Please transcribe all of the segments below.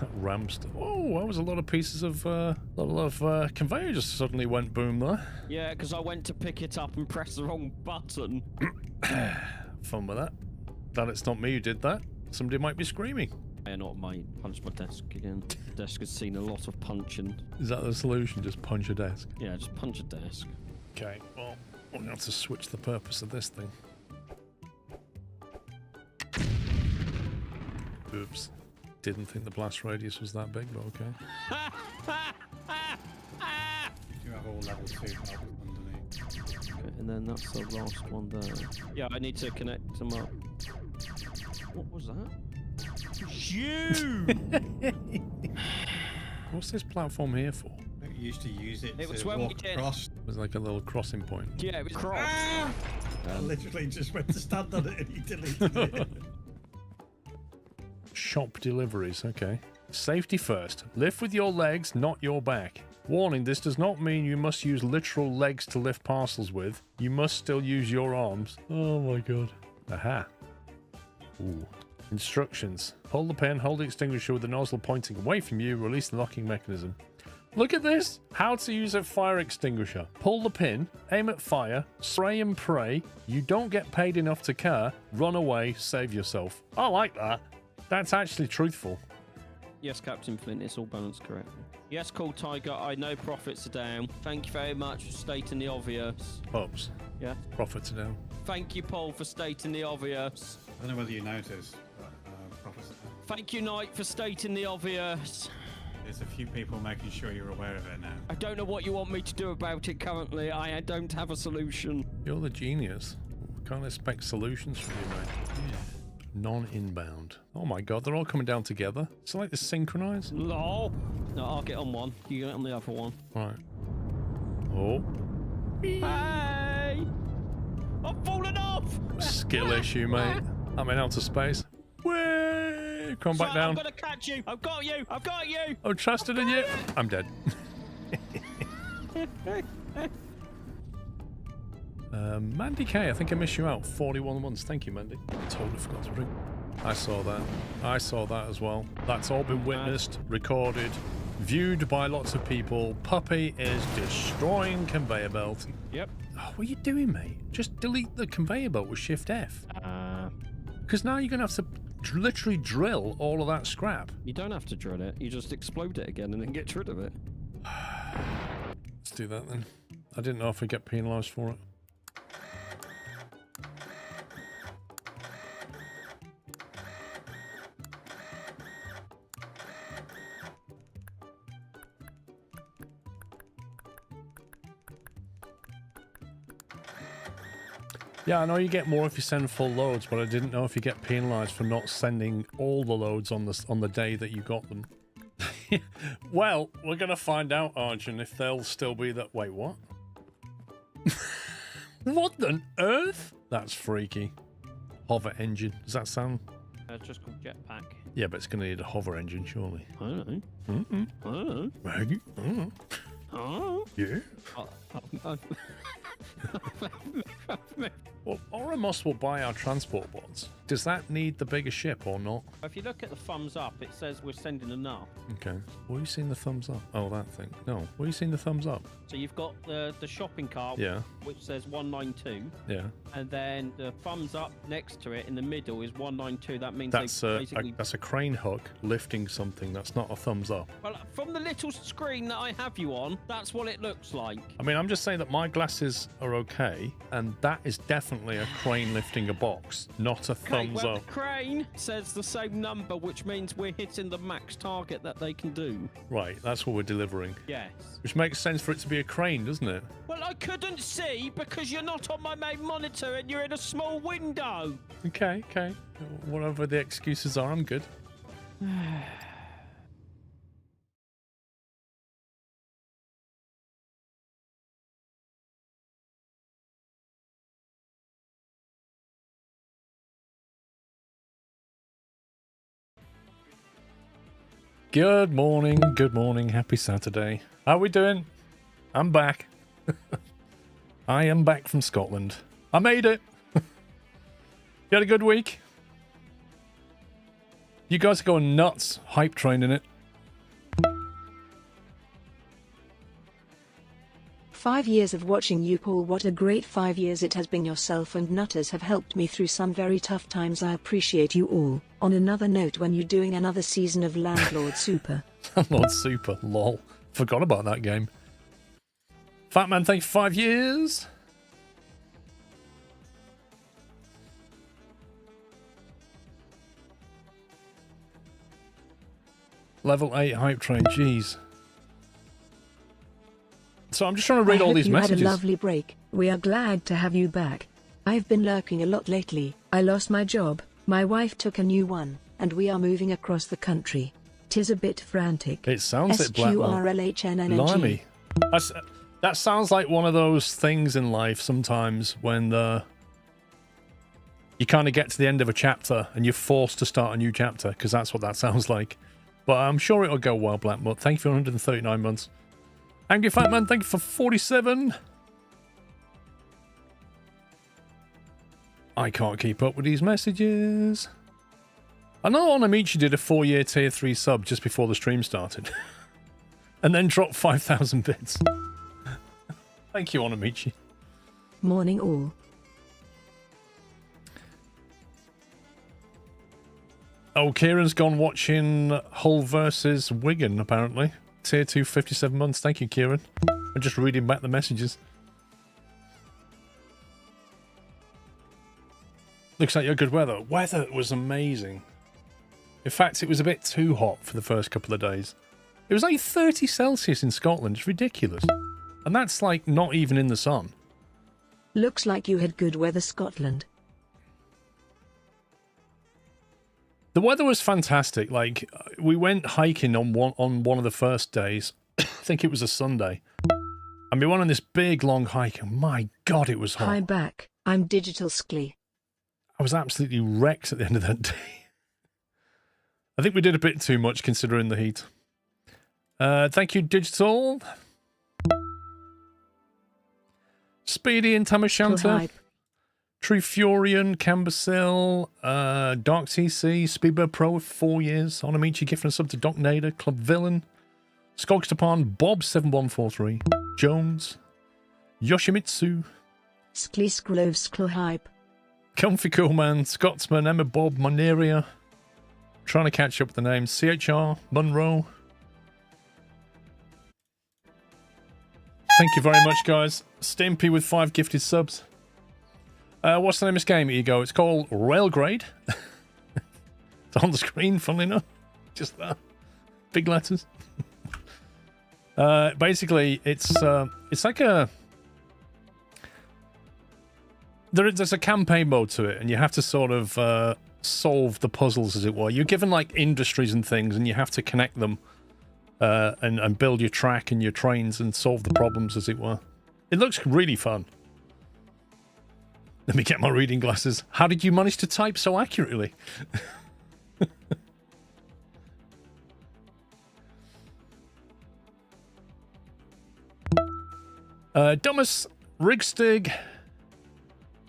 That rammed. Oh, that was a lot of pieces of conveyor just suddenly went boom there. Yeah, because I went to pick it up and press the wrong button. Fun with that. Glad it's not me who did that. Somebody might be screaming. Yeah, not my punch my desk again. The desk has seen a lot of punching. Is that the solution? Just punch a desk? Yeah, just punch a desk. Okay, well, we're going to have to switch the purpose of this thing. Oops. Didn't think the blast radius was that big, but okay. You have all level 2 underneath. Okay, and then that's the last one there. Yeah, I need to connect them up. What was that? You! What's this platform here for? You used to use it was to when we walk did. across. It was like a little crossing point. Yeah, it was cross. I literally just went to stand on it and he deleted it. Shop deliveries, okay. Safety first. Lift with your legs, not your back. Warning, this does not mean you must use literal legs to lift parcels with. You must still use your arms. Oh my god. Aha. Ooh. Instructions. Hold the pin, hold the extinguisher with the nozzle pointing away from you, release the locking mechanism. Look at this! How to use a fire extinguisher. Pull the pin, aim at fire, spray and pray. You don't get paid enough to care. Run away, save yourself. I like that. That's actually truthful. Yes, Captain Flint, it's all balanced correctly. Yes, Cool Tiger, I know profits are down. Thank you very much for stating the obvious. Oops. Yeah. Profits are down. Thank you, Paul, for stating the obvious. I don't know whether you noticed, but profits. Thank you, Knight, for stating the obvious. There's a few people making sure you're aware of it now. I don't know what you want me to do about it currently. I don't have a solution. You're the genius. Can't expect solutions from you, mate. Yeah. Non-inbound. Oh my god, they're all coming down together. It's like this synchronized. Lol. No, I'll get on one. You get on the other one. Right. Oh. Hey! I'm falling off! Skill issue, mate. I'm in outer space. Way! Come back down. I'm gonna catch you! I've got you! I've got you! I'm trusted in you. I'm dead. Mandy K, I think I missed you out. 41 months. Thank you, Mandy. Totally forgot to bring. I saw that. I saw that as well. That's all been witnessed, recorded, viewed by lots of people. Puppy is destroying conveyor belt. Yep. Oh, what are you doing, mate? Just delete the conveyor belt with Shift F. Because now you're going to have to literally drill all of that scrap. You don't have to drill it. You just explode it again and then get rid of it. Let's do that then. I didn't know if we get penalised for it. Yeah, I know you get more if you send full loads, but I didn't know if you get penalised for not sending all the loads on the day that you got them. Well, we're gonna find out, Arjun, if they'll still be that. Wait, what? What on earth? That's freaky. Hover engine. Does that sound? It's just called jetpack. Yeah, but it's gonna need a hover engine, surely. I don't know. Mm-mm. I don't know. Maggie? Mm. Oh. Yeah. Well, Oramos will buy our transport bots. Does that need the bigger ship or not? If you look at the thumbs up, it says we're sending enough. Okay. Where are you seeing the thumbs up? Oh, that thing. No. Where are you seeing the thumbs up? So you've got the shopping cart, Yeah. which says 192, Yeah. and then the thumbs up next to it in the middle is 192. That means That's they basically... that's a crane hook lifting something. That's not a thumbs up. Well, from the little screen that I have you on, that's what it looks like. I mean, I'm just saying that my glasses are okay, and that is definitely a crane lifting a box, not a thumbs well, up. the crane says the same number, which means we're hitting the max target that they can do. Right, that's what we're delivering. Yes. Which makes sense for it to be a crane, doesn't it? Well, I couldn't see because you're not on my main monitor and you're in a small window. Okay, okay. Whatever the excuses are, I'm good. Good morning, happy Saturday. How are we doing? I'm back. I am back from Scotland. I made it. You had a good week? You guys are going nuts, hype training it. 5 years of watching you, Paul. What a great 5 years it has been. Yourself and Nutters have helped me through some very tough times. I appreciate you all. On another note, when you doing another season of Landlord Super? Landlord Super, lol. Forgot about that game. Fatman, thank you for 5 years. Level 8 hype train, jeez. So I'm just trying to read all these messages. You had a lovely break. We are glad to have you back. I've been lurking a lot lately. I lost my job, my wife took a new one, and we are moving across the country. 'Tis a bit frantic. It sounds like Blackmore. Blimey. That sounds like one of those things in life sometimes when you kind of get to the end of a chapter and you're forced to start a new chapter, because that's what that sounds like. But I'm sure it'll go well, Blackmore. Thank you for 139 months. Angry Fat Man, thank you for 47. I can't keep up with these messages. I know Onamichi did a 4-year tier 3 sub just before the stream started. And then dropped 5,000 bits. Thank you, Onamichi. Morning all. Oh, Kieran's gone watching Hull versus Wigan, apparently. Tier 2, 57 months. Thank you, Kieran. I'm just reading back the messages. Looks like you're good weather. Weather was amazing. In fact, it was a bit too hot for the first couple of days. It was like 30 Celsius in Scotland. It's ridiculous. And that's like not even in the sun. Looks like you had good weather, Scotland. The weather was fantastic. Like, we went hiking on one of the first days. I think it was a Sunday. And we went on this big, long hike. And my God, it was hot. Hi back. I'm Digital Skly. I was absolutely wrecked at the end of that day. I think we did a bit too much considering the heat. Thank you, Digital. Speedy and Tamashanta. True Furion, Cambersill, Dark TC, Speedbird Pro with 4 years, Onamichi gifting a sub to Doc Nader, Club Villain, Skogstapan, Bob7143, Jones, Yoshimitsu, Skly Hype, Comfy Cool Man, Scotsman, Emma Bob, Moneria, trying to catch up with the names, CHR, Munro. Thank you very much, guys. Stimpy with 5 gifted subs. What's the name of this game, Ego? It's called Railgrade. It's on the screen, funnily enough. Just that. Big letters. Basically, it's like a... There's a campaign mode to it, and you have to sort of solve the puzzles, as it were. You're given, like, industries and things, and you have to connect them and build your track and your trains and solve the problems, as it were. It looks really fun. Let me get my reading glasses. How did you manage to type so accurately? Dumas, Rigstig,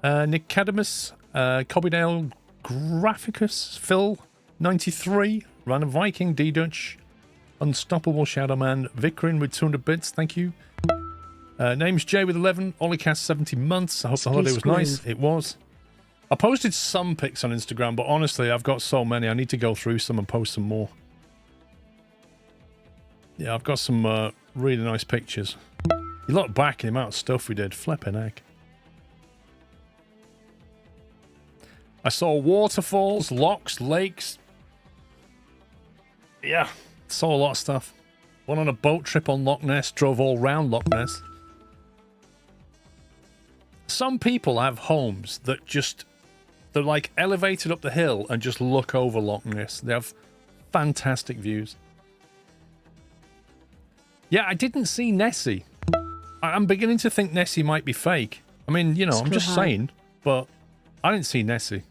Nicodemus, Cobydale, Graphicus, Phil, 93, Random Viking, D-Dutch, Unstoppable Shadowman, Vikrin with 200 bits, thank you. Name's Jay with 11, Olicast 70 months. I hope the holiday was nice. It was. I posted some pics on Instagram, but honestly, I've got so many. I need to go through some and post some more. Yeah, I've got some really nice pictures. You look back at the amount of stuff we did. Flipping heck. I saw waterfalls, locks, lakes. Yeah, saw a lot of stuff. Went on a boat trip on Loch Ness, drove all round Loch Ness. Some people have homes that just, they're like elevated up the hill and just look over Loch Ness. They have fantastic views. Yeah, I didn't see Nessie. I'm beginning to think Nessie might be fake. I mean, you know, I'm just saying, but I didn't see Nessie.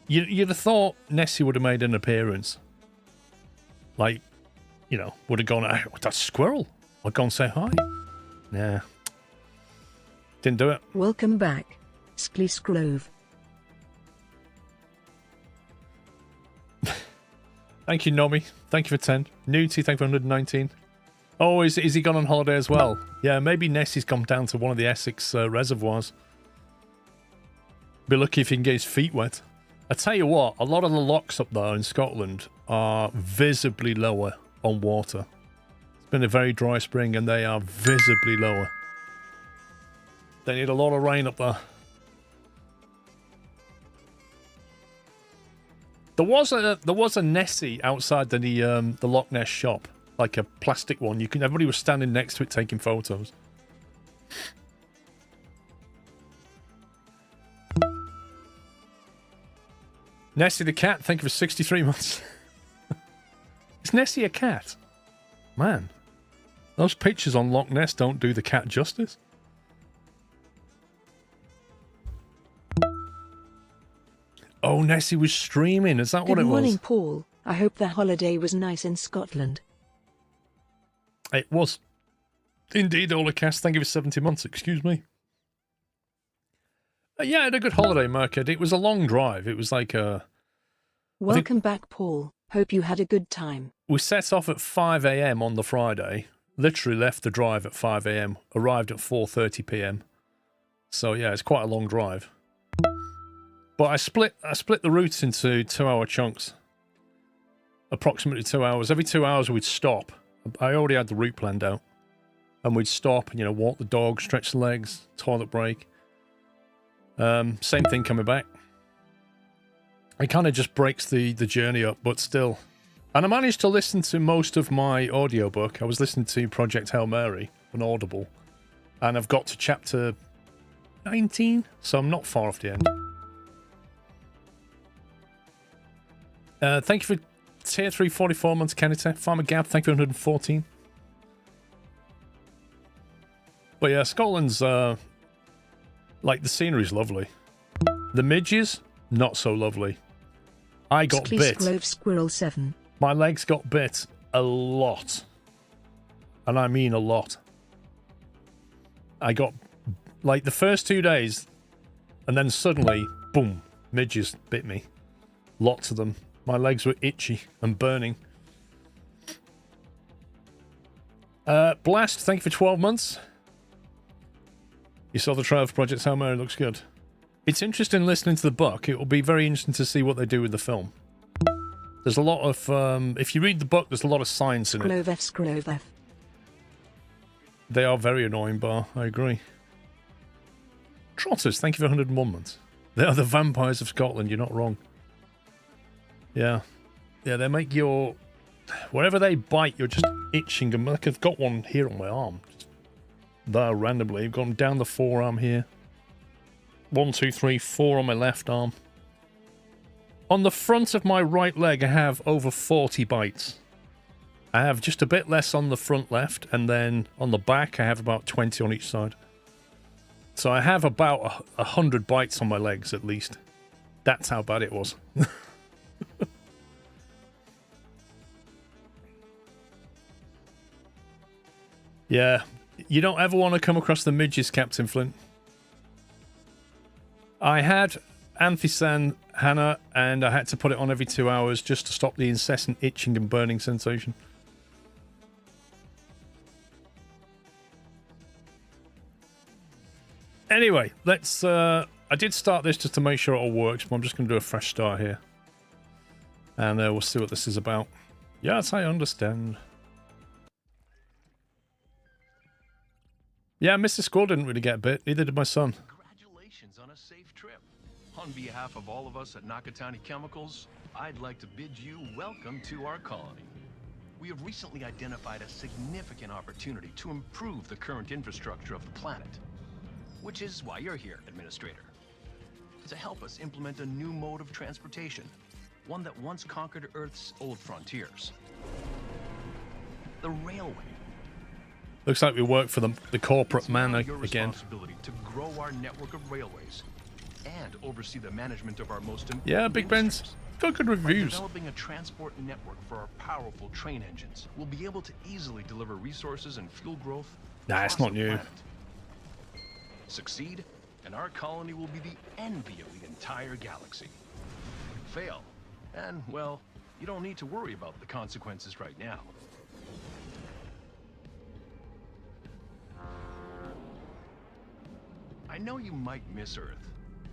You'd have thought Nessie would have made an appearance. Like, you know, would have gone, oh, that's Squirrel. I'd go and say hi. Nah. Didn't do it. Welcome back, Skly Scrove. Thank you, Nomi. Thank you for 10. Nudie, thank you for 119. Oh, is he gone on holiday as well? Yeah, maybe Nessie's come down to one of the Essex reservoirs. Be lucky if he can get his feet wet. I tell you what, a lot of the locks up there in Scotland are visibly lower on water. It's been a very dry spring and they are visibly lower. They need a lot of rain up there. There was a Nessie outside the Loch Ness shop, like a plastic one. Everybody was standing next to it taking photos. Nessie the cat, thank you for 63 months. Is Nessie a cat? Man, those pictures on Loch Ness don't do the cat justice. Oh, Nessie was streaming. Is that what it was? Good morning, Paul. I hope the holiday was nice in Scotland. It was. Indeed, Ola-cast. Thank you for 70 months. Excuse me. Yeah, I had a good holiday, Merkid. It was a long drive. It was like a... Welcome back, Paul. Hope you had a good time. We set off at 5 a.m. on the Friday. Literally left the drive at 5 a.m. Arrived at 4:30 p.m. So, yeah, it's quite a long drive. But I split the routes into 2-hour chunks. Approximately 2 hours. Every 2 hours we'd stop. I already had the route planned out. And we'd stop and, walk the dog, stretch the legs, toilet break. Same thing coming back. It kind of just breaks the journey up, but still. And I managed to listen to most of my audiobook. I was listening to Project Hail Mary on Audible. And I've got to chapter 19, so I'm not far off the end. Thank you for tier 3, 44 months, Kenneth. Farmer Gab, thank you for 114. But yeah, Scotland's, like, the scenery's lovely. The midges, not so lovely. I got bit. Squirrel 7. My legs got bit a lot. And I mean a lot. I got, like, the first 2 days, and then suddenly, boom, midges bit me. Lots of them. My legs were itchy and burning. Blast, thank you for 12 months. You saw the trailer for Project Hail Mary, looks good. It's interesting listening to the book. It will be very interesting to see what they do with the film. There's a lot of, if you read the book, there's a lot of science in it. Scrove. They are very annoying, Bar. I agree. Trotters, thank you for 101 months. They are the vampires of Scotland, you're not wrong. Yeah. Yeah, they make your... Wherever they bite, you're just itching. And like I've got one here on my arm. Just there randomly. I've got them down the forearm here. 1, 2, 3, 4 on my left arm. On the front of my right leg, I have over 40 bites. I have just a bit less on the front left. And then on the back, I have about 20 on each side. So I have about 100 bites on my legs, at least. That's how bad it was. Yeah, you don't ever want to come across the midges, Captain Flint. I had Anthisan Hannah, and I had to put it on every 2 hours just to stop the incessant itching and burning sensation. Anyway, let's... I did start this just to make sure it all works, but I'm just going to do a fresh start here. And we'll see what this is about. Yes, I understand. Yeah, Mr. Squirrel didn't really get bit. Neither did my son. Congratulations on a safe trip. On behalf of all of us at Nakatani Chemicals, I'd like to bid you welcome to our colony. We have recently identified a significant opportunity to improve the current infrastructure of the planet. Which is why you're here, Administrator. To help us implement a new mode of transportation. One that once conquered Earth's old frontiers. The railway. Looks like we work for the corporate man again. Responsibility to grow our network of railways and oversee the management of our most important Yeah, Big Ben's got good reviews. By developing a transport network for our powerful train engines, we'll be able to easily deliver resources and fuel growth. Nah, it's not new. Planet. Succeed, and our colony will be the envy of the entire galaxy. Fail, and well, you don't need to worry about the consequences right now. I know you might miss Earth,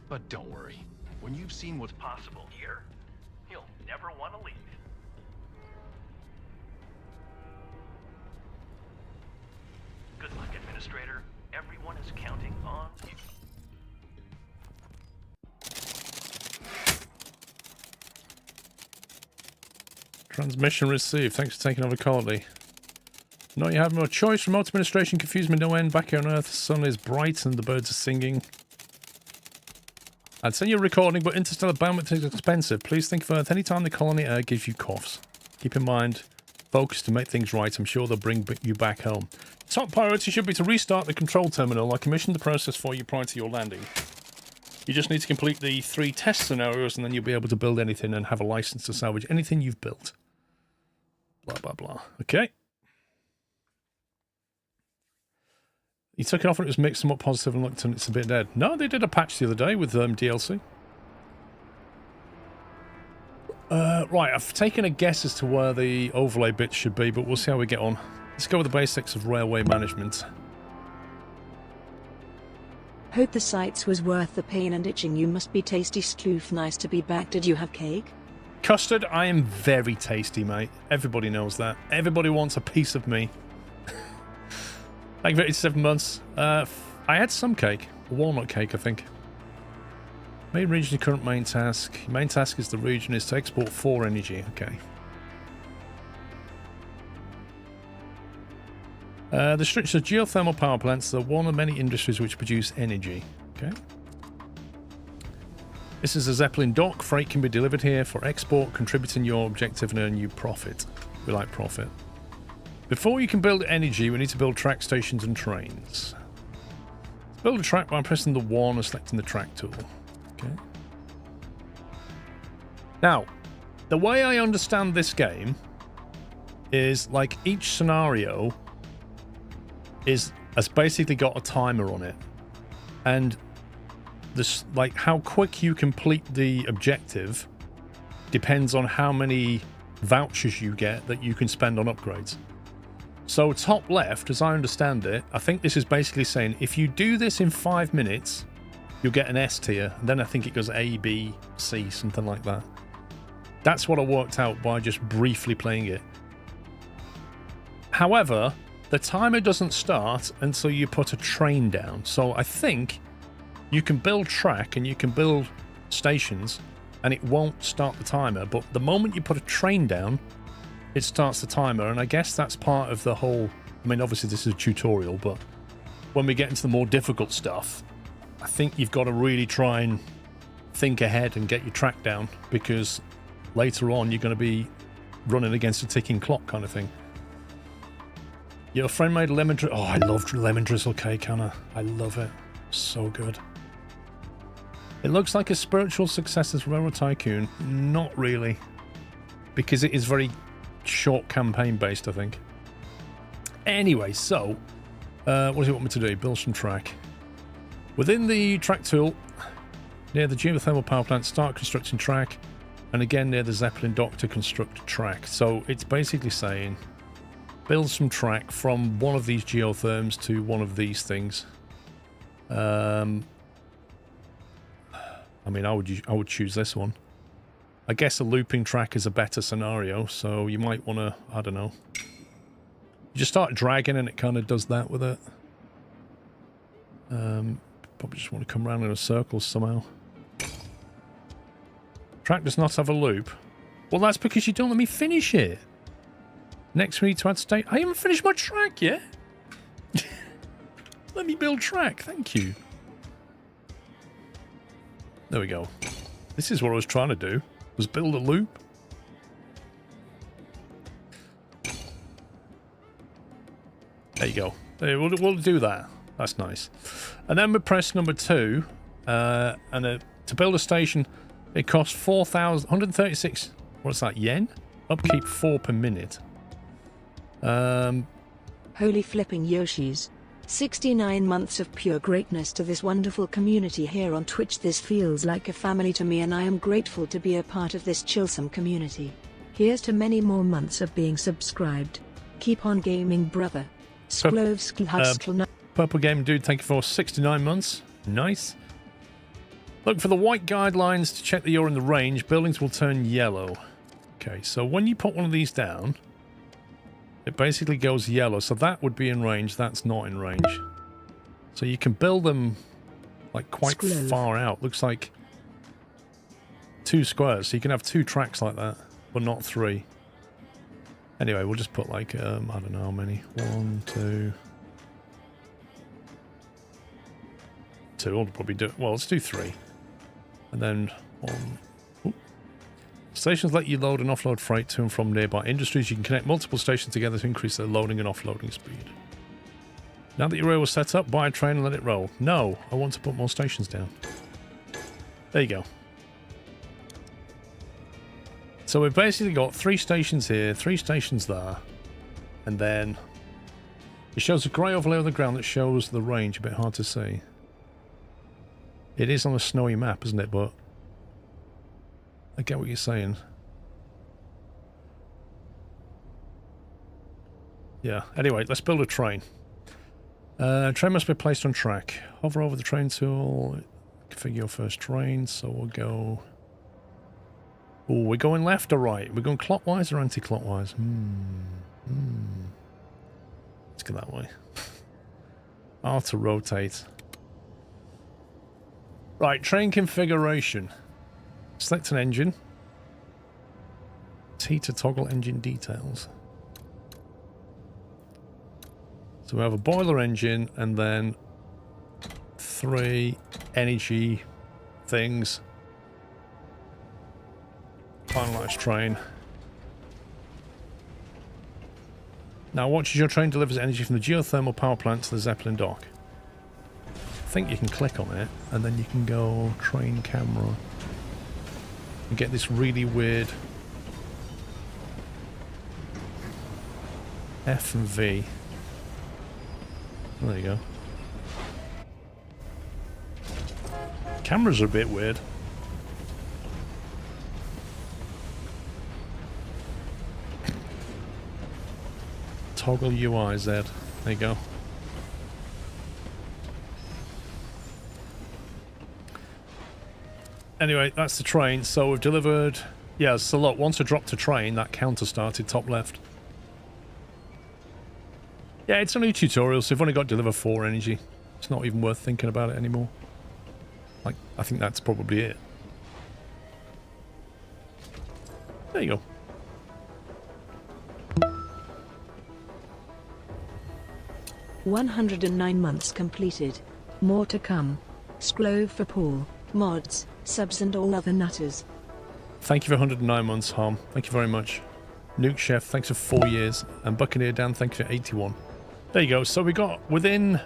but don't worry. When you've seen what's possible here, you'll never want to leave. Good luck, Administrator. Everyone is counting on you. Transmission received. Thanks for taking over colony. No, you have no choice. Remote administration confused me no end. Back here on Earth, the sun is bright and the birds are singing. I'd send you a recording, but interstellar bandwidth is expensive. Please think of Earth anytime the colony air gives you coughs. Keep in mind, focus to make things right. I'm sure they'll bring you back home. Top priority should be to restart the control terminal. I commissioned the process for you prior to your landing. You just need to complete the 3 test scenarios and then you'll be able to build anything and have a license to salvage anything you've built. Blah, blah, blah. Okay. You took it off and it was mixed somewhat positive and looked and it's a bit dead. No, they did a patch the other day with DLC. Right, I've taken a guess as to where the overlay bits should be, but we'll see how we get on. Let's go with the basics of railway management. Hope the sights was worth the pain and itching. You must be tasty Stoof. Nice to be back. Did you have cake? Custard, I am very tasty, mate. Everybody knows that. Everybody wants a piece of me. Thank you for 87 months. I had some cake. A walnut cake, I think. Main region, current main task. Main task is the region is to export 4 energy. Okay. The structure of geothermal power plants are one of many industries which produce energy. Okay. This is a Zeppelin dock. Freight can be delivered here for export, contributing your objective and earn you profit. We like profit. Before you can build energy, we need to build track stations and trains. Build a track by pressing the 1 and selecting the track tool. Okay. Now, the way I understand this game is like each scenario has basically got a timer on it, and this, like, how quick you complete the objective depends on how many vouchers you get that you can spend on upgrades. So top left, as I understand it, I think this is basically saying if you do this in 5 minutes, you'll get an S tier, and then I think it goes A, B, C, something like that. That's what I worked out by just briefly playing it. However, the timer doesn't start until you put a train down. So I think you can build track and you can build stations and it won't start the timer. But the moment you put a train down, it starts the timer. And I guess that's part of the whole... I mean, obviously this is a tutorial, but when we get into the more difficult stuff, I think you've got to really try and think ahead and get your track down, because later on you're going to be running against a ticking clock kind of thing. Your friend made lemon drizzle. Oh, I love lemon drizzle cake, Anna. I love it. So good. It looks like a spiritual successor to Railroad Tycoon. Not really. Because it is very short campaign based, I think. Anyway, so what does it want me to do? Build some track. Within the track tool, near the geothermal power plant, start constructing track. And again, near the Zeppelin dock to construct track. So it's basically saying build some track from one of these geotherms to one of these things. I mean, I would choose this one. I guess a looping track is a better scenario, so you might want to, I don't know. You just start dragging and it kind of does that with it. Probably just want to come around in a circle somehow. Track does not have a loop. Well, that's because you don't let me finish it. Next we need to add state. I haven't finished my track yet. Let me build track, thank you. There we go. This is what I was trying to do, was build a loop. There you go. We'll do that. That's nice. And then we press number 2, and to build a station, it costs 4,136. What's that, yen? Upkeep 4 per minute. Holy flipping Yoshis. 69 months of pure greatness to this wonderful community here on Twitch. This feels like a family to me, and I am grateful to be a part of this chillsome community. Here's to many more months of being subscribed. Keep on gaming, brother. Purple Game Dude, thank you for 69 months. Nice. Look for the white guidelines to check that you're in the range. Buildings will turn yellow. Okay, so when you put one of these down, it basically goes yellow. So that would be in range. That's not in range. So you can build them like quite far out. Looks like 2 squares. So you can have 2 tracks like that, but not 3. Anyway, we'll just put like, I don't know how many. 1, 2... 2. I'll probably do it. Well, let's do 3. And then 1. Ooh. Stations let you load and offload freight to and from nearby industries. You can connect multiple stations together to increase their loading and offloading speed. Now that your rail was set up, buy a train and let it roll. No, I want to put more stations down. There you go. So we've basically got 3 stations here, 3 stations there, and then it shows a grey overlay on the ground that shows the range. A bit hard to see. It is on a snowy map, isn't it? But I get what you're saying. Yeah, anyway, let's build a train. Train must be placed on track. Hover over the train tool, configure your first train, so we'll go... Oh, we're going left or right? We're going clockwise or anti-clockwise? Let's go that way. R to rotate. Right, train configuration. Select an engine. T to toggle engine details. So we have a boiler engine and then 3 energy things. Finalized train. Now watch as your train delivers energy from the geothermal power plant to the Zeppelin dock. I think you can click on it and then you can go train camera and get this really weird F and V. There you go. Cameras are a bit weird. Toggle UI Z. There you go. Anyway, that's the train. So we've delivered... Yeah, so look, once I dropped a train, that counter started top left. Yeah, it's only a tutorial, so we've only got to deliver 4 energy. It's not even worth thinking about it anymore. Like, I think that's probably it. There you go. "109 months completed. More to come. Scrove for Paul, mods, subs and all other nutters." Thank you for 109 months, Harm. Thank you very much. Nuke Chef, thanks for 4 years. And Buccaneer Dan, thank you for 81. There you go. So we got within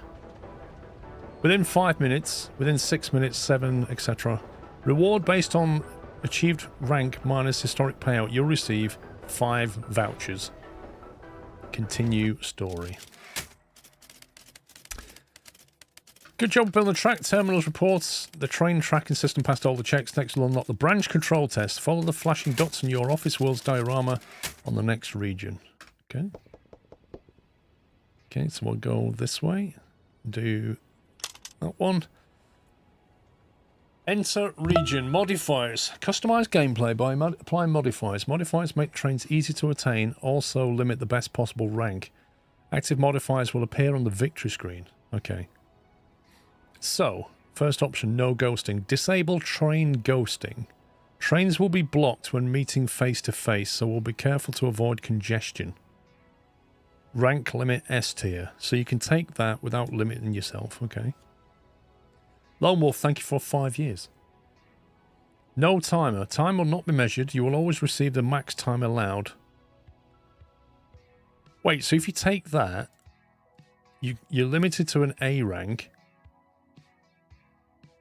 5 minutes, within 6 minutes, 7, etc. Reward based on achieved rank minus historic payout. You'll receive 5 vouchers. Continue story. Good job building the track. Terminals reports the train tracking system passed all the checks. Next, we'll unlock the branch control test. Follow the flashing dots in your office world's diorama on the next region. Okay. Okay, so we'll go this way. Do that one. Enter region. Modifiers. Customize gameplay by applying modifiers. Modifiers make trains easy to attain. Also limit the best possible rank. Active modifiers will appear on the victory screen. Okay. So, first option, no ghosting. Disable train ghosting. Trains will be blocked when meeting face to face, so we'll be careful to avoid congestion. Rank limit S tier. So you can take that without limiting yourself. Okay. Lone Wolf, thank you for 5 years. No timer. Time will not be measured. You will always receive the max time allowed. Wait, so if you take that, you're limited to an A rank,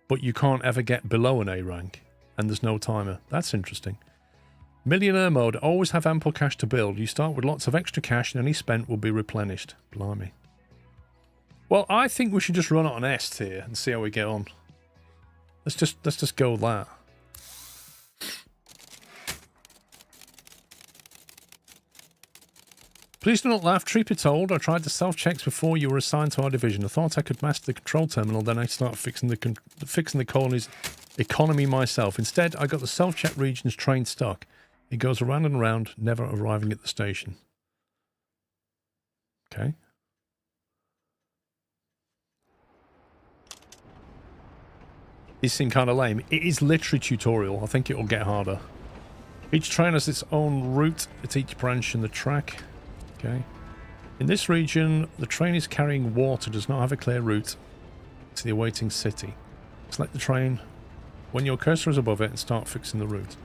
but you can't ever get below an A rank, and there's no timer. That's interesting. Millionaire mode. Always have ample cash to build. You start with lots of extra cash, and any spent will be replenished. Blimey. Well, I think we should just run it on S tier and see how we get on. Let's just go with that. Please do not laugh. Truth be told, I tried the self-checks before you were assigned to our division. I thought I could master the control terminal, then I started fixing the colony's economy myself. Instead, I got the self-check region's train stuck. It goes around and around, never arriving at the station. Okay. These seem kind of lame. It is literally tutorial. I think it will get harder. Each train has its own route at each branch in the track. Okay. In this region, the train is carrying water, does not have a clear route to the awaiting city. Select the train when your cursor is above it and start fixing the route.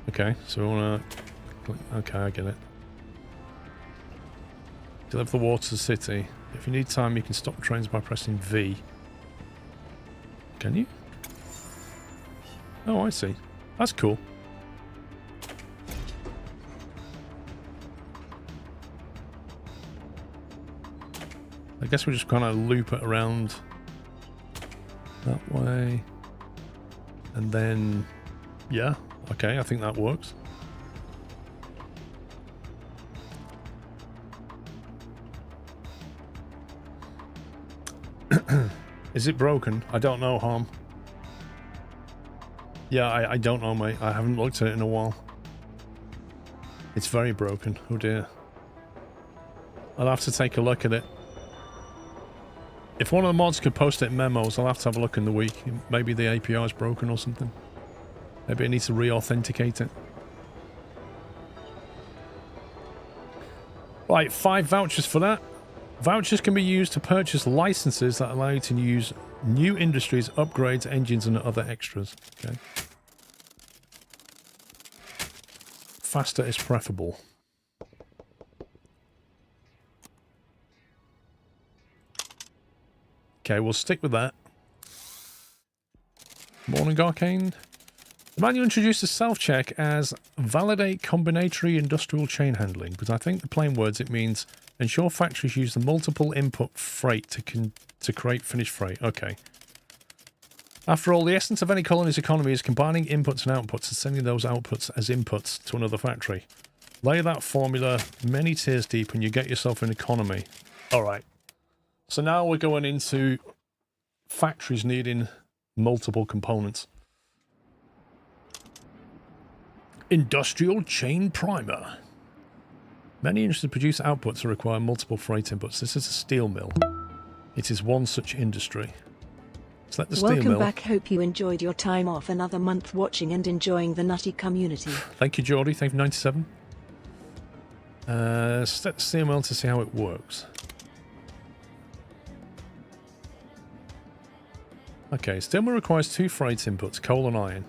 Okay, so we want to... Okay, I get it. Deliver the water to the city. If you need time, you can stop trains by pressing V. Can you? Oh, I see. That's cool. I guess we just kind of loop it around that way. And then... Yeah. Okay, I think that works. Is it broken? I don't know, Harm. Yeah, I don't know, mate. I haven't looked at it in a while. It's very broken. Oh dear. I'll have to take a look at it. If one of the mods could post it in memos, I'll have to have a look in the week. Maybe the API is broken or something. Maybe it needs to re-authenticate it. Right, 5 vouchers for that. Vouchers can be used to purchase licenses that allow you to use new industries, upgrades, engines, and other extras. Okay. Faster is preferable. Okay, we'll stick with that. Morning, Arcane. The manual introduces self-check as validate combinatory industrial chain handling, but I think the plain words it means ensure factories use the multiple input freight to create finished freight. Okay. After all, the essence of any colony's economy is combining inputs and outputs and sending those outputs as inputs to another factory. Lay that formula many tiers deep and you get yourself an economy. Alright. So now we're going into factories needing multiple components. Industrial Chain Primer. Many industries produce outputs that require multiple freight inputs. This is a steel mill. It is one such industry. Select the steel mill. Welcome back. Hope you enjoyed your time off. Another month watching and enjoying the nutty community. Thank you, Geordie. Thank you, 97. Select the steel mill to see how it works. Okay, steel mill requires 2 freight inputs, coal and iron.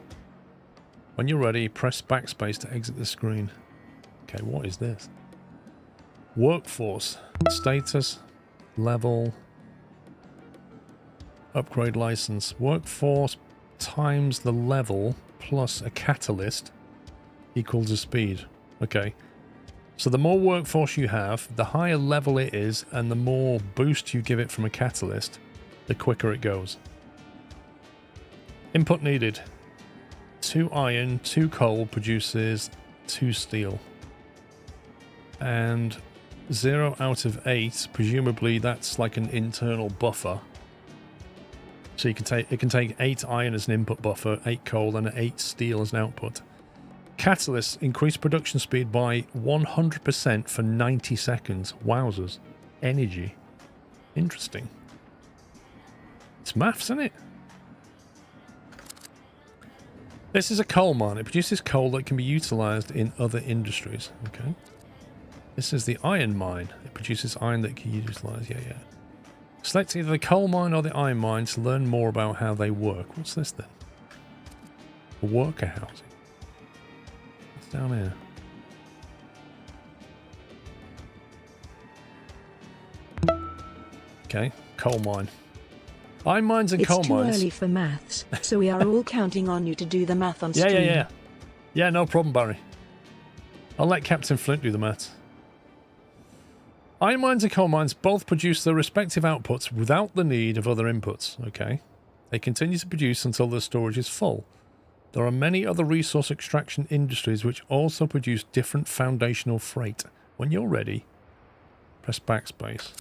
When you're ready, press backspace to exit the screen. Okay, what is this? Workforce. Status. Level. Upgrade license. Workforce times the level plus a catalyst equals a speed. Okay. So the more workforce you have, the higher level it is, and the more boost you give it from a catalyst, the quicker it goes. Input needed. 2 iron, 2 coal produces 2 steel. And 0 out of 8, presumably that's like an internal buffer. So you can take, it can take 8 iron as an input buffer, 8 coal, and 8 steel as an output. Catalysts increase production speed by 100% for 90 seconds. Wowzers. Energy. Interesting. It's maths, isn't it? This is a coal mine. It produces coal that can be utilized in other industries. Okay. This is the iron mine. It produces iron that can be utilized. Yeah. Select either the coal mine or the iron mine to learn more about how they work. What's this then? Worker housing. What's down here? Okay, coal mine. Iron mines and coal mines. It's too early for maths, so we are all counting on you to do the math on stream. Yeah, no problem, Barry. I'll let Captain Flint do the maths. Iron mines and coal mines both produce their respective outputs without the need of other inputs, okay? They continue to produce until their storage is full. There are many other resource extraction industries which also produce different foundational freight. When you're ready, press backspace.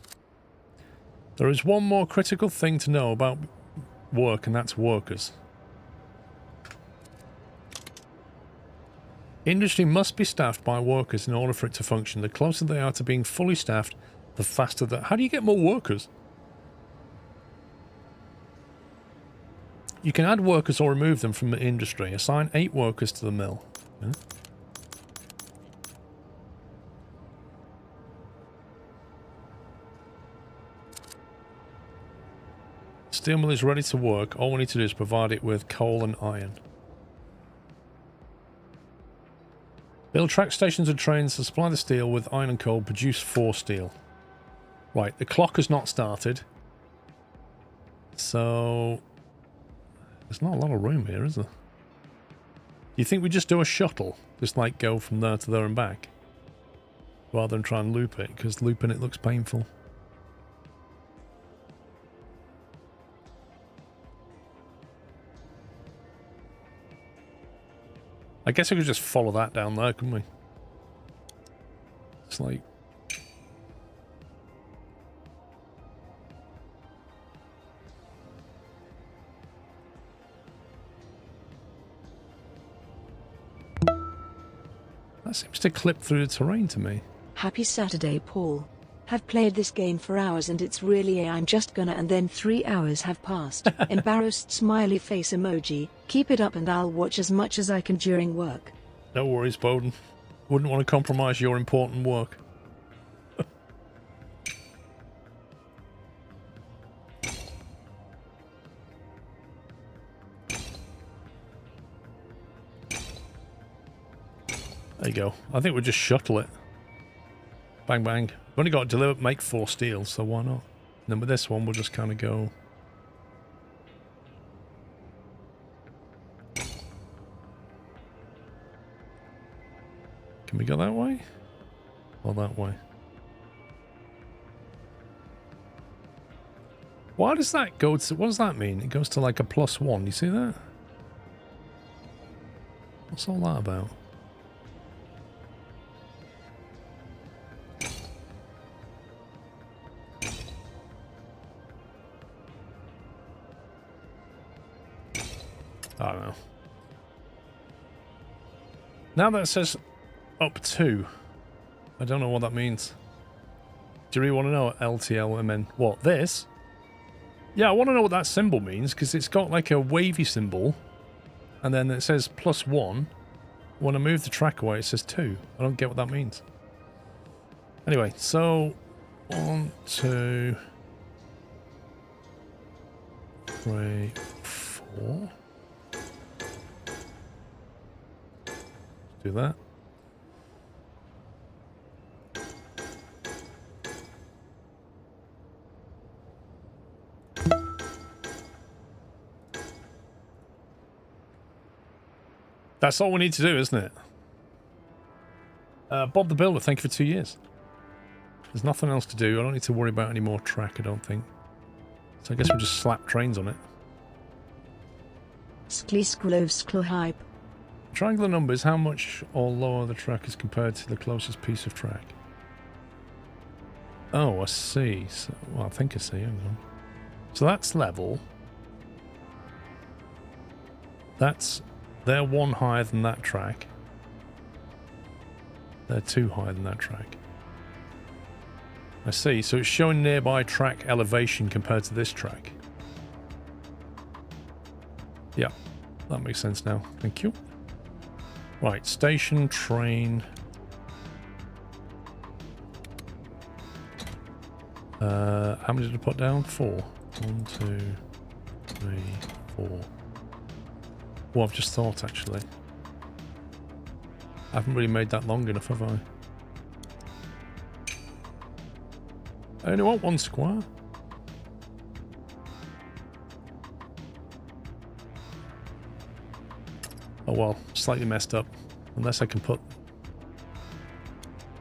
There is one more critical thing to know about work, and that's workers. Industry must be staffed by workers in order for it to function. The closer they are to being fully staffed, the faster that... How do you get more workers? You can add workers or remove them from the industry. Assign 8 workers to the mill. Yeah. Steel mill is ready to work. All we need to do is provide it with coal and iron. Build track stations and trains to supply the steel with iron and coal. Produce 4 steel. Right, the clock has not started. So... there's not a lot of room here, is there? Do you think we just do a shuttle? Just like go from there to there and back? Rather than try and loop it, because looping it looks painful. I guess we could just follow that down there, couldn't we? It's like... that seems to clip through the terrain to me. Happy Saturday, Paul. Have played this game for hours and it's really I'm just gonna, and then 3 hours have passed. Embarrassed smiley face emoji. Keep it up and I'll watch as much as I can during work. No worries, Bowden. Wouldn't want to compromise your important work. There you go. I think we'll just shuttle it. Bang, bang. We've only got to deliver, make 4 steel, so why not? And then with this one, we'll just kind of go... Can we go that way? Or that way? Why does that go to... What does that mean? It goes to like a +1. You see that? What's all that about? I don't know. Now that it says up to, I don't know what that means. Do you really want to know what LTLMN? What, this? Yeah, I want to know what that symbol means, because it's got like a wavy symbol, and then it says +1. When I move the track away, it says 2. I don't get what that means. Anyway, so 1, 2, 3, 4. Do that. That's all we need to do, isn't it? Bob the Builder, thank you for 2 years. There's nothing else to do. I don't need to worry about any more track, I don't think. So I guess we'll just slap trains on it. Skliskulovsklo hype. Triangular numbers, how much or lower the track is compared to the closest piece of track. Oh, I see. So, well, I think I see. Hang on. So that's level. They're 1 higher than that track. They're 2 higher than that track. I see. So it's showing nearby track elevation compared to this track. Yeah, that makes sense now. Thank you. Right, station, train. How many did I put down? 4. 1, 2, 3, 4. Well, I've just thought, actually. I haven't really made that long enough, have I? I only want 1 square. Oh well, slightly messed up. Unless I can put...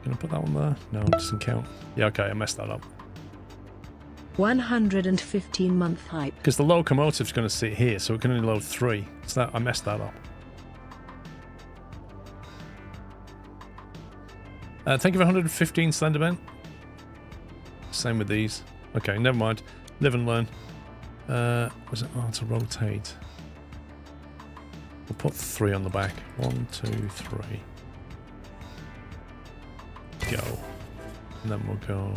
Can I put that one there? No, it doesn't count. Yeah, okay, I messed that up. 115-month hype. Because the locomotive's going to sit here, so it can only load 3. So that, I messed that up. Thank you for 115 Slenderman. Same with these. Okay, never mind. Live and learn. Was it? Oh, to rotate. We'll put 3 on the back. 1, 2, 3. Go. And then we'll go.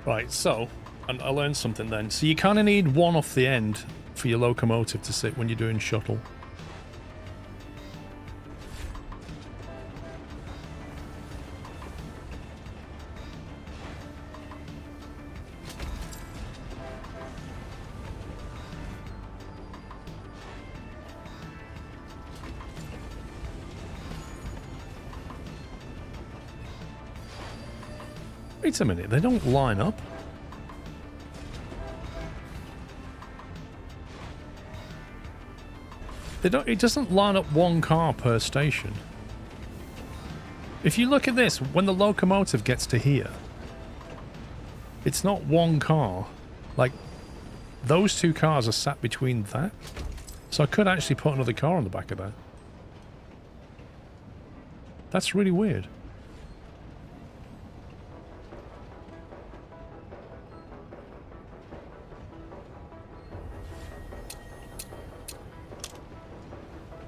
Right, so, and I learned something then. So you kind of need one off the end for your locomotive to sit when you're doing shuttle. Wait a minute, they don't line up. They don't, it doesn't line up one car per station. If you look at this, when the locomotive gets to here, it's not one car. Like, those 2 cars are sat between that. So I could actually put another car on the back of that. That's really weird.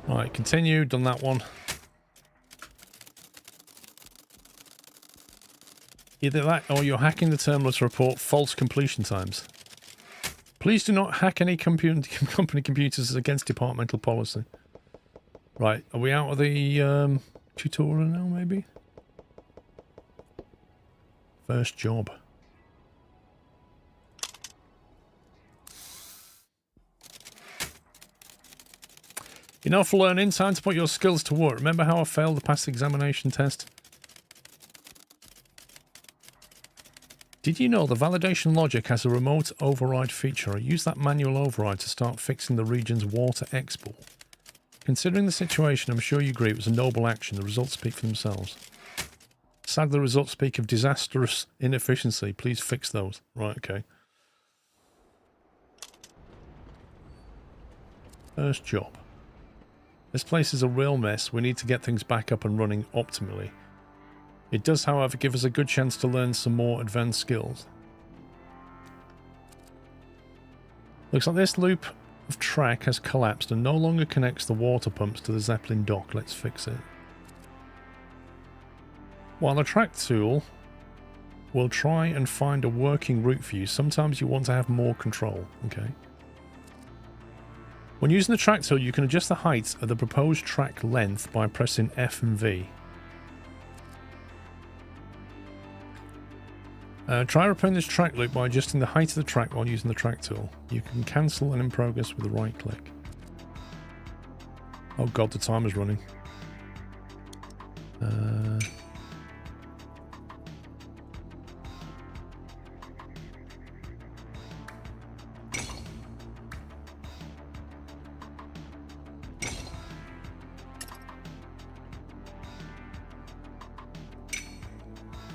Right, continue, done that one. Either that or you're hacking the terminal to report false completion times. Please do not hack any company computers against departmental policy. Right, are we out of the tutorial now, maybe? First job. Enough learning, time to put your skills to work. Remember how I failed the past examination test? Did you know the validation logic has a remote override feature? I used that manual override to start fixing the region's water export. Considering the situation, I'm sure you agree it was a noble action. The results speak for themselves. Sadly, the results speak of disastrous inefficiency. Please fix those. Right, okay. First job. This place is a real mess. We need to get things back up and running optimally. It does, however, give us a good chance to learn some more advanced skills. Looks like this loop of track has collapsed and no longer connects the water pumps to the Zeppelin dock. Let's fix it. While the track tool will try and find a working route for you, sometimes you want to have more control. Okay. When using the track tool, you can adjust the height of the proposed track length by pressing F and V. Try repairing this track loop by adjusting the height of the track while using the track tool. You can cancel an in progress with a right click. Oh god, the timer's running.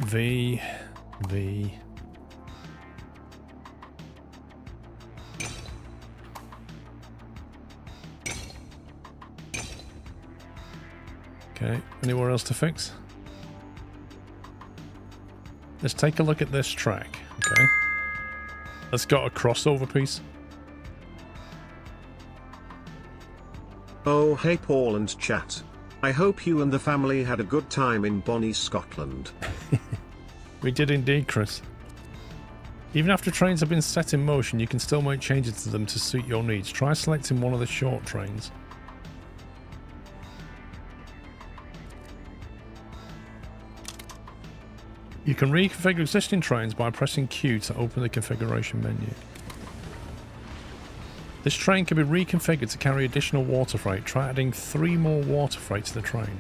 V. Okay, anywhere else to fix? Let's take a look at this track, okay? That's got a crossover piece. Oh hey Paul and chat. I hope you and the family had a good time in Bonnie, Scotland. We did indeed, Chris. Even after trains have been set in motion, you can still make changes to them to suit your needs. Try selecting one of the short trains. You can reconfigure existing trains by pressing Q to open the configuration menu. This train can be reconfigured to carry additional water freight. Try adding 3 more water freight to the train.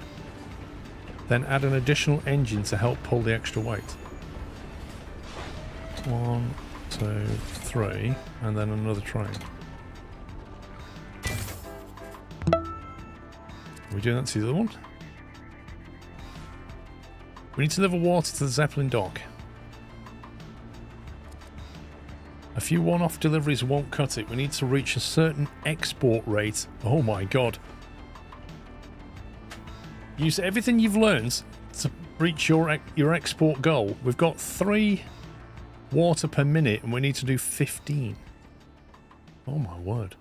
Then add an additional engine to help pull the extra weight. 1, 2, 3, and then another train. Are we doing that to the other one? We need to deliver water to the Zeppelin dock. A few one-off deliveries won't cut it. We need to reach a certain export rate. Oh my god. Use everything you've learned to reach your export goal. We've got 3 water per minute and we need to do 15. Oh my word.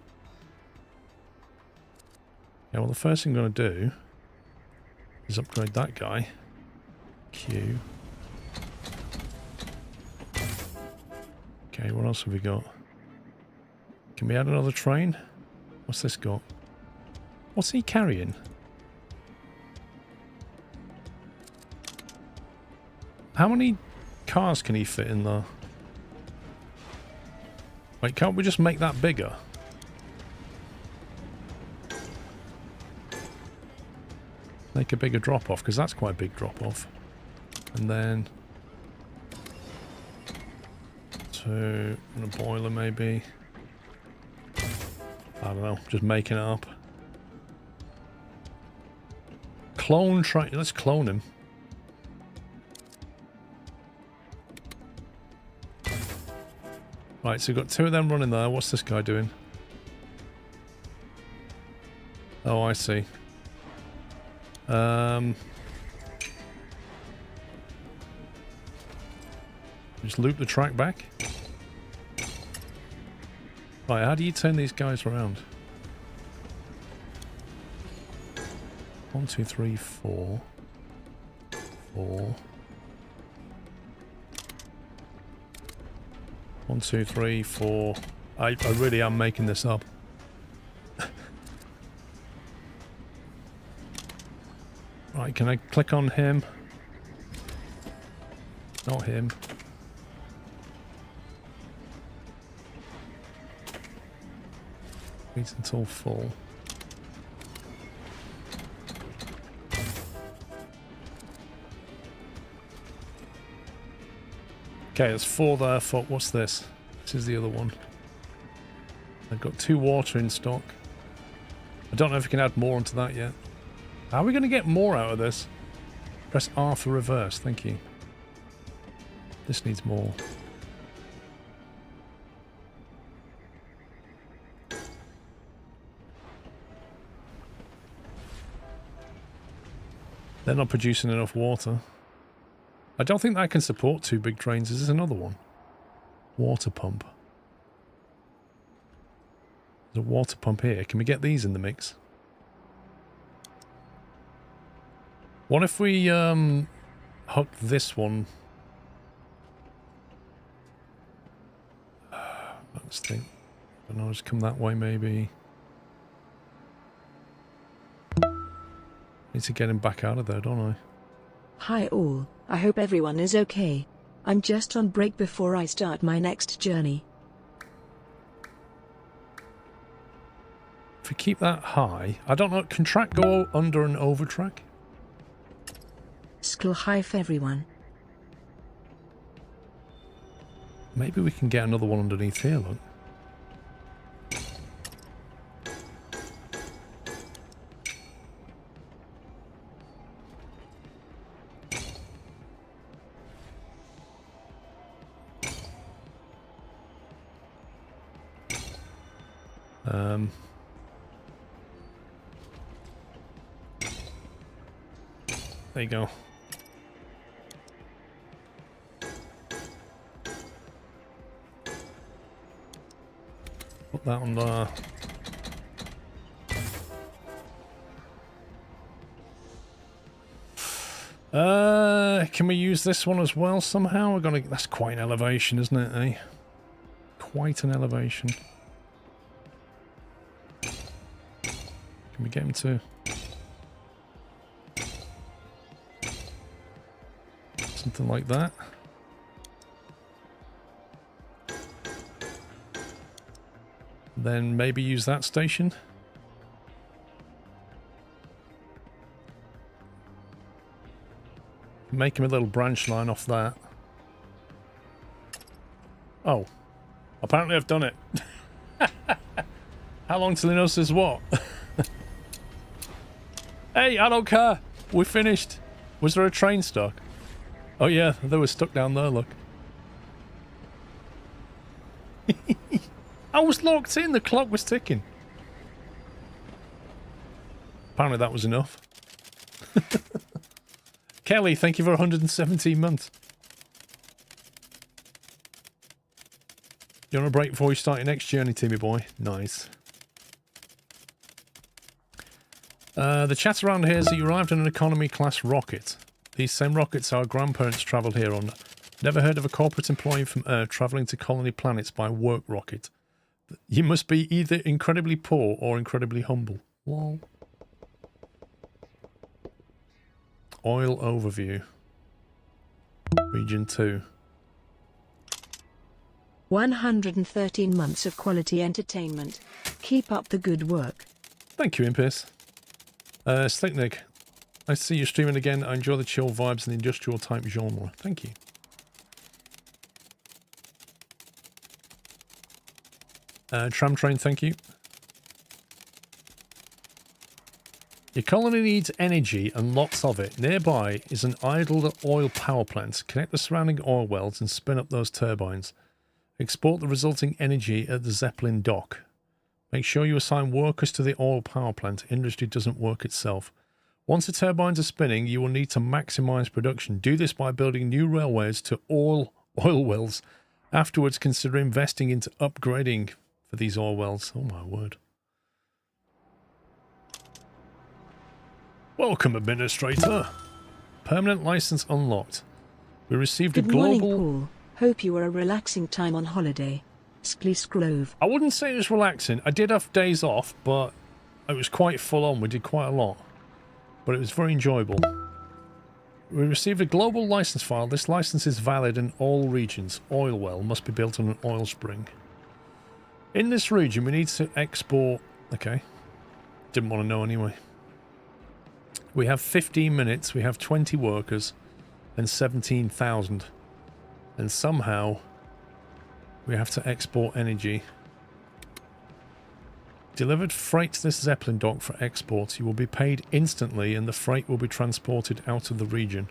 Yeah, well the first thing I'm going to do is upgrade that guy. Q. Okay, what else have we got? Can we add another train? What's this got? What's he carrying? How many cars can he fit in there? Wait, can't we just make that bigger? Make a bigger drop-off, because that's quite a big drop-off. And then... and a boiler maybe. I don't know, just making it up. Clone train, let's clone him. Right, so we've got 2 of them running there. What's this guy doing? Oh, I see. Just loop the track back. Right, how do you turn these guys around? 1, 2, 3, 4. 4. 1, 2, 3, 4. I really am making this up. Right, can I click on him? Not him. Wait until full. Okay, there's 4 there. What's this? This is the other one. I've got 2 water in stock. I don't know if we can add more onto that yet. How are we going to get more out of this? Press R for reverse. Thank you. This needs more. They're not producing enough water. I don't think that can support 2 big trains. Is this another one? Water pump. There's a water pump here. Can we get these in the mix? What if we hook this one? Let's think. I don't know, just come that way maybe. Need to get him back out of there, don't I? Hi all, I hope everyone is okay. I'm just on break before I start my next journey. If we keep that high, I don't know, can track go under and over track? Skull hive everyone. Maybe we can get another one underneath here, look. There you go. Put that on there. Can we use this one as well somehow? We're gonna. That's quite an elevation, isn't it? Eh? Quite an elevation. Can we get him to something like that? Then maybe use that station. Make him a little branch line off that. Oh. Apparently I've done it. How long till he knows this what? Hey, I don't care. We finished. Was there a train stuck? Oh yeah, they were stuck down there, look. I was locked in, the clock was ticking. Apparently that was enough. Kelly, thank you for 117 months. You on a break before you start your next journey, Timmy boy? Nice. The chat around here is that you arrived in an economy class rocket. These same rockets our grandparents travelled here on. Never heard of a corporate employee from Earth travelling to colony planets by work rocket. You must be either incredibly poor or incredibly humble. Lol. Oil overview. Region 2. 113 months of quality entertainment. Keep up the good work. Thank you, Impis. Slicknick, nice to see you streaming again. I enjoy the chill vibes and the industrial type genre. Thank you. Tram train, thank you. Your colony needs energy and lots of it. Nearby is an idle oil power plant. Connect the surrounding oil wells and spin up those turbines. Export the resulting energy at the Zeppelin dock. Make sure you assign workers to the oil power plant. Industry doesn't work itself. Once the turbines are spinning, you will need to maximize production. Do this by building new railways to oil wells. Afterwards, consider investing into upgrading for these oil wells. Oh my word. Welcome, Administrator. Permanent license unlocked. We received a Good global... morning, Paul. Hope you were a relaxing time on holiday. Sklisklove. I wouldn't say it was relaxing. I did have days off, but it was quite full on. We did quite a lot. But it was very enjoyable. We received a global license file. This license is valid in all regions. Oil well must be built on an oil spring. In this region, we need to export... Okay. Didn't want to know anyway. We have 15 minutes. We have 20 workers and 17,000. And somehow we have to export energy. Delivered freight to this Zeppelin dock for export. You will be paid instantly and the freight will be transported out of the region.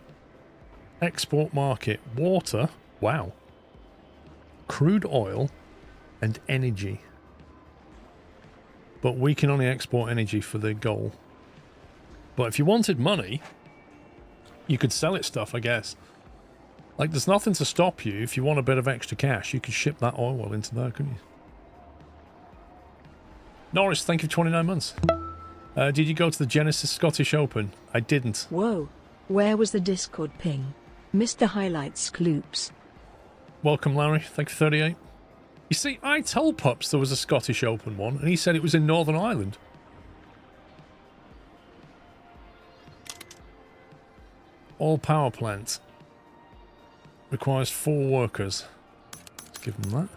Export market. Water. Wow. Crude oil and energy. But we can only export energy for the goal. But if you wanted money, you could sell it stuff, I guess. Like, there's nothing to stop you. If you want a bit of extra cash, you could ship that oil well into there, couldn't you? Norris, thank you for 29 months. Did you go to the Genesis Scottish Open? I didn't. Whoa. Where was the Discord ping? Missed the highlights, Kloops. Welcome, Larry. Thank you for 38. You see, I told Pups there was a Scottish Open one, and he said it was in Northern Ireland. All power plant. Requires 4 workers. Let's give them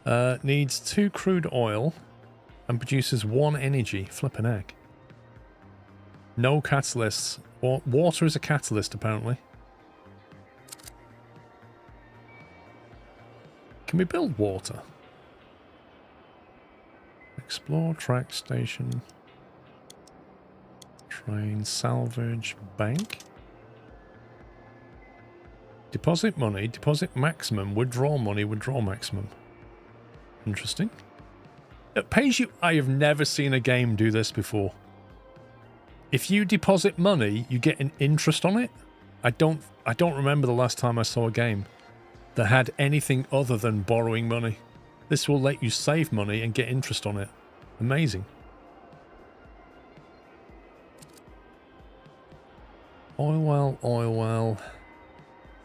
that. Needs 2 crude oil and produces 1 energy. Flippin' heck. No catalysts. Water is a catalyst, apparently. Can we build water? Explore, track, station, train, salvage, bank. Deposit money, deposit maximum, withdraw money, withdraw maximum. Interesting. It pays you... I have never seen a game do this before. If you deposit money, you get an interest on it. I don't remember the last time I saw a game that had anything other than borrowing money. This will let you save money and get interest on it. Amazing. Oil well, oil well.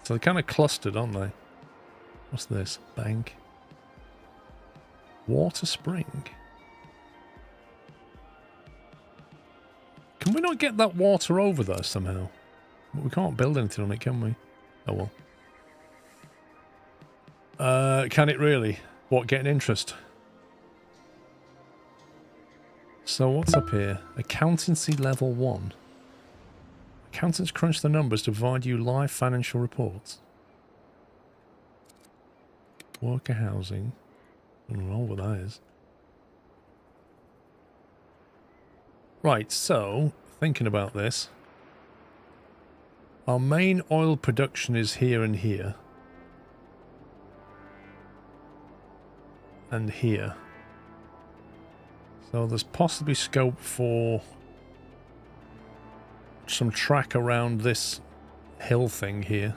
So they're kind of clustered, aren't they? What's this? Bank. Water spring. Can we not get that water over there somehow? But we can't build anything on it, can we? Oh well. Can it really? What, get an interest? So what's up here? Accountancy level 1. Accountants crunch the numbers to provide you live financial reports. Worker housing. I don't know what that is. Right, so, thinking about this. Our main oil production is here and here. And here. So there's possibly scope for some track around this hill thing here.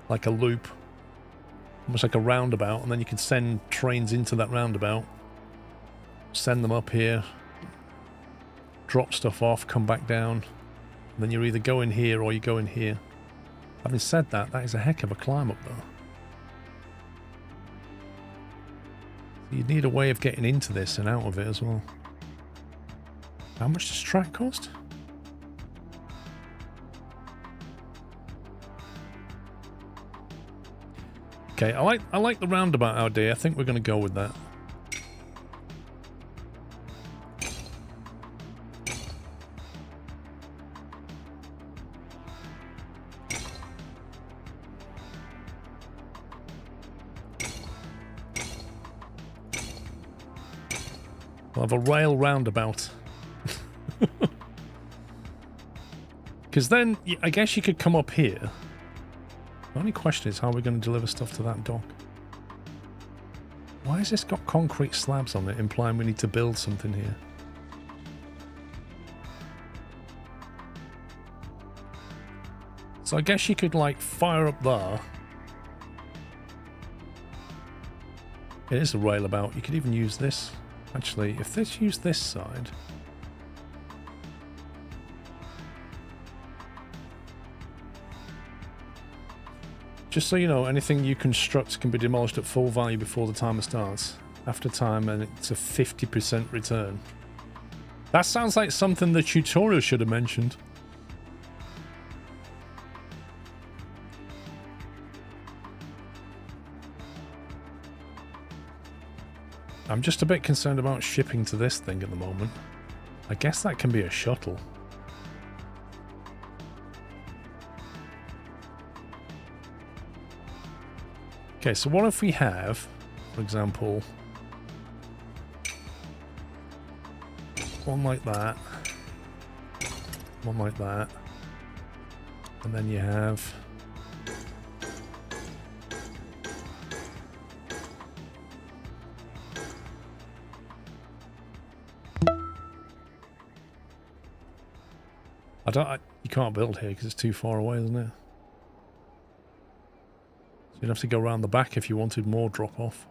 Like a loop. Almost like a roundabout, and then you can send trains into that roundabout. Send them up here. Drop stuff off, come back down. And then you're either going here or you go in here. Having said that, that is a heck of a climb up though. You'd need a way of getting into this and out of it as well. How much does track cost? Okay, I like the roundabout idea. I think we're going to go with that. We'll have a rail roundabout. Because then, I guess you could come up here. The only question is how we're going to deliver stuff to that dock. Why has this got concrete slabs on it, implying we need to build something here? So I guess you could, like, fire up there. It is a rail about. You could even use this. Actually, if let's use this side. Just so you know, anything you construct can be demolished at full value before the timer starts. After time, and it's a 50% return. That sounds like something the tutorial should have mentioned. I'm just a bit concerned about shipping to this thing at the moment. I guess that can be a shuttle. Okay, so what if we have, for example, one like that, one like that, and then you have you can't build here because it's too far away, isn't it? So you'd have to go around the back if you wanted more drop off.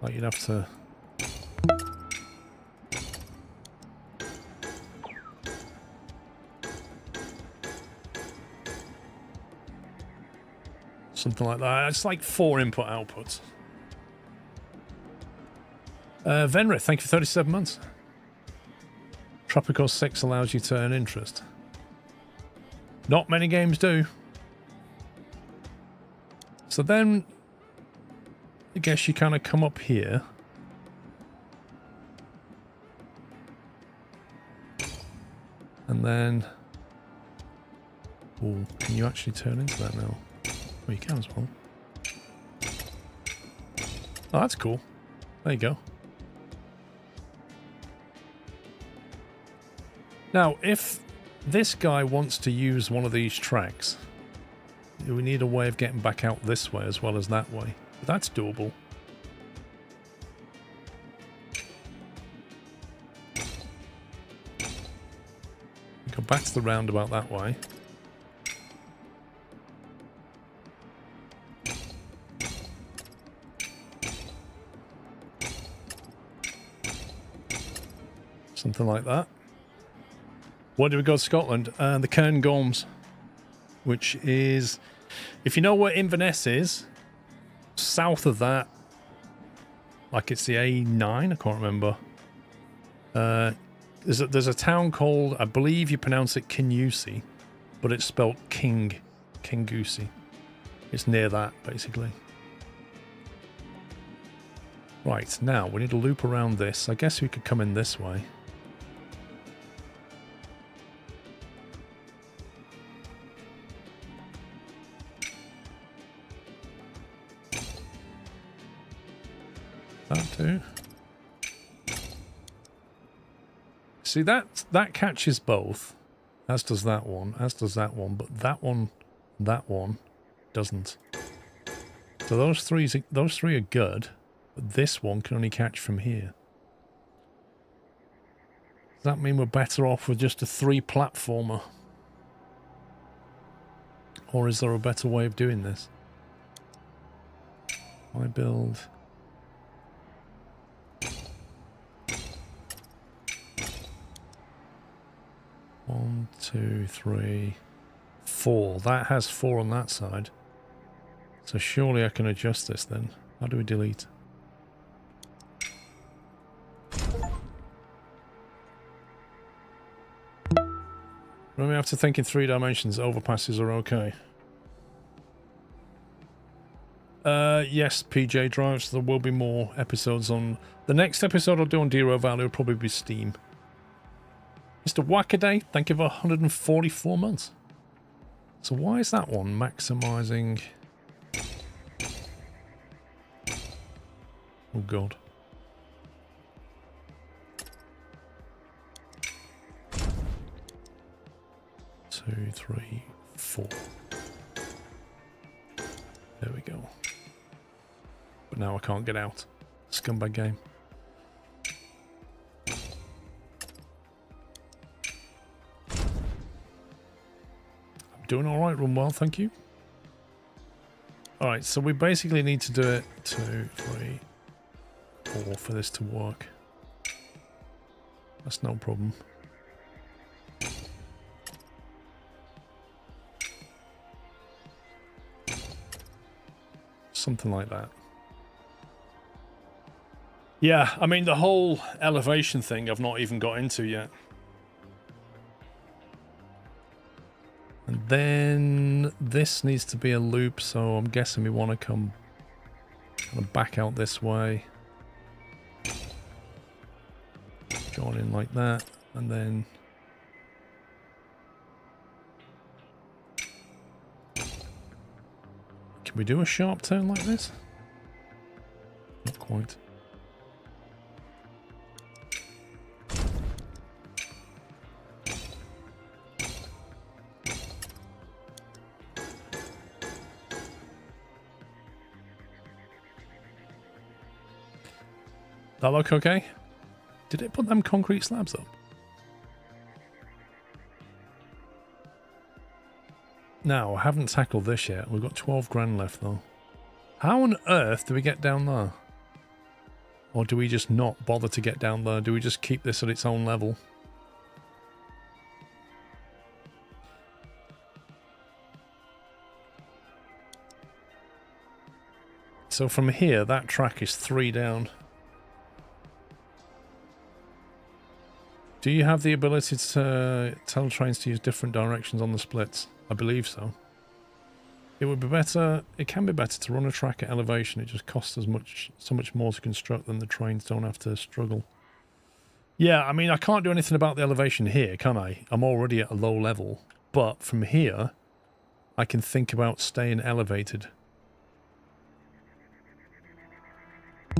Like you'd have to... something like that. It's like 4 input outputs. Venrith, thank you for 37 months. Tropical 6 allows you to earn interest. Not many games do. So then, I guess you kind of come up here. And then... oh, can you actually turn into that now? Oh, you can as well. Oh, that's cool. There you go. Now, if this guy wants to use one of these tracks, we need a way of getting back out this way as well as that way. But that's doable. Go back to the roundabout that way. Something like that. Where do we go to Scotland? The Cairngorms, which is, if you know where Inverness is, south of that, like it's the A9, I can't remember. There's a town called, I believe you pronounce it Kinusey, but it's spelled Kingoosey. It's near that, basically. Right, now we need to loop around this. I guess we could come in this way. That too. See, that catches both, as does that one, but that one doesn't. So those three are good, but this one can only catch from here. Does that mean we're better off with just a 3 platformer? Or is there a better way of doing this? I build... One, two, three, 4. That has 4 on that side. So surely I can adjust this then. How do we delete? Remember, we have to think in 3 dimensions. Overpasses are okay. Yes, PJ drives. There will be more episodes on... The next episode I'll do on Dero Valley will probably be Steam. Mr. Wackaday, thank you for 144 months. So why is that one maximizing... Oh god. Two, 3, 4. There we go. But now I can't get out. Scumbag game. I'm doing alright, run well, thank you. Alright, so we basically need to do it 2, 3, 4 for this to work. That's no problem. Something like that. Yeah, I mean, the whole elevation thing I've not even got into yet. And then this needs to be a loop, so I'm guessing we want to come kind of back out this way. Join in like that, and then... Can we do a sharp turn like this? Not quite. That look okay? Did it put them concrete slabs up? Now, I haven't tackled this yet. We've got 12 grand left though. How on earth do we get down there? Or do we just not bother to get down there? Do we just keep this at its own level? So from here, that track is 3 down. Do you have the ability to tell trains to use different directions on the splits? I believe so. It would be better, it can be better to run a track at elevation. It just costs as much, so much more to construct than the trains don't have to struggle. Yeah, I mean, I can't do anything about the elevation here, can I? I'm already at a low level. But from here, I can think about staying elevated.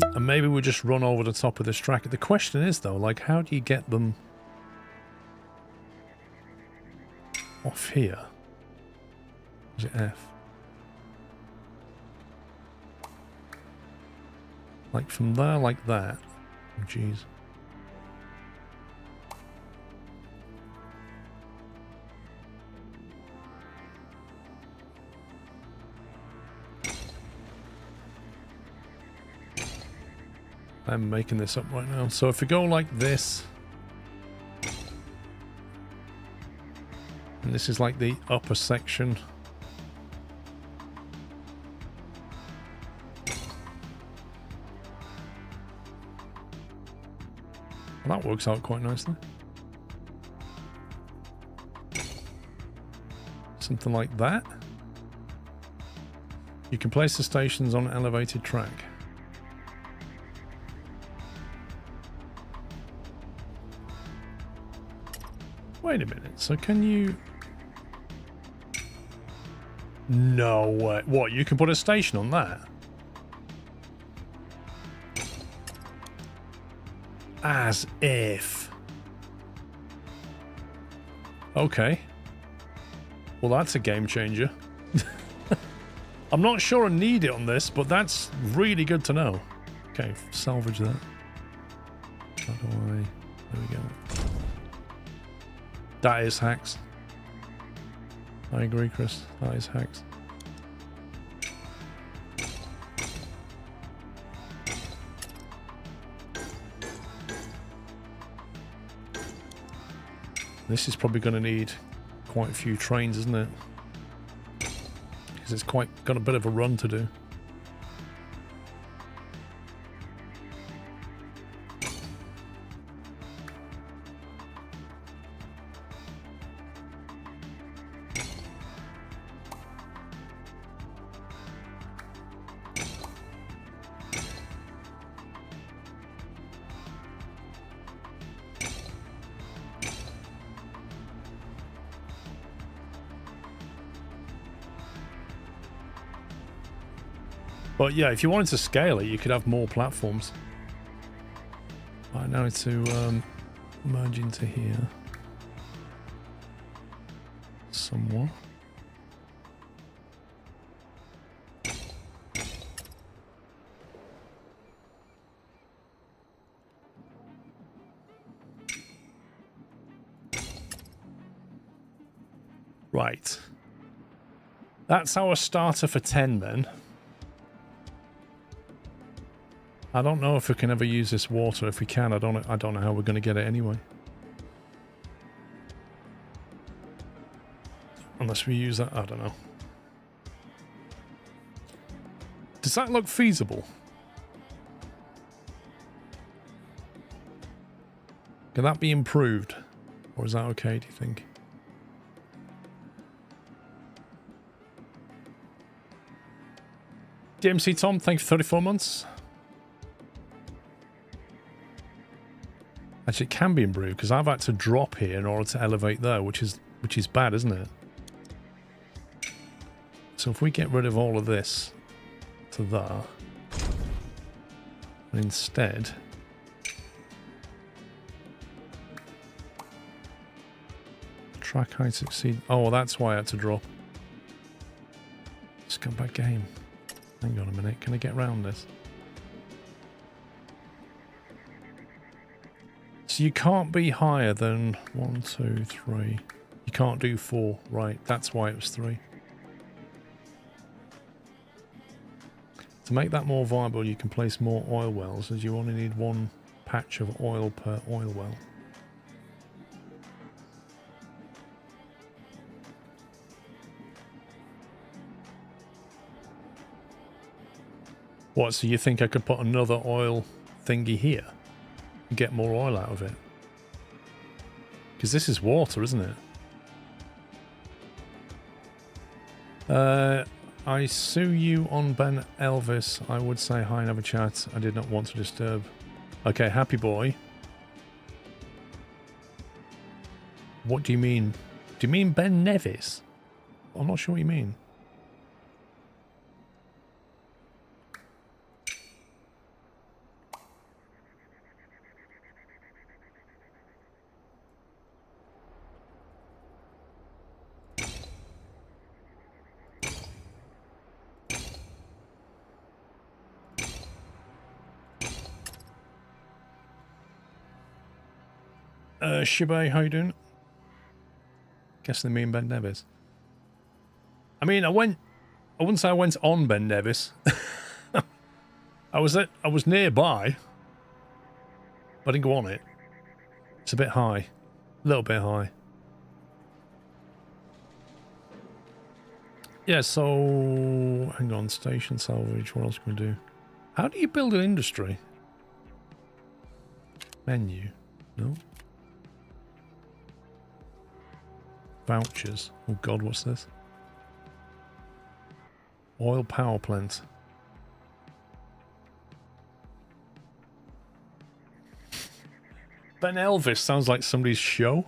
And maybe we just run over the top of this track. The question is, though, like, how do you get them off here? Is it F? Like from there, like that. Oh, jeez. I'm making this up right now. So if we go like this, and this is like the upper section. Well, that works out quite nicely. Something like that. You can place the stations on an elevated track. Wait a minute, so can you... No way. What, you can put a station on that? As if. Okay. Well, that's a game changer. I'm not sure I need it on this, but that's really good to know. Okay, salvage that. How do I... There we go. That is hacks. I agree, Chris. That is hacks. This is probably going to need quite a few trains, isn't it? Because it's quite got a bit of a run to do. But yeah, if you wanted to scale it, you could have more platforms. Right, now to merge into here. Somewhat. Right. That's our starter for 10 then. I don't know if we can ever use this water. If we can, I don't know how we're going to get it anyway. Unless we use that, I don't know. Does that look feasible? Can that be improved? Or is that okay, do you think? DMC Tom, thank you for 34 months. Actually, it can be improved because I've had to drop here in order to elevate there, which is bad, isn't it? So if we get rid of all of this to there, and instead track height succeed. Oh, that's why I had to drop. Scumbag game. Hang on a minute. Can I get around this? So you can't be higher than 1, 2, 3. You can't do 4. Right, that's why it was 3. To make that more viable, you can place more oil wells, as you only need 1 patch of oil per oil well. What, so you think I could put another oil thingy here? Get more oil out of it, because this is water, isn't it? I sue you on Ben Elvis. I would say hi and have a chat. I did not want to disturb. Okay, happy boy. What do you mean? Do you mean Ben Nevis? I'm not sure what you mean. Shibai, how you doing? Guessing they mean Ben Nevis. I mean, I wouldn't say I went on Ben Nevis. I was nearby, but I didn't go on it. It's a bit high. A little bit high. Yeah, so hang on, station salvage, what else can we do? How do you build an industry? Menu. No. Vouchers. Oh god, what's this? Oil power plant. Ben Elvis sounds like somebody's show.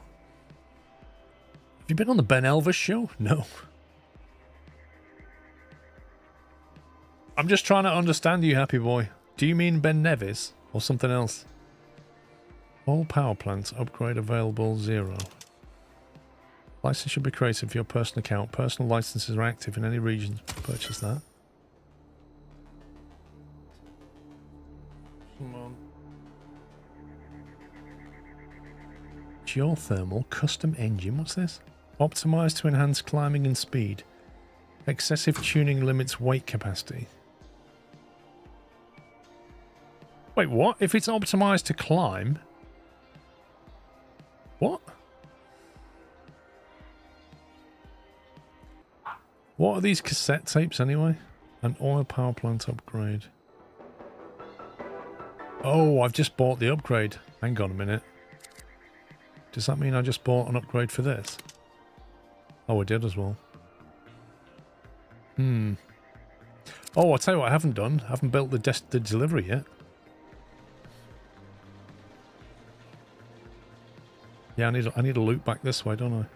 Have you been on the Ben Elvis show? No. I'm just trying to understand you, happy boy. Do you mean Ben Nevis or something else? All power plants upgrade available 0. License should be created for your personal account. Personal licenses are active in any region. Purchase that. Come on. geothermal custom engine. What's this? Optimized to enhance climbing and speed. Excessive tuning limits weight capacity. Wait, what? If it's optimized to climb? What? What are these cassette tapes anyway? An oil power plant upgrade. Oh, I've just bought the upgrade. Hang on a minute. Does that mean I just bought an upgrade for this? Oh, I did as well. Oh, I'll tell you what I haven't done. I haven't built the delivery yet. Yeah, I need a loop back this way, don't I?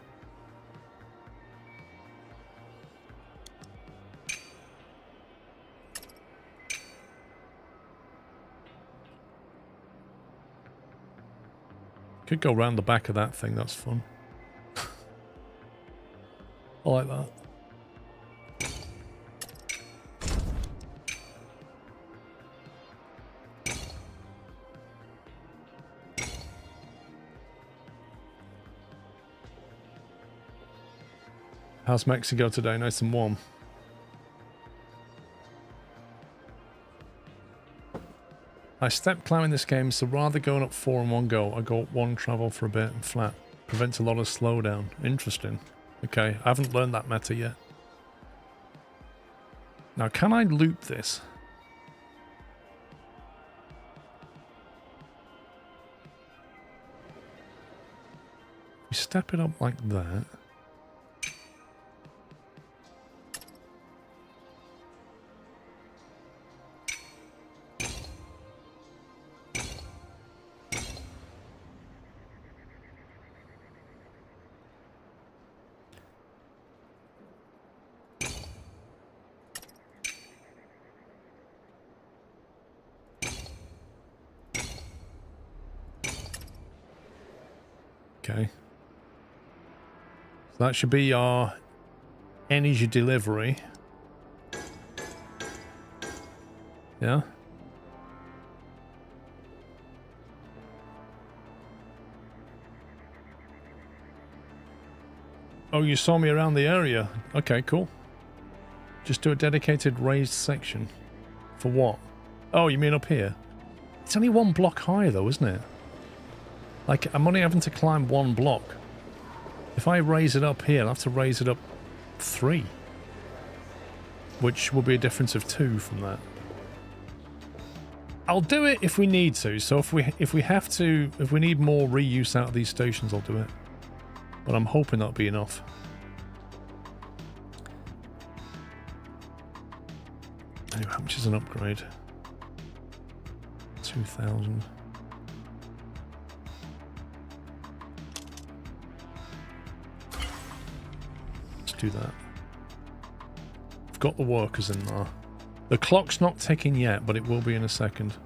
Could go round the back of that thing, that's fun. I like that. How's Mexico today? Nice and warm. I step climbing this game, so rather going up 4 in one go, I go up 1 travel for a bit and flat. Prevents a lot of slowdown. Interesting. Okay, I haven't learned that meta yet. Now, can I loop this? You step it up like that. Okay. So that should be our energy delivery. Yeah. Oh, you saw me around the area. Okay, cool. Just do a dedicated raised section. For what? Oh, you mean up here? It's only 1 block high though, isn't it? Like, I'm only having to climb 1 block. If I raise it up here, I'll have to raise it up 3. Which will be a difference of 2 from that. I'll do it if we need to. So if we have to, if we need more reuse out of these stations, I'll do it. But I'm hoping that'll be enough. Anyway, how much is an upgrade? 2,000. Do that. I've got the workers in there. The clock's not ticking yet, but it will be in a second.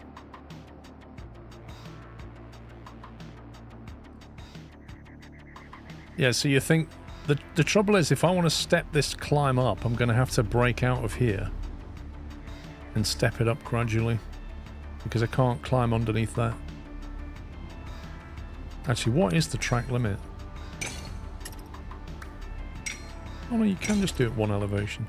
Yeah, so you think the trouble is if I want to step this climb up, I'm going to have to break out of here and step it up gradually because I can't climb underneath that. Actually, what is the track limit? Oh no, you can just do it 1 elevation.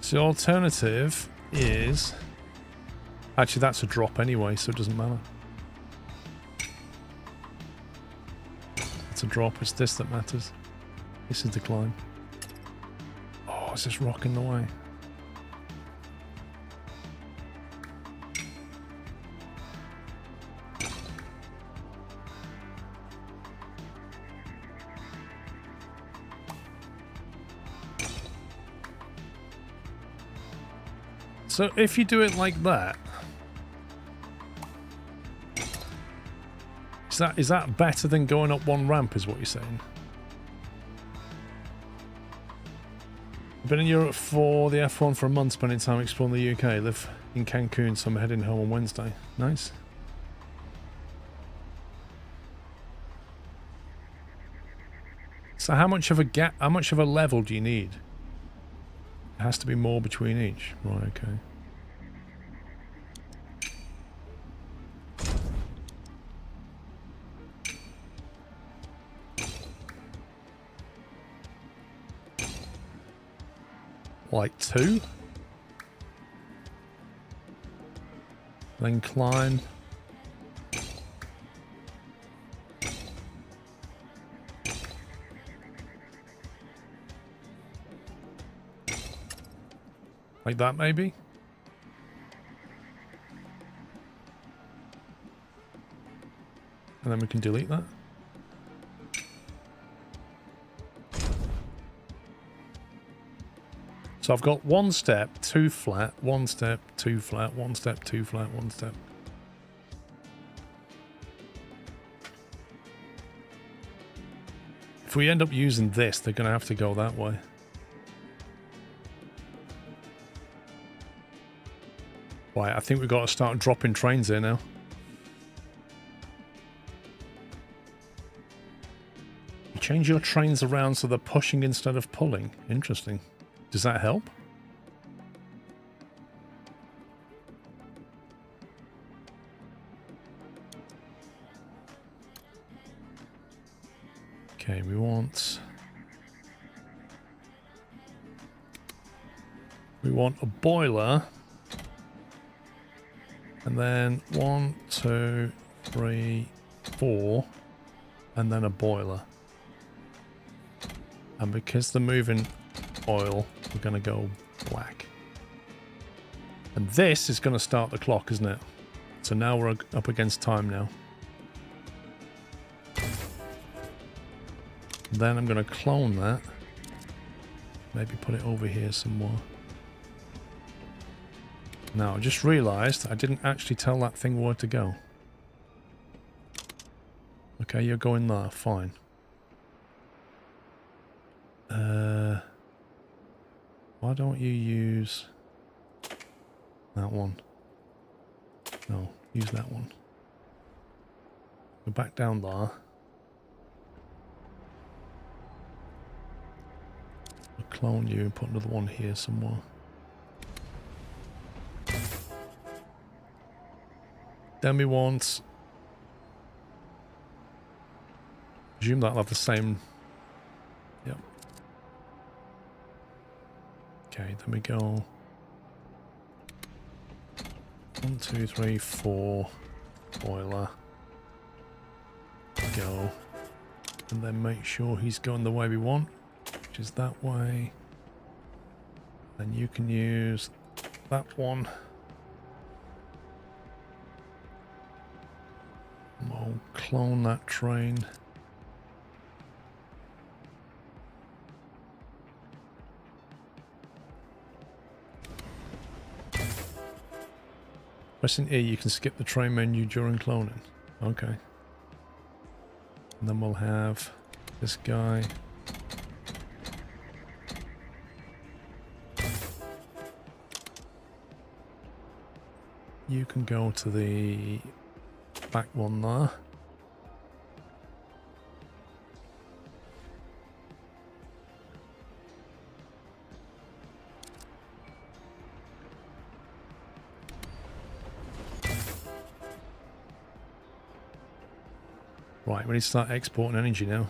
So the alternative is... Actually, that's a drop anyway, so it doesn't matter. It's a drop, it's this that matters. This is the climb. Oh, is this rock in the way? So if you do it like that, is that better than going up 1 ramp, is what you're saying? Been in Europe for the F1 for a month, spending time exploring the UK. Live in Cancun, so I'm heading home on Wednesday. Nice. So how much of a gap, how much of a level do you need? It has to be more between each. Right, okay. Like 2? Then climb. Like that, maybe? And then we can delete that. So I've got 1 step, 2 flat, 1 step, 2 flat, 1 step, 2 flat, 1 step. If we end up using this, they're going to have to go that way. Right, I think we've got to start dropping trains here now. You change your trains around so they're pushing instead of pulling. Interesting. Does that help? Okay, we want a boiler. And then 1, 2, 3, 4, and then a boiler. And because they're moving oil, we're going to go black. And this is going to start the clock, isn't it? So now we're up against time now. Then I'm going to clone that. Maybe put it over here somewhere. Now, I just realised I didn't actually tell that thing where to go. Okay, you're going there. Fine. Why don't you use that one? No, use that one. Go back down there. I'll clone you and put another one here somewhere. Then we want... Presume that'll have the same... Yep. Okay, then we go... 1, 2, 3, 4... Boiler. Go. And then make sure he's going the way we want, which is that way. Then you can use that one. We'll clone that train. Pressing E, you can skip the train menu during cloning. Okay. And then we'll have this guy. You can go to the back one there. Right, we need to start exporting energy now.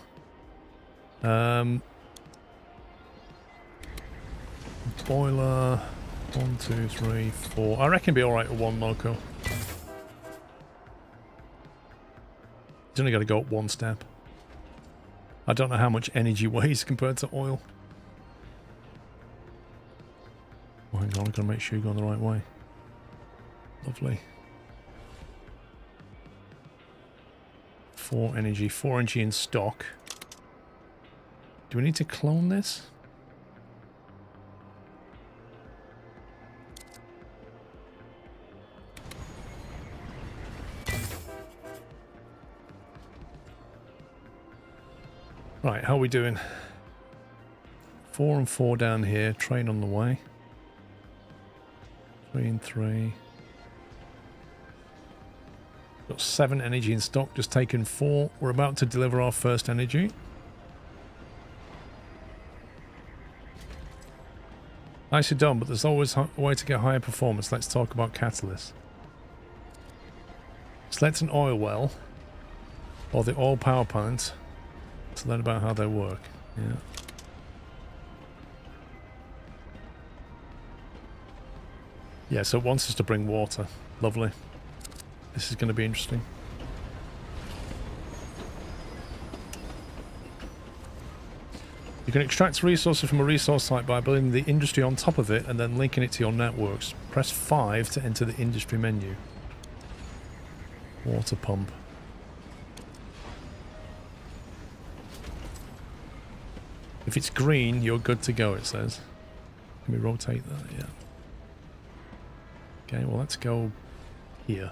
Boiler, 1, 2, 3, 4. I reckon it'd be alright with 1 loco. It's only got to go up 1 step. I don't know how much energy weighs compared to oil. Oh, hang on, I've got to make sure you're going the right way. Lovely. 4 energy in stock. Do we need to clone this? Right, how are we doing? 4 and 4 down here, train on the way. 3 and 3. Got 7 energy in stock, just taken 4. We're about to deliver our first energy. Nicely done, but there's always a way to get higher performance. Let's talk about catalysts. Select an oil well or the oil power plant to learn about how they work. Yeah. Yeah, so it wants us to bring water. Lovely. This is going to be interesting. You can extract resources from a resource site by building the industry on top of it and then linking it to your networks. Press 5 to enter the industry menu. Water pump. If it's green, you're good to go, it says. Can we rotate that? Yeah. Okay, well, let's go here.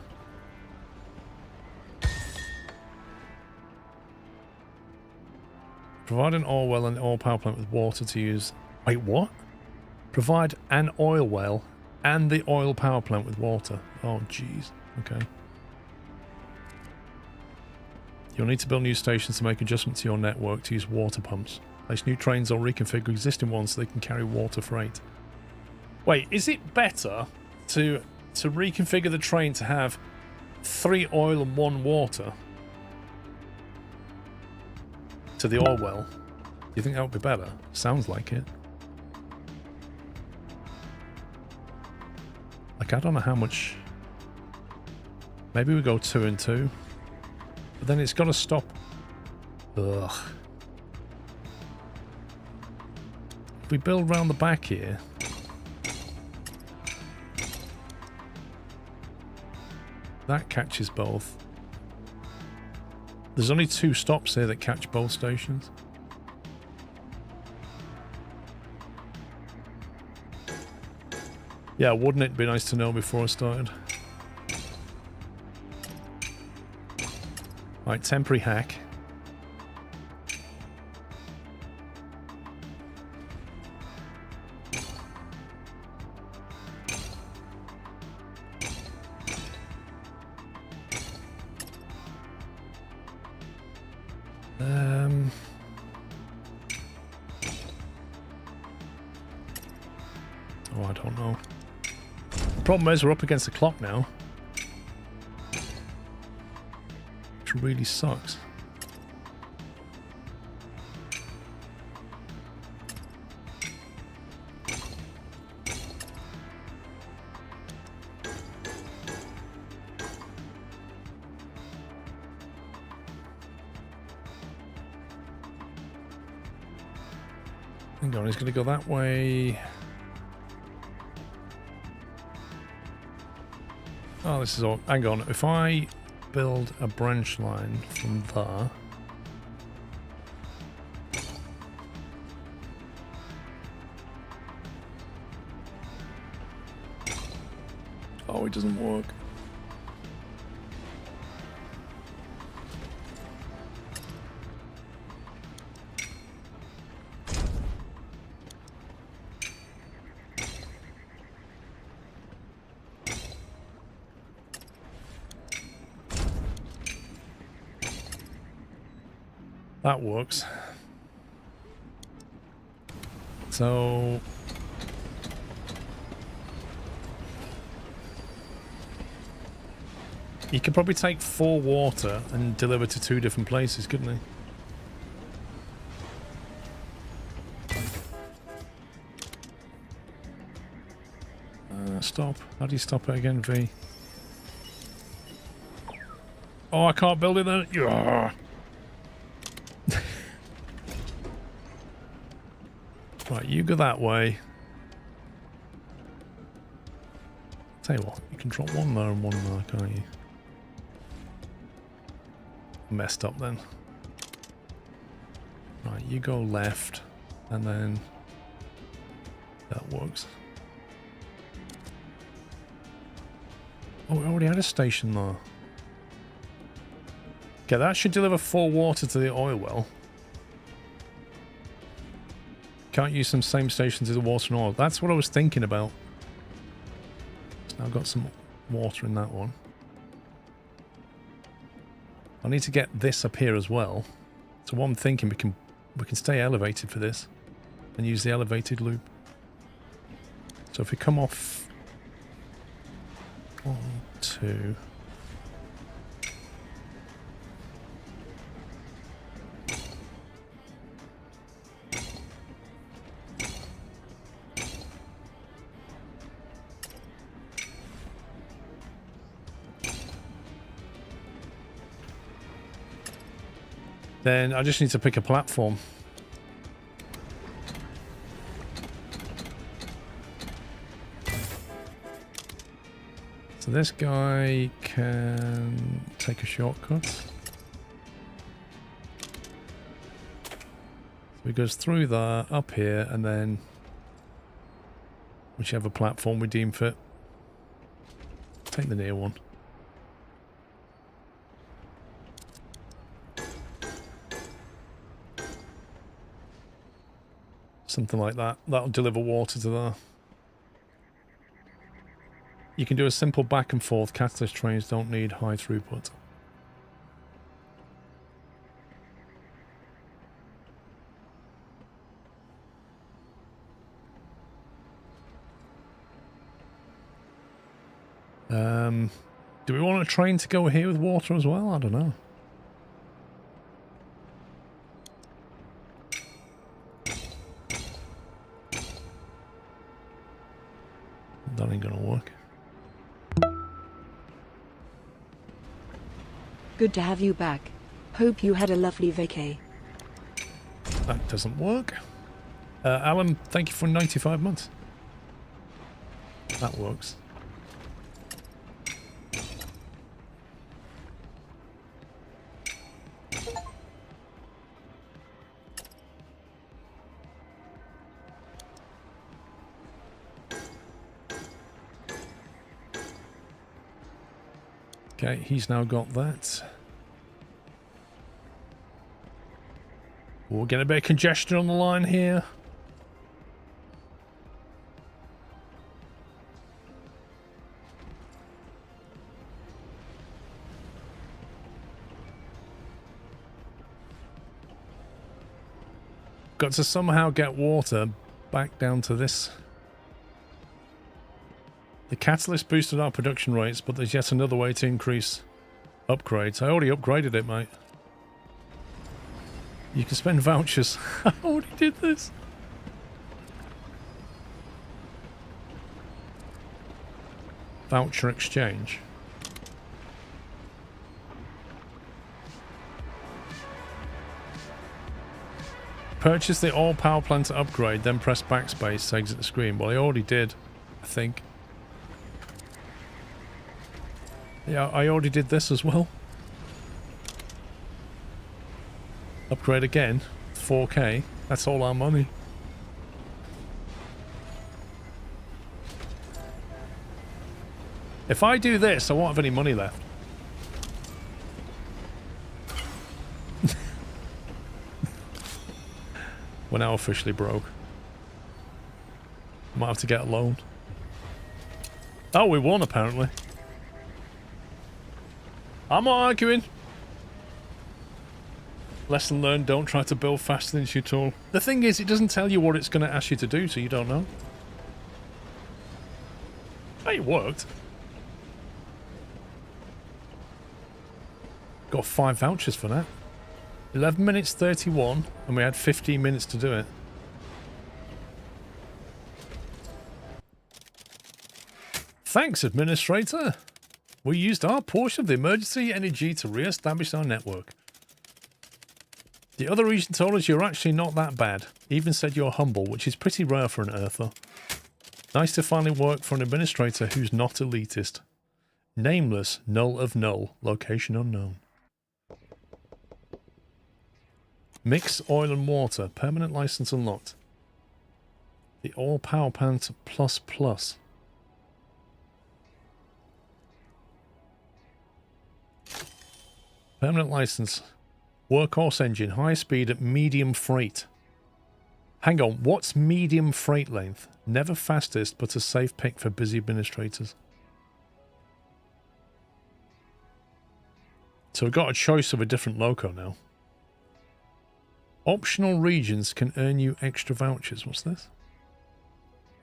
Provide an oil well and oil power plant with water to use. Wait, what? Provide an oil well and the oil power plant with water. Oh, jeez. Okay. You'll need to build new stations to make adjustments to your network to use water pumps. Place new trains or reconfigure existing ones so they can carry water freight. Wait, is it better to reconfigure the train to have 3 oil and 1 water to the oil well? Do you think that would be better? Sounds like it. Like, I don't know how much. Maybe we go 2 and 2. But then it's got to stop. Ugh. If we build round the back here. That catches both. There's only 2 stops here that catch both stations. Yeah, wouldn't it be nice to know before I started? Right, temporary hack. Oh, I don't know. The problem is we're up against the clock now. Which really sucks. Hang on, he's going to go that way. Oh, this is all. Hang on. If I build a branch line from there. Oh, it doesn't work. That works. So he could probably take 4 water and deliver to 2 different places, couldn't he? Stop. How do you stop it again, V? Oh, I can't build it then. Yeah. Right, you go that way. Tell you what, you can drop 1 there and 1 there, can't you? Messed up then. Right, you go left, and then that works. Oh, we already had a station there. Okay, that should deliver 4 water to the oil well. Can't use some same station to the water and oil. That's what I was thinking about. So now I've got some water in that one. I need to get this up here as well. So what I'm thinking, we can stay elevated for this and use the elevated loop. So if we come off 1, 2. Then I just need to pick a platform. So this guy can take a shortcut. So he goes through there, up here, and then whichever platform we deem fit. Take the near one. Something like that. That'll deliver water to there. You can do a simple back and forth. Catalyst trains don't need high throughput. Do we want a train to go here with water as well? I don't know. That ain't gonna work. Good to have you back. Hope you had a lovely vacay. That doesn't work. Alan, thank you for 95 months. That works. Okay, he's now got that. We'll get a bit of congestion on the line here. Got to somehow get water back down to this. The catalyst boosted our production rates, but there's yet another way to increase upgrades. I already upgraded it, mate. You can spend vouchers. I already did this. Voucher exchange. Purchase the all power plant to upgrade, then press backspace to exit the screen. Well, I already did, I think. Yeah, I already did this as well. Upgrade again. 4K. That's all our money. If I do this, I won't have any money left. We're now officially broke. Might have to get a loan. Oh, we won apparently. I'm not arguing. Lesson learned, don't try to build faster than your tool. The thing is, it doesn't tell you what it's going to ask you to do, so you don't know. Hey, it worked. Got 5 vouchers for that. 11 minutes 31, and we had 15 minutes to do it. Thanks, Administrator. We used our portion of the emergency energy to re-establish our network. The other region told us you're actually not that bad. Even said you're humble, which is pretty rare for an Earther. Nice to finally work for an administrator who's not elitist. Nameless, null of null, location unknown. Mix oil and water, permanent license unlocked. The all power plant plus plus. Permanent license. Workhorse engine. High speed at medium freight. Hang on. What's medium freight length? Never fastest, but a safe pick for busy administrators. So we've got a choice of a different loco now. Optional regions can earn you extra vouchers. What's this?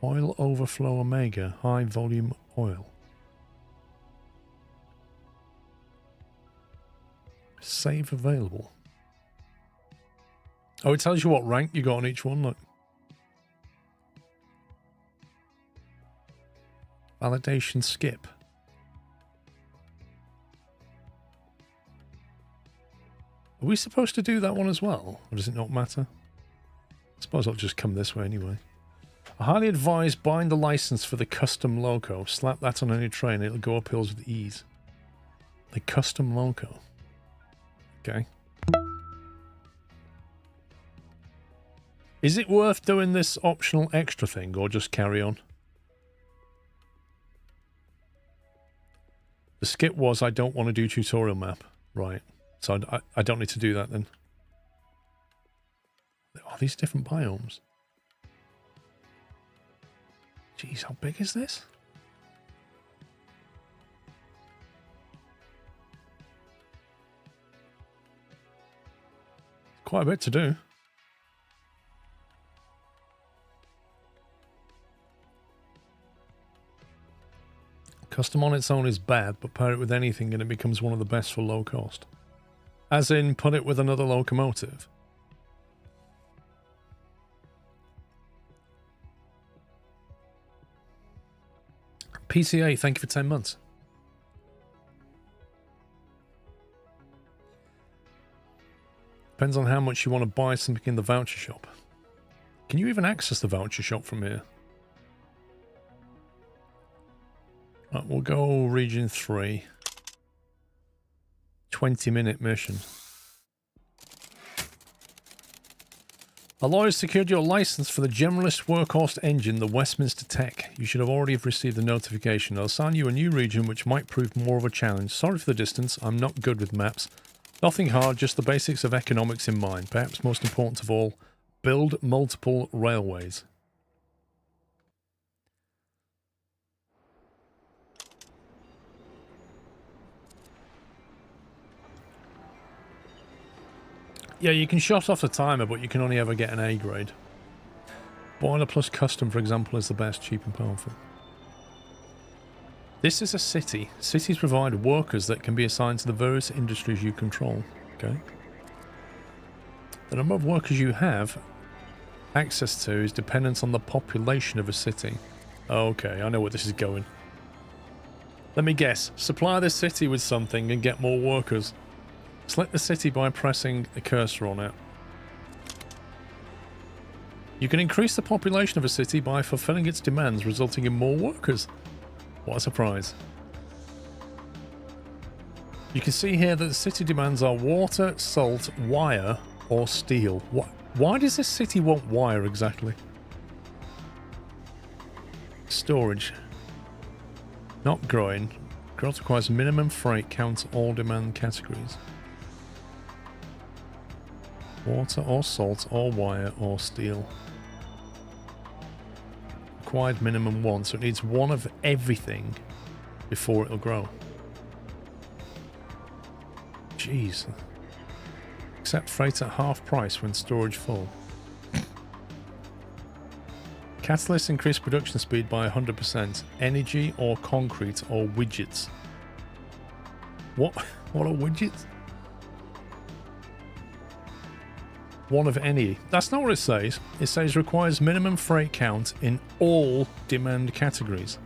Oil overflow omega, high volume oil. Save available. Oh, it tells you what rank you got on each one, look. Validation skip. Are we supposed to do that one as well? Or does it not matter? I suppose I'll just come this way anyway. I highly advise buying the license for the custom loco. Slap that on any train, it'll go up hills with ease. The custom loco. Okay. Is it worth doing this optional extra thing or just carry on? The skip was I don't want to do tutorial map. Right. So I don't need to do that then. Are these different biomes? Jeez, how big is this? Quite a bit to do. Custom on its own is bad, but pair it with anything and it becomes one of the best for low cost. As in, put it with another locomotive. PCA, thank you for 10 months. Depends on how much you want to buy something in the voucher shop. Can you even access the voucher shop from here? Right, we'll go region 3. 20-minute mission. Alloy has secured your license for the generalist workhorse engine, the Westminster Tech. You should have already received the notification. I'll assign you a new region which might prove more of a challenge. Sorry for the distance, I'm not good with maps. Nothing hard, just the basics of economics in mind. Perhaps most important of all, build multiple railways. Yeah, you can shut off the timer, but you can only ever get an A grade. Boiler plus custom, for example, is the best, cheap and powerful. This is a city. Cities provide workers that can be assigned to the various industries you control. Okay. The number of workers you have access to is dependent on the population of a city. Okay, I know where this is going. Let me guess. Supply this city with something and get more workers. Select the city by pressing the cursor on it. You can increase the population of a city by fulfilling its demands, resulting in more workers. What a surprise. You can see here that the city demands are water, salt, wire, or steel. Why does this city want wire exactly? Storage. Not growing. Growth requires minimum freight count all demand categories. Water or salt or wire or steel. Required minimum 1, so it needs 1 of everything before it'll grow. Jeez. Accept freight at half price when storage full. Catalysts increase production speed by 100%. Energy or concrete or widgets. What are widgets? 1 of any. That's not what it says. It says requires minimum freight count in all demand categories.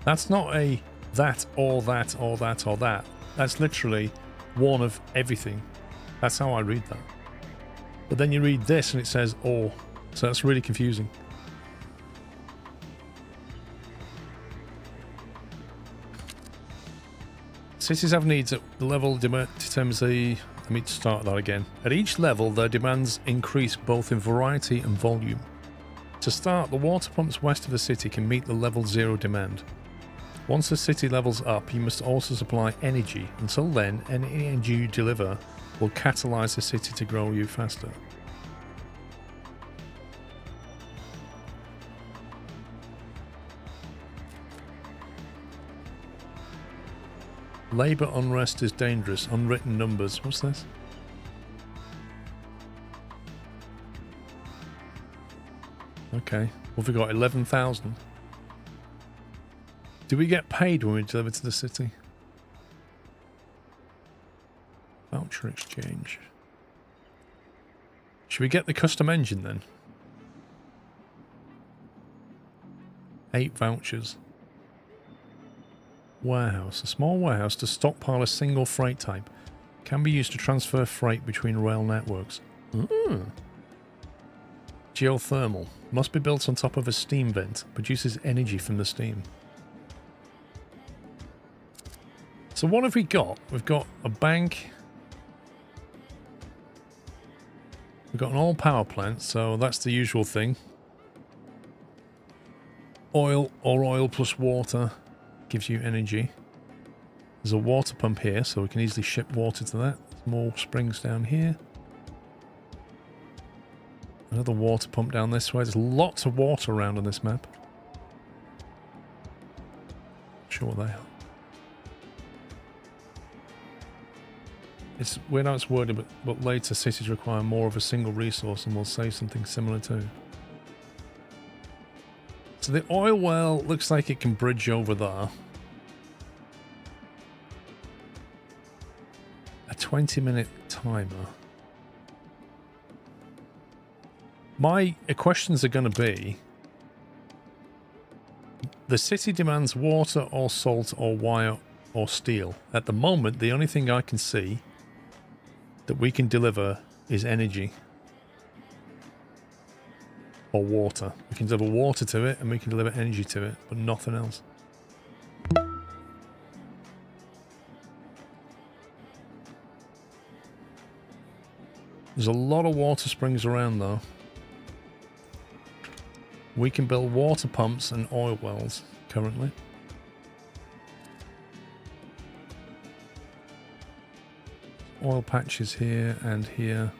That's not a that or that or that or that. That's literally 1 of everything. That's how I read that. But then you read this and it says or. So that's really confusing. Cities have needs at the level determines the... Let me start that again. At each level, their demands increase both in variety and volume. To start, the water pumps west of the city can meet the level 0 demand. Once the city levels up, you must also supply energy. Until then, any energy you deliver will catalyze the city to grow you faster. Labour unrest is dangerous. Unwritten numbers. What's this? Okay. What have we got? 11,000. Do we get paid when we deliver to the city? Voucher exchange. Should we get the custom engine then? 8 vouchers. Warehouse. A small warehouse to stockpile a single freight type. Can be used to transfer freight between rail networks. Geothermal. Must be built on top of a steam vent. Produces energy from the steam. So what have we got? We've got a bank. We've got an oil power plant, so that's the usual thing. Oil or oil plus water gives you energy. There's a water pump here, so we can easily ship water to that. There's more springs down here. Another water pump down this way. There's lots of water around on this map. Not sure what they are. We're not worried, but later cities require more of a single resource, and we'll say something similar too. So the oil well looks like it can bridge over there. A 20-minute timer. My questions are going to be: the city demands water or salt or wire or steel. At the moment, the only thing I can see that we can deliver is energy or water. We can deliver water to it and we can deliver energy to it, but nothing else. There's a lot of water springs around though. We can build water pumps and oil wells currently. Oil patches here and here.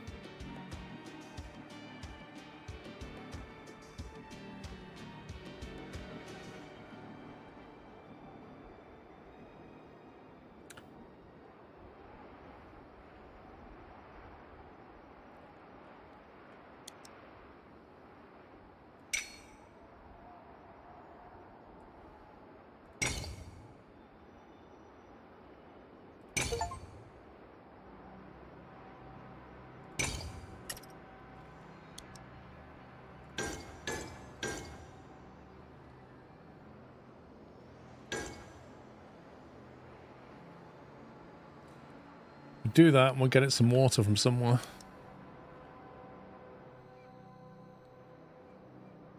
Do that and we'll get it some water from somewhere.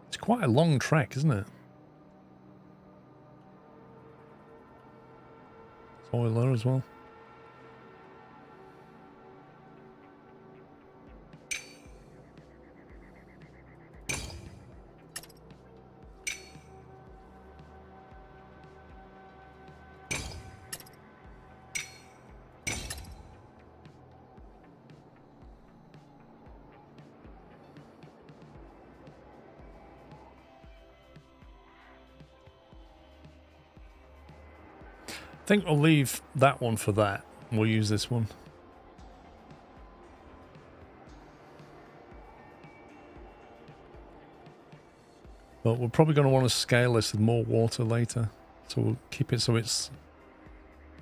It's quite a long trek, isn't it? It's oiler as well. I think I'll leave that one for that. We'll use this one. But we're probably going to want to scale this with more water later. So we'll keep it so it's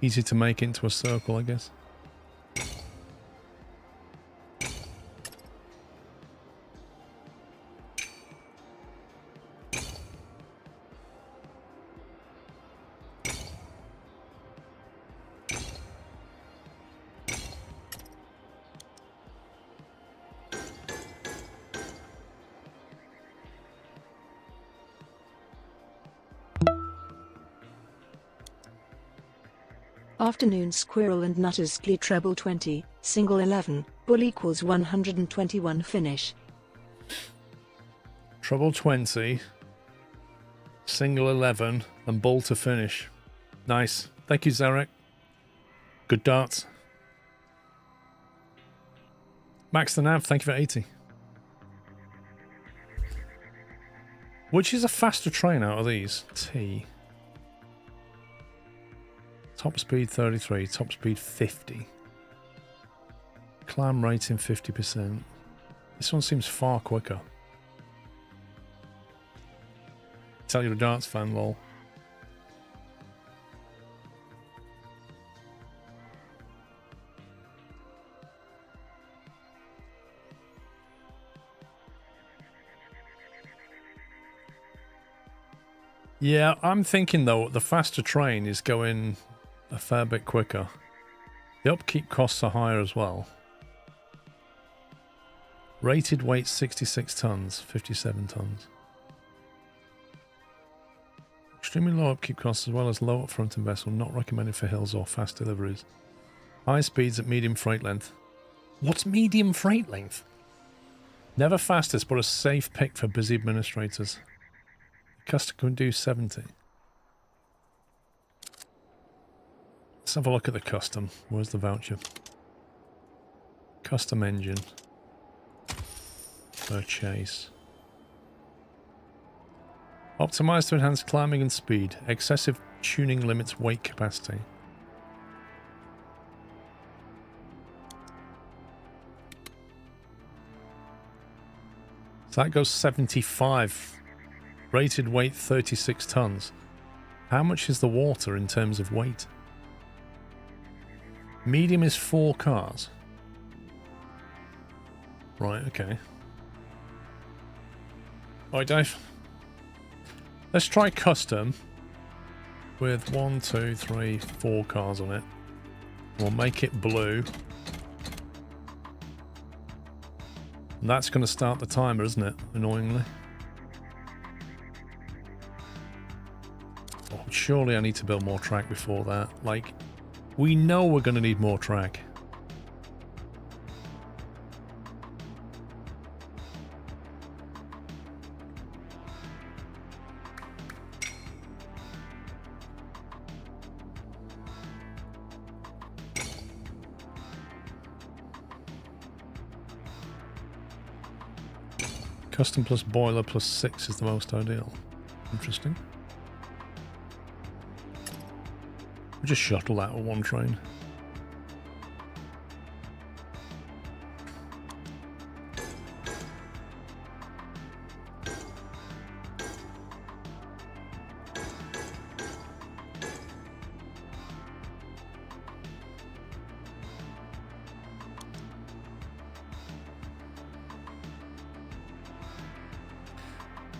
easy to make into a circle, I guess. Afternoon Squirrel and Nutters Glee treble 20, single 11, bull equals 121 finish. Treble 20, single 11, and bull to finish. Nice. Thank you, Zarek. Good darts. Max the Nav, thank you for 80. Which is a faster train out of these? T. Top speed 33, top speed 50. Climb rating 50%. This one seems far quicker. Tell you're a darts fan, lol. Yeah, I'm thinking though, the faster train is going a fair bit quicker. The upkeep costs are higher as well. Rated weight 66 tons, 57 tons. Extremely low upkeep costs as well as low upfront investment, not recommended for hills or fast deliveries. High speeds at medium freight length. What's medium freight length? Never fastest, but a safe pick for busy administrators. Customer can do 70. Let's have a look at the custom. Where's the voucher? Custom engine. Purchase. Optimized to enhance climbing and speed. Excessive tuning limits weight capacity. So that goes 75. Rated weight 36 tons. How much is the water in terms of weight? Medium is 4 cars. Right, okay. Alright, Dave. Let's try custom with 1, 2, 3, 4 cars on it. We'll make it blue. And that's going to start the timer, isn't it? Annoyingly. Oh, surely I need to build more track before that. Like, we know we're going to need more track. Custom plus boiler plus 6 is the most ideal. Interesting. We'll just shuttle that with one train.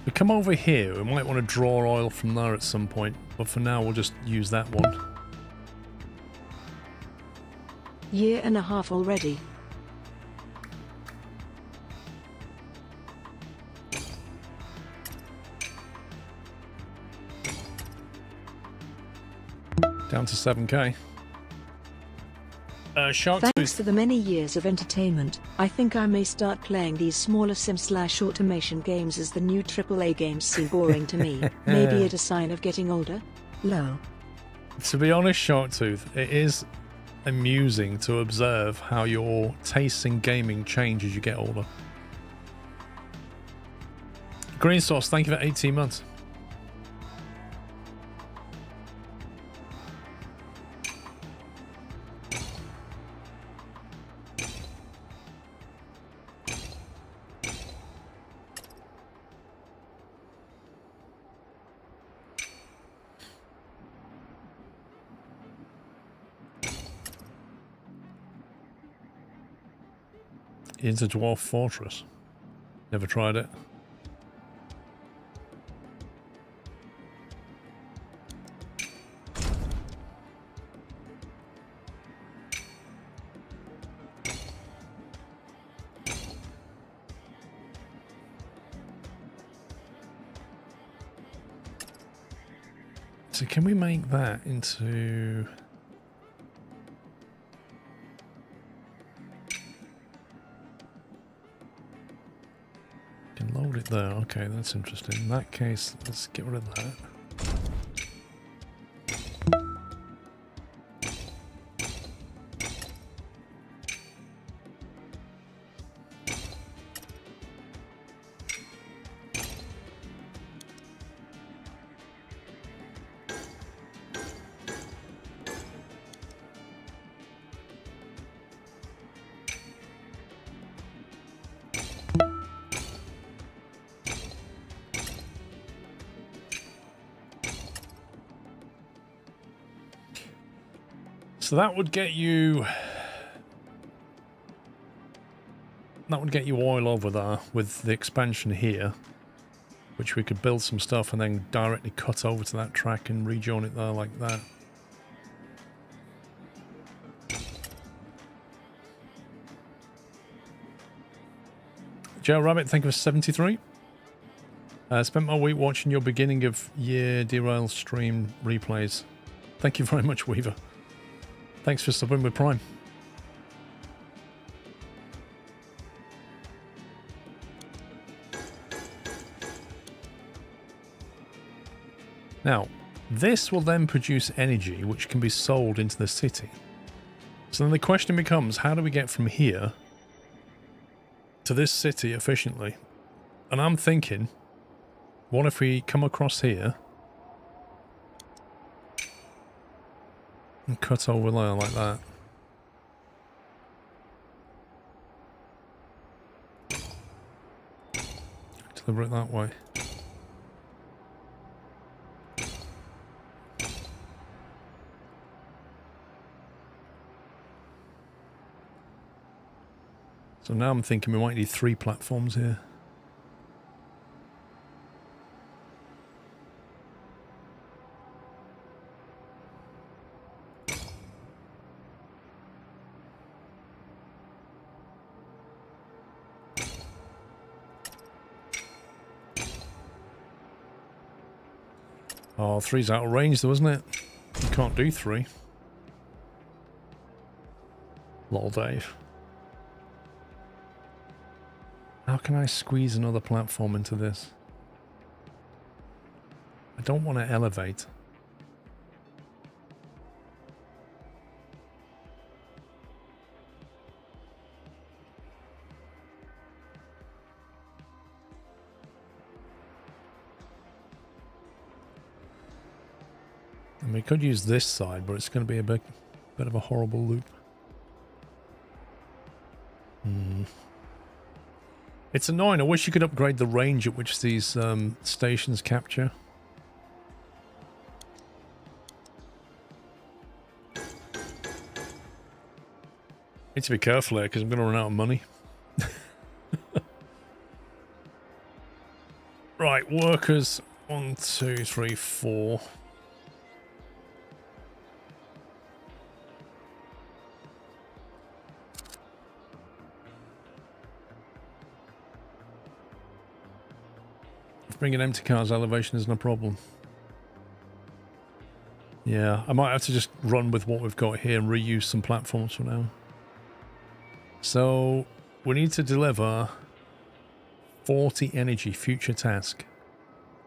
We come over here, we might want to draw oil from there at some point, but for now we'll just use that one. Year and a half already. Down to 7k. Shark Thanks Tooth. to the many years of entertainment, I think I may start playing these smaller sim/automation games as the new AAA games seem boring to me. Maybe it a sign of getting older? Lol. To be honest, Sharktooth, it is amusing to observe how your tastes in gaming change as you get older. Green Sauce, thank you for 18 months. Into Dwarf Fortress. Never tried it. So can we make that into... Can load it there. Okay, that's interesting. In that case, let's get rid of that. So that would get you... That would get you oil over there with the expansion here. which we could build some stuff and then directly cut over to that track and rejoin it there like that. Joe Rabbit, thank you for 73. Spent my week watching your beginning of year derail stream replays. Thank you very much, Weaver. Thanks for subbing with Prime. Now, this will then produce energy which can be sold into the city. So then the question becomes, how do we get from here to this city efficiently? And I'm thinking, what if we come across here and cut over there like that? Deliver it that way. So now I'm thinking we might need 3 platforms here. Oh, 3's out of range though, isn't it? You can't do 3. Lol, Dave. How can I squeeze another platform into this? I don't want to elevate. And we could use this side, but it's going to be a bit of a horrible loop. It's annoying. I wish you could upgrade the range at which these stations capture. Need to be careful here because I'm going to run out of money. Right, workers 1, 2, 3, 4. Bringing empty cars elevation isn't a problem. Yeah, I might have to just run with what we've got here and reuse some platforms for now. So we need to deliver 40 energy, future task.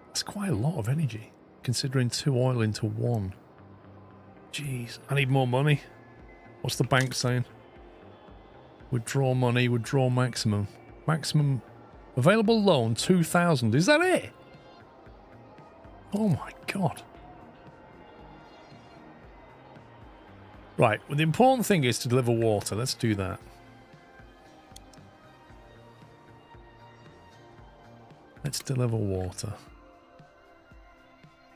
That's quite a lot of energy, considering 2 oil into 1. Jeez, I need more money. What's the bank saying? Withdraw money, withdraw maximum. Maximum available loan 2,000. Is that it? Oh my god. Right, well, the important thing is to deliver water. Let's do that. Let's deliver water.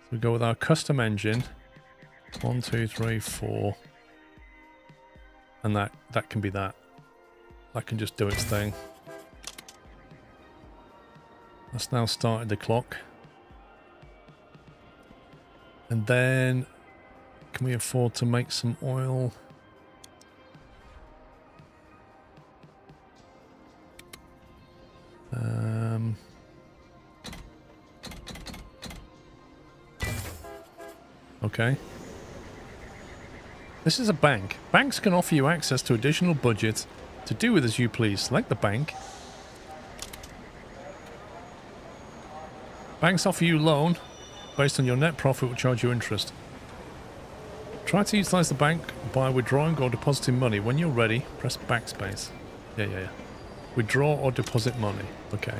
So we go with our custom engine. 1, 2, 3, 4. And that can be that. That can just do its thing. That's now started the clock. And then, can we afford to make some oil? Okay. This is a bank. Banks can offer you access to additional budget to do with as you please. Select the bank. Banks offer you loan based on your net profit will charge you interest. Try to utilize the bank by withdrawing or depositing money. When you're ready, press backspace. Yeah. Withdraw or deposit money. Okay.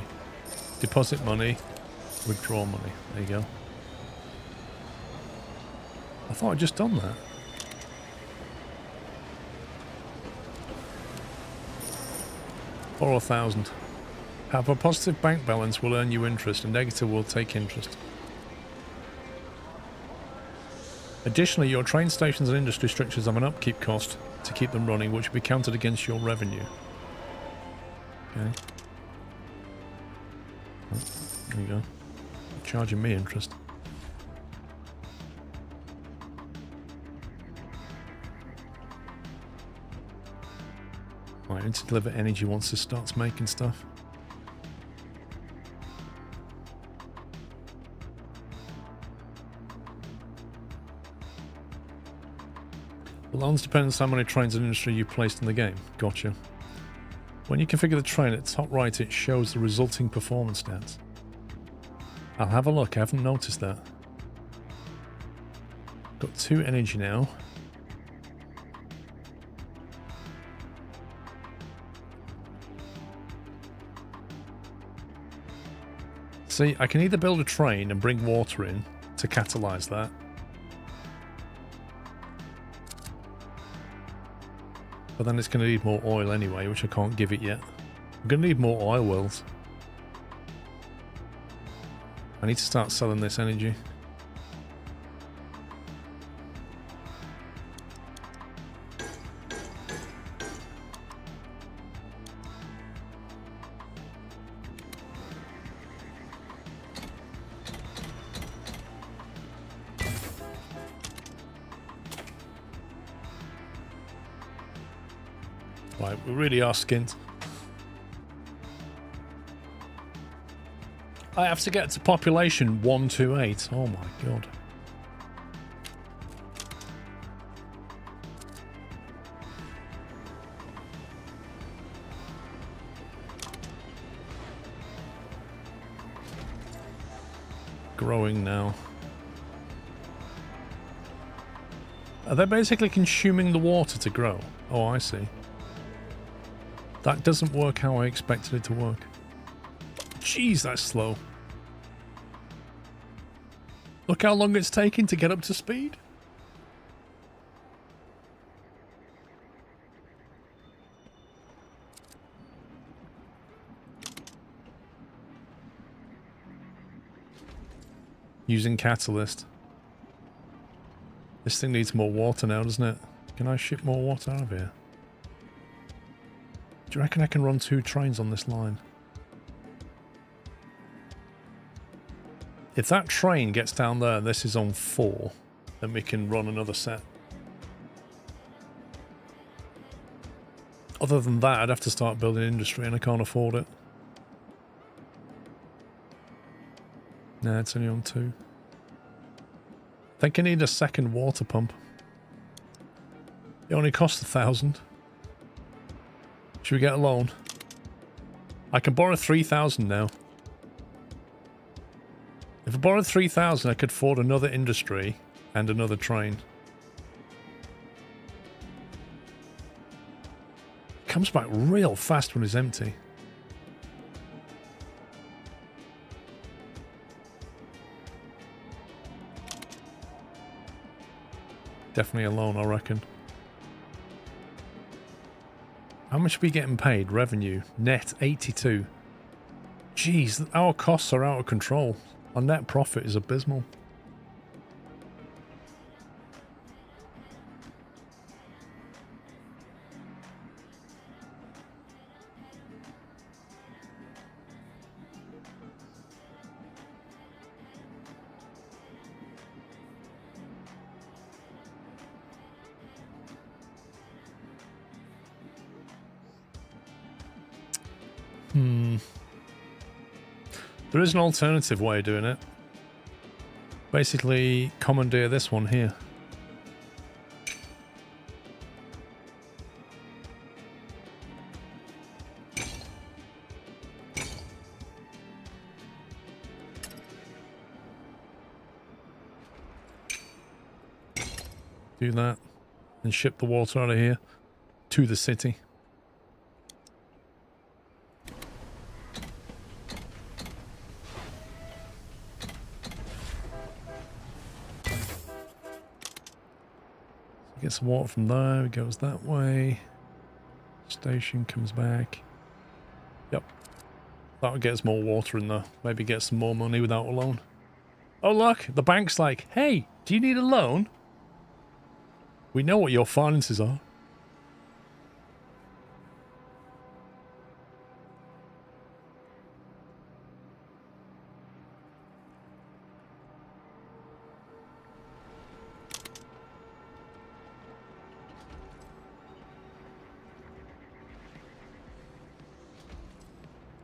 Deposit money. Withdraw money. There you go. I thought I'd just done that. Or 1,000. Have a positive bank balance will earn you interest, a negative will take interest. Additionally, your train stations and industry structures have an upkeep cost to keep them running, which will be counted against your revenue. Okay. Oh, there you go. charging me interest. Right, I need to deliver energy once this starts making stuff. Balance depends how many trains in industry you placed in the game. Gotcha. When you configure the train at the top right, it shows the resulting performance stats. I'll have a look, I haven't noticed that. Got 2 energy now. See, I can either build a train and bring water in to catalyze that. But then it's going to need more oil anyway, which I can't give it yet. I'm going to need more oil wells. I need to start selling this energy. Right, we really are skint. I have to get to population 128. Oh my god. Growing now. Are they basically consuming the water to grow? Oh, I see. That doesn't work how I expected it to work. Jeez, that's slow. Look how long it's taking to get up to speed. Using catalyst. This thing needs more water now, doesn't it? Can I ship more water out of here? Do you reckon I can run 2 trains on this line? If that train gets down there and this is on 4, then we can run another set. Other than that, I'd have to start building industry and I can't afford it. Nah, it's only on 2. I think I need a second water pump. It only costs 1,000. Should we get a loan? I can borrow 3,000 now. If I borrowed 3,000, I could afford another industry and another train. It comes back real fast when it's empty. Definitely a loan, I reckon. How much are we getting paid? Revenue. Net 82. Jeez, our costs are out of control. Our net profit is abysmal. There is an alternative way of doing it. Basically, commandeer this one here. Do that and ship the water out of here to the city. Get some water from there, it goes that way. Station comes back. Yep. That'll get us more water in there. Maybe get some more money without a loan. Oh look, the bank's like, hey, do you need a loan? We know what your finances are.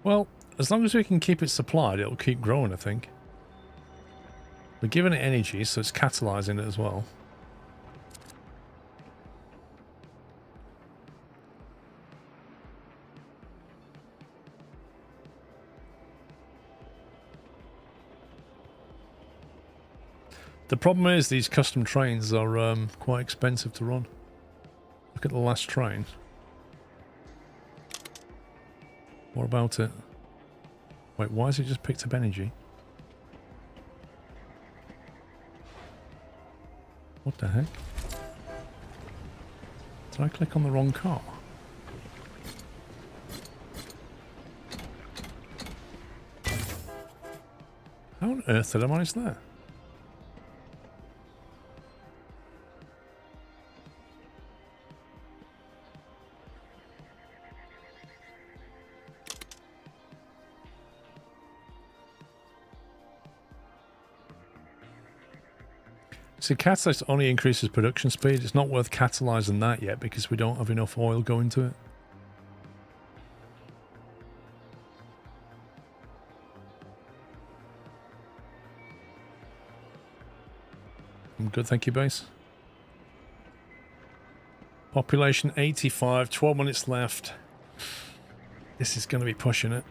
Well, as long as we can keep it supplied, it'll keep growing, I think. We're giving it energy, so it's catalyzing it as well. The problem is these custom trains are quite expensive to run. Look at the last train. What about it? Wait, why has it just picked up energy? What the heck? Did I click on the wrong car? How on earth did I manage that? See, catalyst only increases production speed. It's not worth catalyzing that yet because we don't have enough oil going to it. I'm good, thank you, base. Population 85, 12 minutes left. This is going to be pushing it.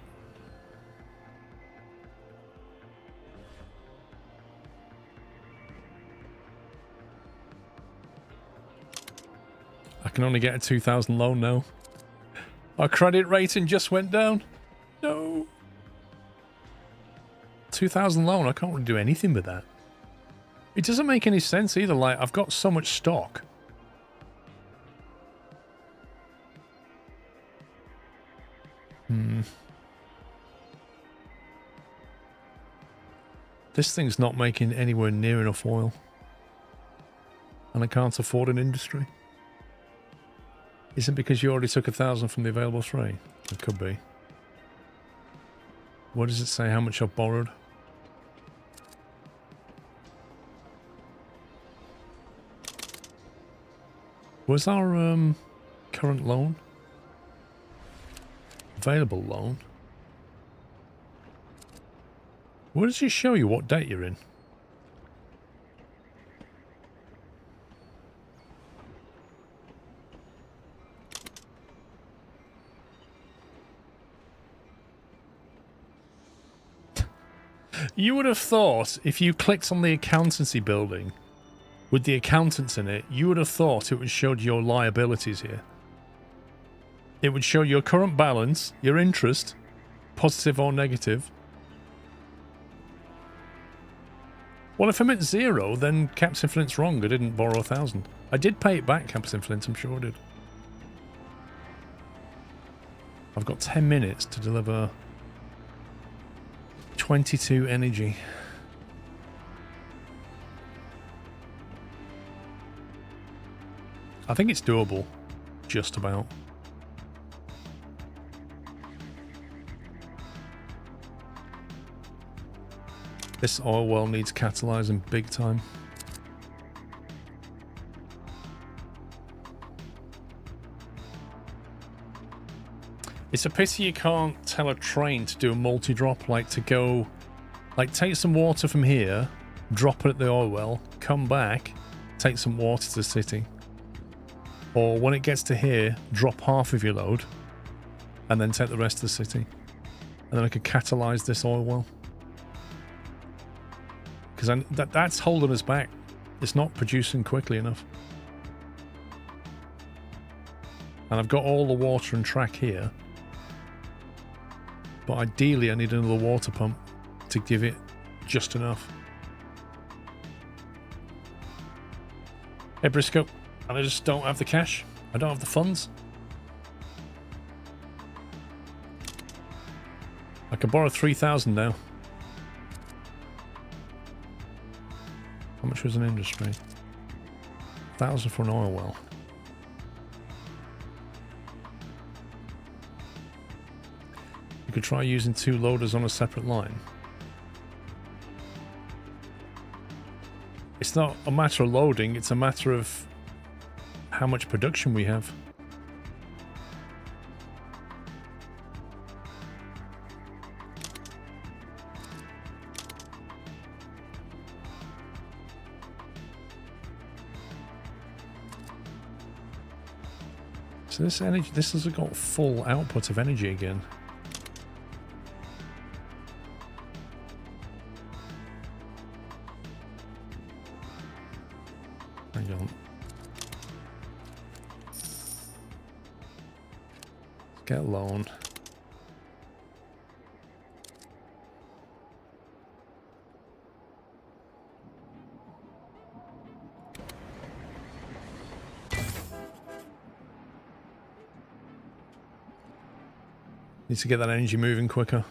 I can only get a 2,000 loan now. Our credit rating just went down. No. 2,000 loan, I can't really do anything with that. It doesn't make any sense either. Like, I've got so much stock. This thing's not making anywhere near enough oil. And I can't afford an industry. Is it because you already took 1,000 from the available three? It could be. What does it say how much I've borrowed? Was our current loan? Available loan? Where does it show you what date you're in? You would have thought if you clicked on the accountancy building with the accountants in it, you would have thought it would show your liabilities here. It would show your current balance, your interest, positive or negative. Well, if I'm at 0, then Captain Flint's wrong. I didn't borrow 1,000. I did pay it back, Captain Flint, I'm sure I did. I've got 10 minutes to deliver 22 energy. I think it's doable. Just about. This oil well needs catalyzing big time. It's a pity you can't tell a train to do a multi-drop, like to go, like take some water from here, drop it at the oil well, come back, take some water to the city. Or when it gets to here, drop half of your load, and then take the rest to the city. And then I could catalyze this oil well. Because that's holding us back. It's not producing quickly enough. And I've got all the water and track here. But ideally I need another water pump to give it just enough. Hey Briscoe, and I just don't have the cash. I don't have the funds. I can borrow 3,000 now. How much was an industry? 1,000 for an oil well. You could try using 2 loaders on a separate line. It's not a matter of loading, it's a matter of how much production we have. So this energy, this has got full output of energy again. Hang on. Let's get a loan. Need to get that energy moving quicker.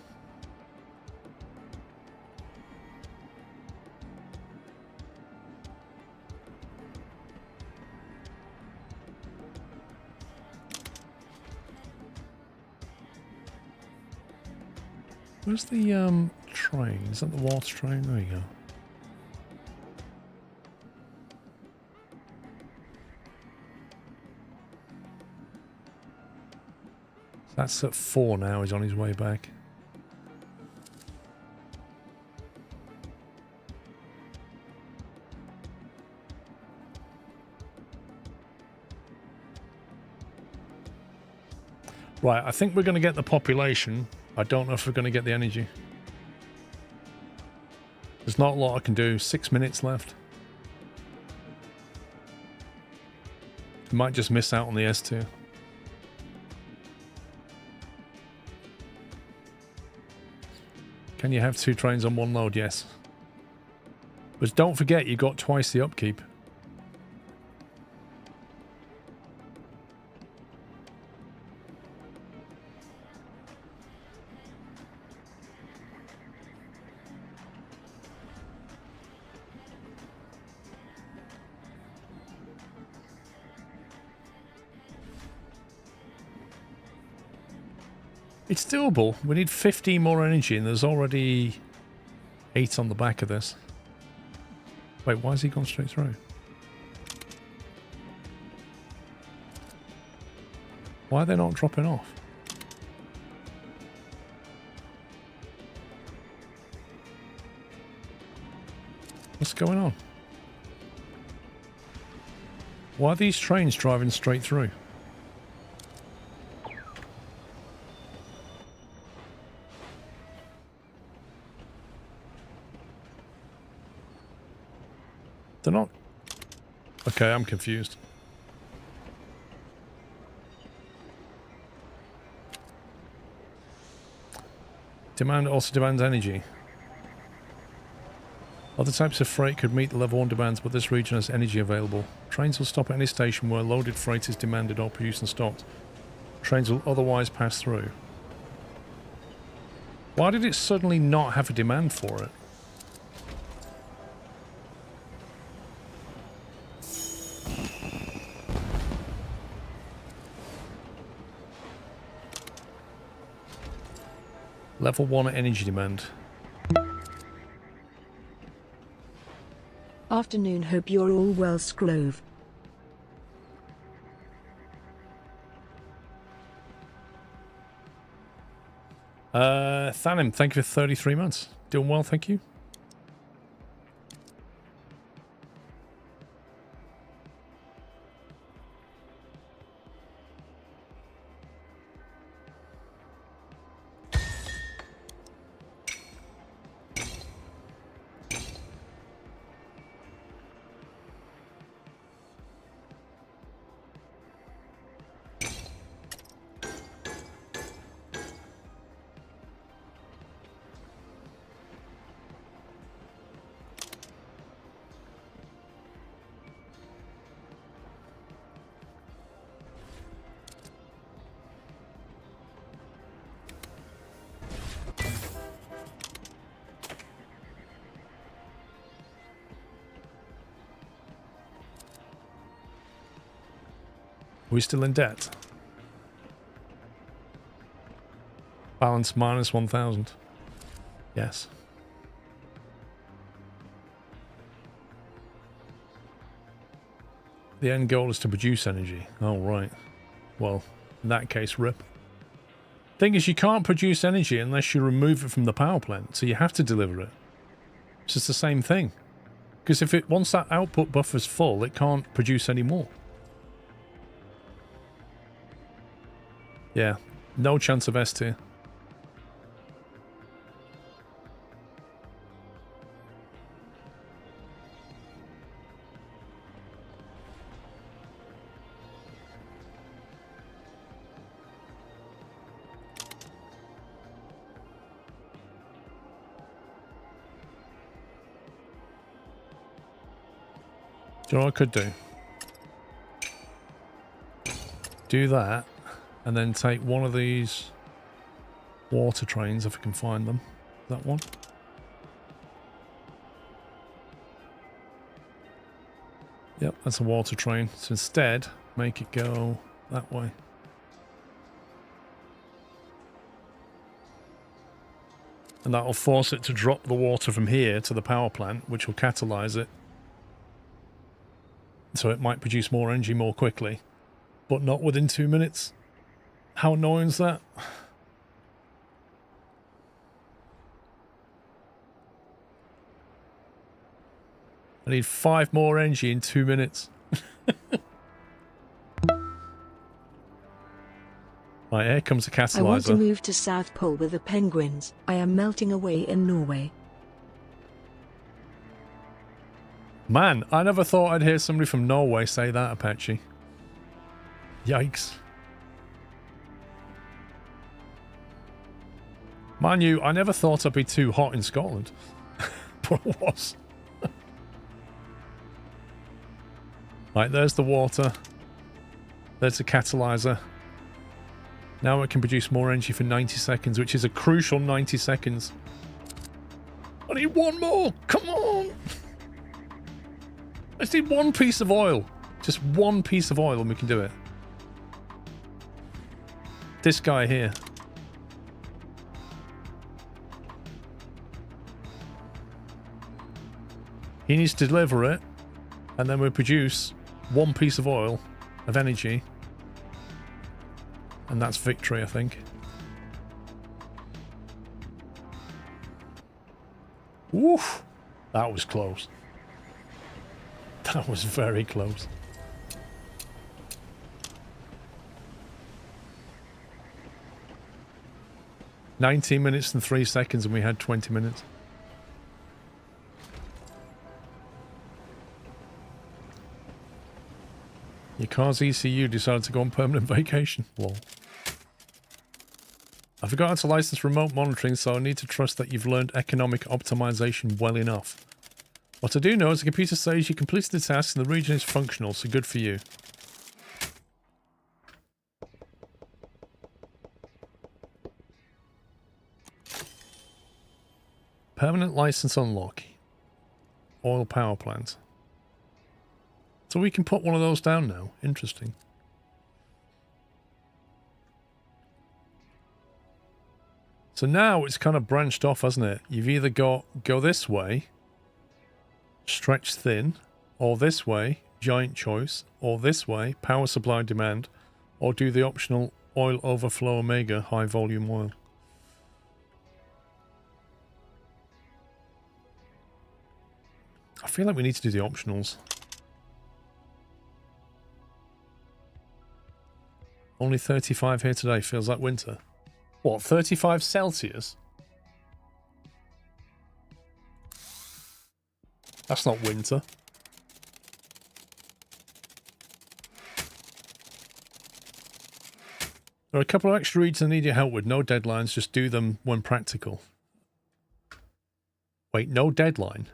Where's the train? Is that the water train? There you go. That's at 4 now. He's on his way back. Right, I think we're going to get the population. I don't know if we're going to get the energy. There's not a lot I can do. 6 minutes left. We might just miss out on the S tier. Can you have 2 trains on 1 load? Yes. But don't forget, you got twice the upkeep. It's doable. We need 15 more energy and there's already 8 on the back of this. Wait, why has he gone straight through? Why are they not dropping off? What's going on? Why are these trains driving straight through? They're not... Okay, I'm confused. Demand also demands energy. Other types of freight could meet the level 1 demands, but this region has energy available. Trains will stop at any station where loaded freight is demanded or produced and stocked. Trains will otherwise pass through. Why did it suddenly not have a demand for it? Level 1 energy demand. Afternoon, hope you're all well, Scrove. Thanim, thank you for 33 months. Doing well, thank you. Are we still in debt? Balance minus 1,000. Yes. The end goal is to produce energy. Oh, right. Well, in that case, rip. Thing is, you can't produce energy unless you remove it from the power plant, so you have to deliver it. It's just the same thing. Because if it once that output buffer's full, it can't produce any more. Yeah, no chance of S tier. Do you know what I could do? Do that, and then take one of these water trains if I can find them. That one. Yep, that's a water train. So instead, make it go that way. And that'll force it to drop the water from here to the power plant, which will catalyze it. So it might produce more energy more quickly, but not within 2 minutes. How annoying is that? I need 5 more energy in 2 minutes. Right, here comes the catalyzer. I want to move to South Pole with the penguins. I am melting away in Norway. Man, I never thought I'd hear somebody from Norway say that, Apache. Yikes. Mind you, I never thought I'd be too hot in Scotland. But I was. Right, there's the water. There's the catalyzer. Now it can produce more energy for 90 seconds, which is a crucial 90 seconds. I need one more! Come on! I just need one piece of oil. Just one piece of oil and we can do it. This guy here. He needs to deliver it, and then we produce one piece of oil of energy. And that's victory, I think. Woof! That was close. That was very close. "19 minutes and 3 seconds and we had 20 minutes. Your car's ECU decided to go on permanent vacation. Lol. I forgot how to license remote monitoring, so I need to trust that you've learned economic optimization well enough. What I do know is the computer says you completed the task and the region is functional, so good for you. Permanent license unlock. Oil power plant. So we can put one of those down now. Interesting. So now it's kind of branched off, hasn't it? You've either got go this way, stretch thin, or this way, giant choice, or this way, power supply demand, or do the optional oil overflow omega high volume oil. I feel like we need to do the optionals. Only 35 here today, feels like winter. What, 35 Celsius? That's not winter. There are a couple of extra reads I need your help with. No deadlines, just do them when practical. Wait, no deadline?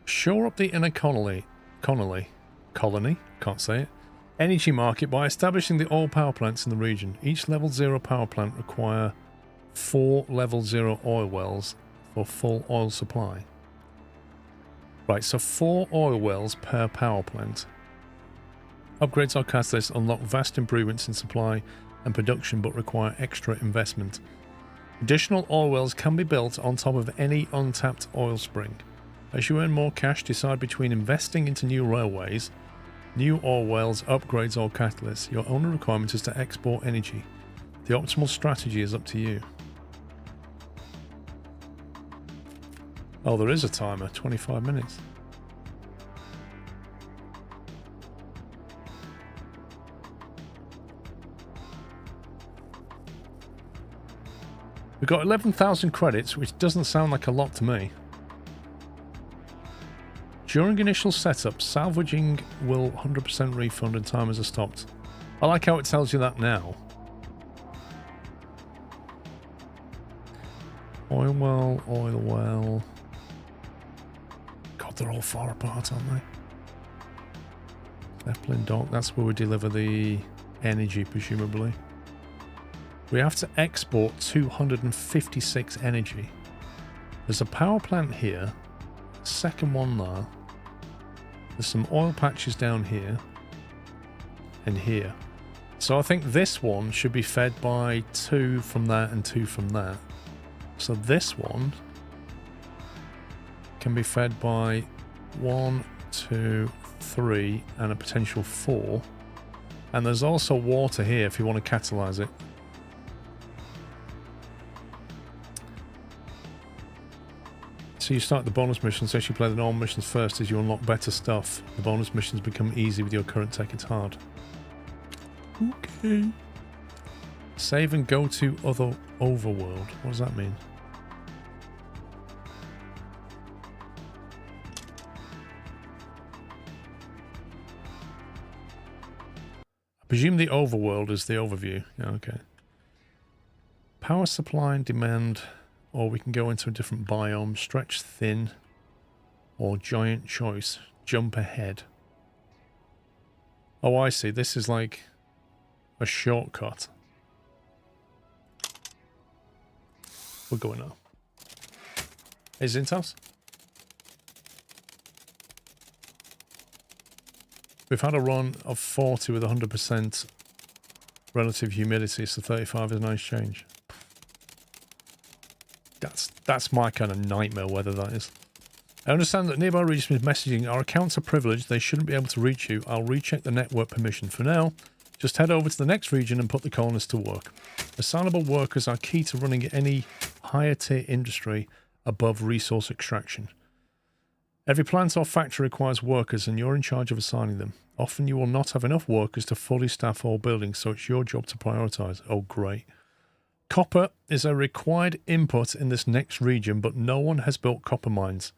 Shore up the inner colony, can't say it, energy market by establishing the oil power plants in the region. Each level 0 power plant require 4 level 0 oil wells for full oil supply. Right, so 4 oil wells per power plant. Upgrades or catalysts unlock vast improvements in supply and production but require extra investment. Additional oil wells can be built on top of any untapped oil spring. As you earn more cash, decide between investing into new railways, new oil wells, upgrades or catalysts. Your only requirement is to export energy. The optimal strategy is up to you. Oh, there is a timer, 25 minutes. We've got 11,000 credits, which doesn't sound like a lot to me. During initial setup, salvaging will 100% refund and timers are stopped. I like how it tells you that now. Oil well. God, they're all far apart, aren't they? Zeppelin dock, that's where we deliver the energy, presumably. We have to export 256 energy. There's a power plant here. Second one there. There's some oil patches down here. And here. So I think this one should be fed by 2 from that and 2 from that. So this one can be fed by 1, 2, 3 and a potential 4. And there's also water here if you want to catalyze it. So you start the bonus mission, so you play the normal missions first as you unlock better stuff. The bonus missions become easy with your current tech, it's hard. Okay. Save and go to other overworld. What does that mean? I presume the overworld is the overview. Yeah, okay. Power supply and demand, or we can go into a different biome. Stretch thin, or giant choice. Jump ahead. Oh, I see. This is like a shortcut. We're going now. Hey, Zintas. We've had a run of 40 with 100% relative humidity, so 35 is a nice change. That's my kind of nightmare weather, that is. I understand that nearby regions with messaging, our accounts are privileged, they shouldn't be able to reach you. I'll recheck the network permission. For now, just head over to the next region and put the colonists to work. Assignable workers are key to running any higher tier industry above resource extraction. Every plant or factory requires workers and you're in charge of assigning them. Often you will not have enough workers to fully staff all buildings, so it's your job to prioritize. Oh, great. Copper is a required input in this next region, but no one has built copper mines.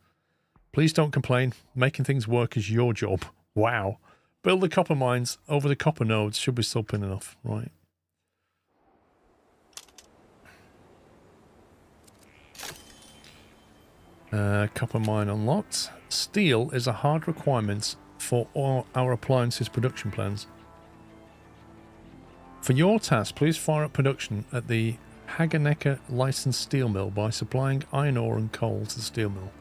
Please don't complain. Making things work is your job. Wow. Build the copper mines over the copper nodes should be something enough, right? Copper mine unlocked. Steel is a hard requirement for all our appliances production plans. For your task, please fire up production at the Hagenecker licensed steel mill by supplying iron ore and coal to the steel mill.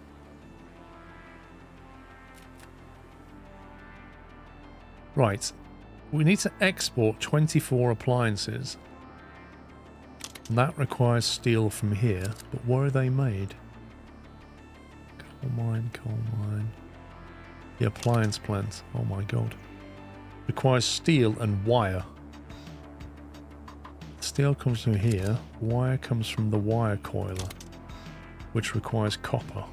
Right. We need to export 24 appliances. And that requires steel from here, but where are they made? Coal mine. The appliance plant. Oh my god. Requires steel and wire. Steel comes from here. Wire comes from the wire coiler, which requires copper.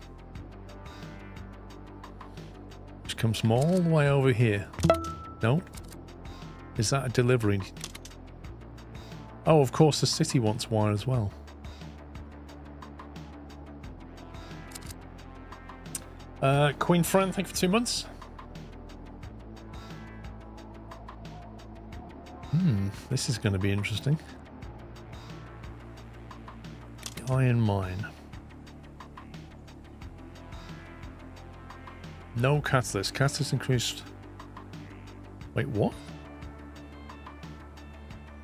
Which comes from all the way over here. No? Is that a delivery? Oh, of course the city wants wire as well. Queen Fran, thank you for 2 months. This is going to be interesting. Iron mine. No catalyst. Catalyst increased. Wait, what?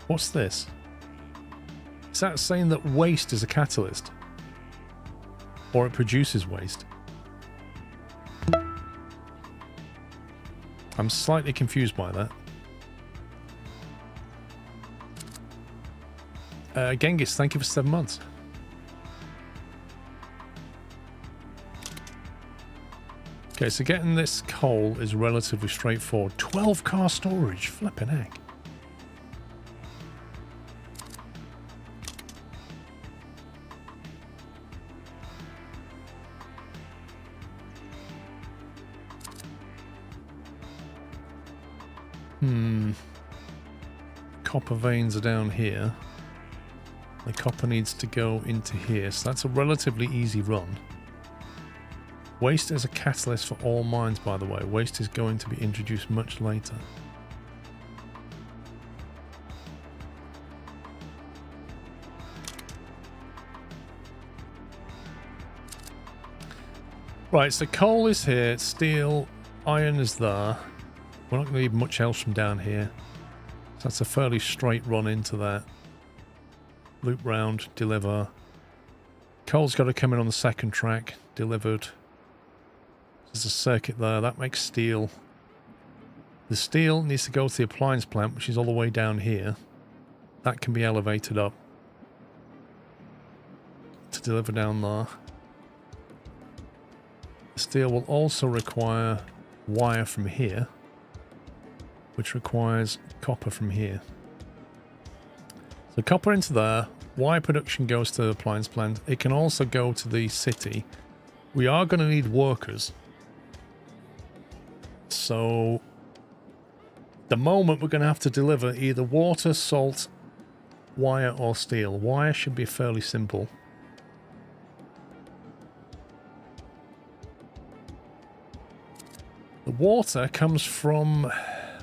What's this? Is that saying that waste is a catalyst? Or it produces waste? I'm slightly confused by that. Genghis, thank you for 7 months. Okay, so getting this coal is relatively straightforward. 12 car storage, flipping heck. Copper veins are down here. The copper needs to go into here, so that's a relatively easy run. Waste is a catalyst for all mines, by the way. Waste is going to be introduced much later. Right, so coal is here, steel, iron is there. We're not going to need much else from down here. So that's a fairly straight run into that. Loop round, deliver. Coal's got to come in on the second track, delivered. There's a circuit there, that makes steel. The steel needs to go to the appliance plant, which is all the way down here. That can be elevated up to deliver down there. The steel will also require wire from here, which requires copper from here. So copper into there, wire production goes to the appliance plant. It can also go to the city. We are going to need workers. So at the moment we're going to have to deliver either water, salt, wire or steel. Wire should be fairly simple. The water comes from...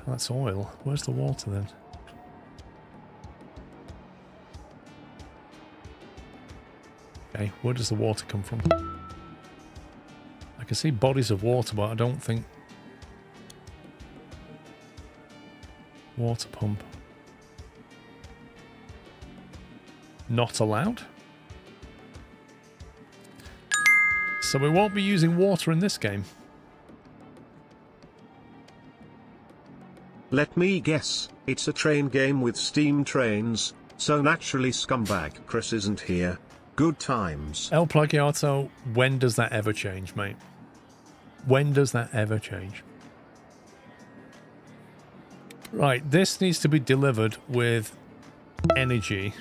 That's oil. Where's the water then? Okay, where does the water come from? I can see bodies of water, but I don't think... Water pump. Not allowed? So we won't be using water in this game. Let me guess, it's a train game with steam trains, so naturally scumbag Chris isn't here. Good times. El Plagiato, when does that ever change, mate? When does that ever change? Right, this needs to be delivered with energy.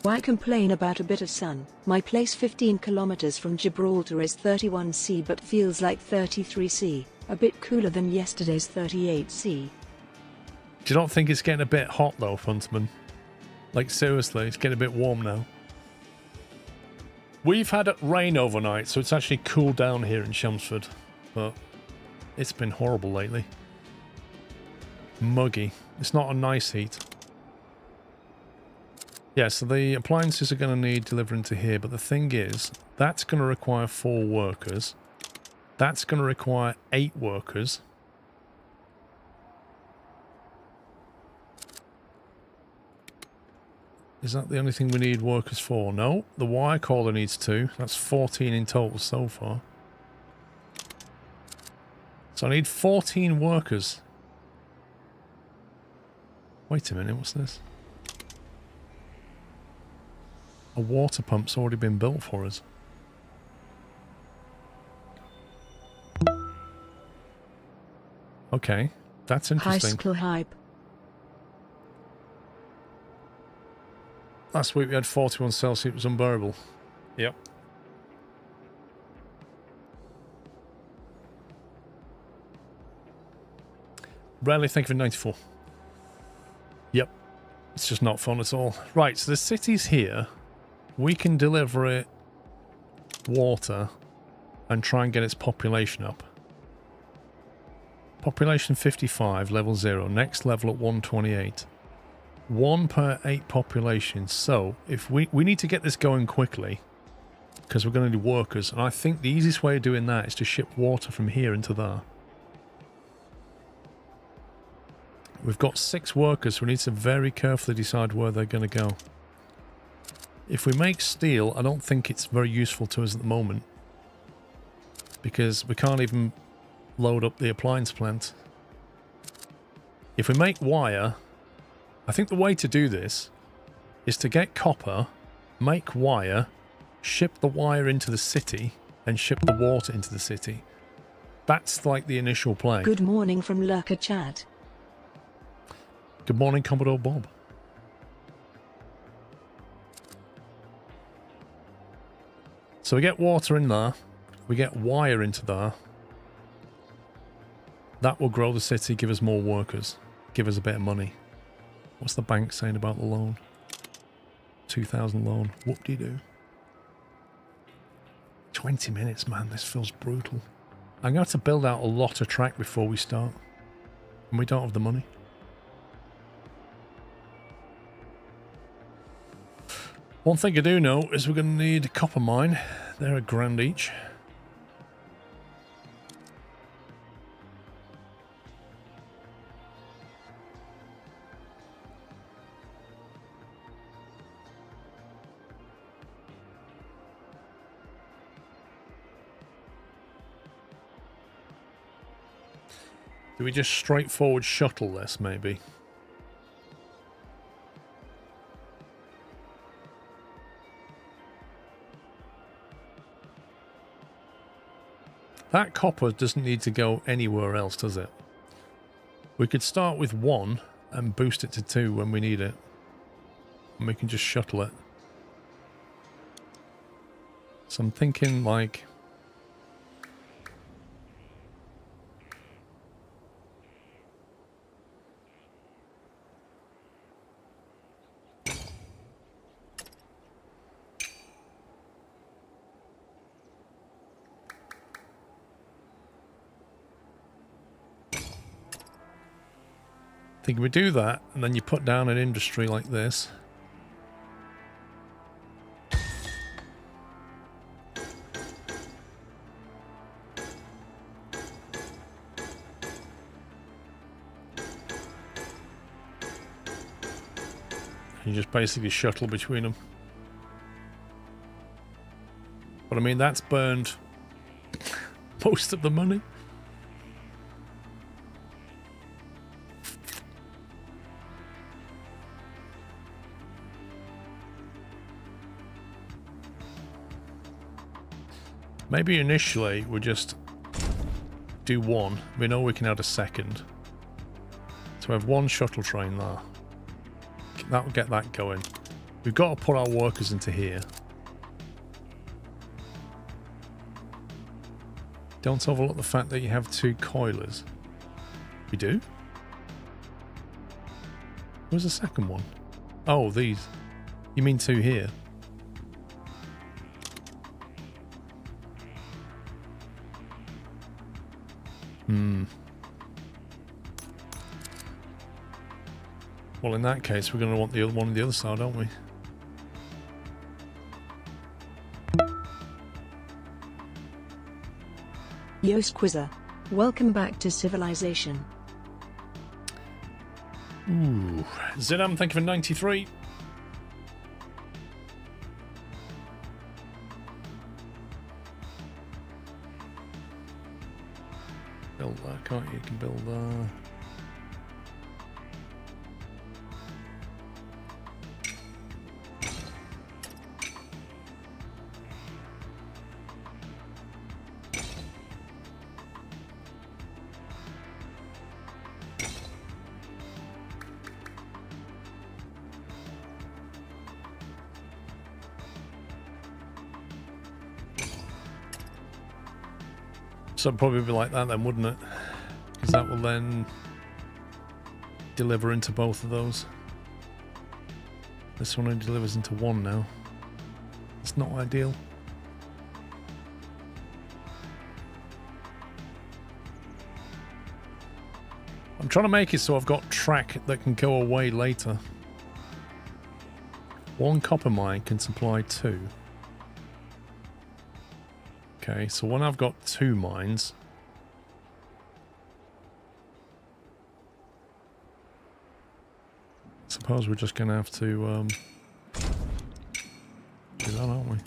Why complain about a bit of sun? My place 15 kilometers from Gibraltar is 31°C but feels like 33°C. A bit cooler than yesterday's 38°C. Do you not think it's getting a bit hot though, Funtman? Like seriously, it's getting a bit warm now. We've had rain overnight, so it's actually cooled down here in Chelmsford. But it's been horrible lately. Muggy. It's not a nice heat. Yeah, so the appliances are going to need delivering to here, but the thing is, that's going to require 4 workers. That's going to require 8 workers. Is that the only thing we need workers for? No, the wire caller needs 2. That's 14 in total so far. So I need 14 workers. Wait a minute, what's this? A water pump's already been built for us. Okay, that's interesting. High school hype. Last week we had 41 Celsius, it was unbearable. Yep. Rarely think of 94. Yep. It's just not fun at all. Right, so the city's here. We can deliver it water and try and get its population up. Population 55, level 0. Next level at 128. 1 per 8 population. So if we need to get this going quickly because we're going to need workers, and I think the easiest way of doing that is to ship water from here into there. We've got 6 workers, so we need to very carefully decide where they're going to go. If we make steel, I don't think it's very useful to us at the moment because we can't even load up the appliance plant. If we make wire, I think the way to do this is to get copper, make wire, ship the wire into the city, and ship the water into the city. That's like the initial play. Good morning from Lurker Chat. Good morning, Commodore Bob. So we get water in there, we get wire into there. That will grow the city, give us more workers, give us a bit of money. What's the bank saying about the loan? 2,000 loan. Whoop-de-doo. 20 minutes, man. This feels brutal. I'm going to have to build out a lot of track before we start. And we don't have the money. One thing I do know is we're going to need a copper mine. They're £1,000 each. Do we just straightforward shuttle this, maybe? That copper doesn't need to go anywhere else, does it? We could start with 1 and boost it to 2 when we need it. And we can just shuttle it. So I'm thinking like... I think we do that, and then you put down an industry like this. You just basically shuttle between them. But I mean, that's burned most of the money. Maybe initially we just do 1. We know we can add a second. So we have 1 shuttle train there. That will get that going. We've got to put our workers into here. Don't overlook the fact that you have 2 coilers. We do? Where's the second one? Oh, these. You mean 2 here? Well, in that case, we're going to want the other one on the other side, aren't we? Yo Squizzer, welcome back to Civilization. Ooh. Zidam, thank you for 93. Build that, can't you? You can build that. So it'd probably be like that then, wouldn't it? Because that will then deliver into both of those. This one only delivers into 1 now. It's not ideal. I'm trying to make it so I've got track that can go away later. 1 copper mine can supply 2. Okay, so when I've got 2 mines, suppose we're just going to have to do that, aren't we?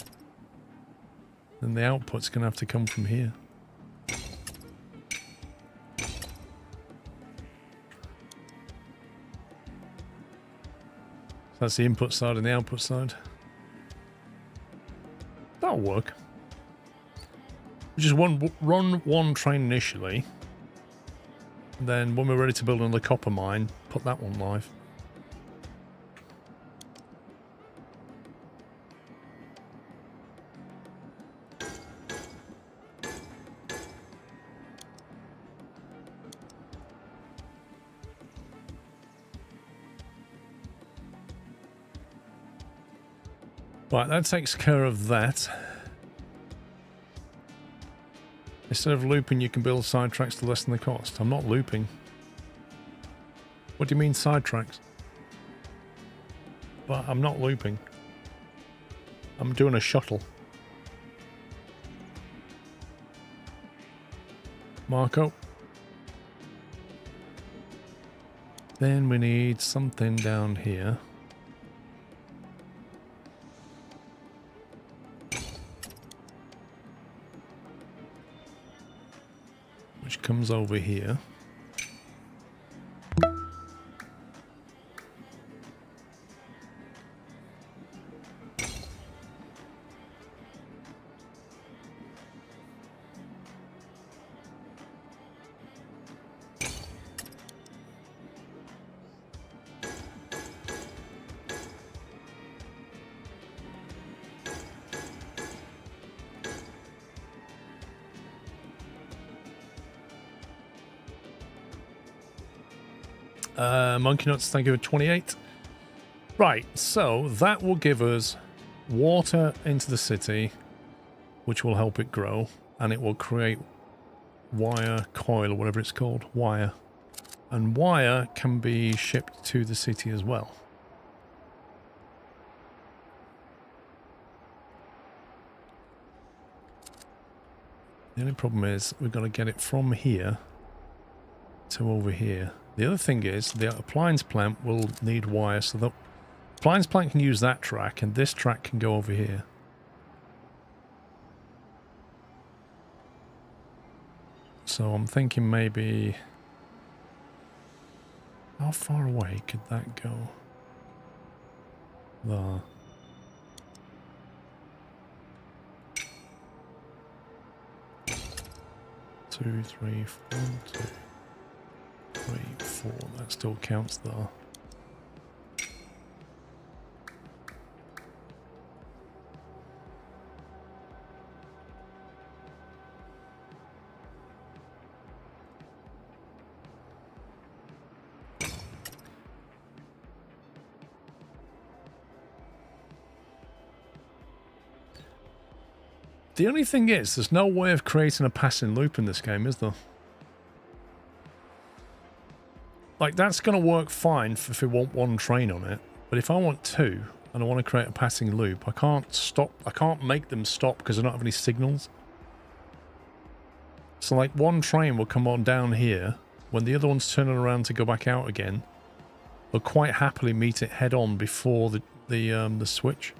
And the output's going to have to come from here. So that's the input side and the output side. That'll work. Just run 1 train initially, and then when we're ready to build another copper mine, put that one live. Right, that takes care of that. Instead of looping, you can build sidetracks to lessen the cost. I'm not looping. What do you mean sidetracks? But I'm not looping. I'm doing a shuttle. Marco. Then we need something down here. Which comes over here. Monkey Nuts, thank you for 28. Right, so that will give us water into the city, which will help it grow, and it will create wire, coil, or whatever it's called, wire. And wire can be shipped to the city as well. The only problem is we've got to get it from here to over here. The other thing is the appliance plant will need wire, so the appliance plant can use that track and this track can go over here. So I'm thinking maybe... how far away could that go? There. Two, three, 4, 2, 3, 4. That still counts there. The only thing is, there's no way of creating a passing loop in this game, is there? Like, that's going to work fine if we want one train on it. But if I want two, and I want to create a passing loop, I can't stop. I can't make them stop because I don't have any signals. So, like, one train will come on down here. When the other one's turning around to go back out again, they'll quite happily meet it head on before the switch.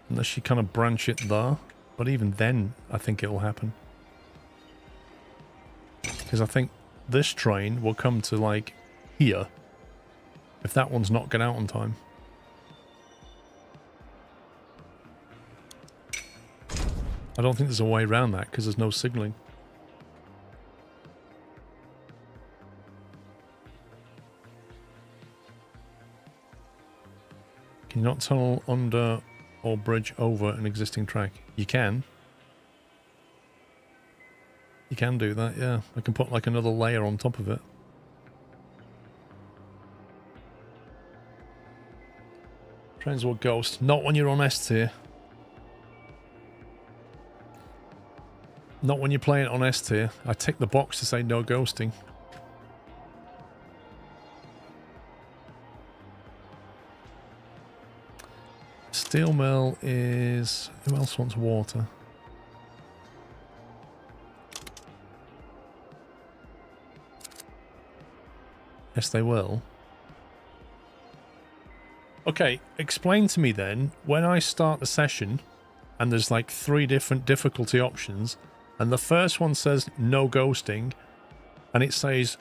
Unless you kind of branch it there. But even then, I think it'll happen. Because I think this train will come to, like, here. If that one's not get out on time. I don't think there's a way around that, because there's no signalling. Can you not tunnel under... or bridge over an existing track? You can. You can do that, yeah. I can put like another layer on top of it. Trains will ghost. Not when you're on S tier. Not when you're playing it on S tier. I tick the box to say no ghosting. Steel mill is... who else wants water? Yes, they will. Okay, explain to me then, when I start the session, and there's like 3 different difficulty options, and the first one says no ghosting, and it says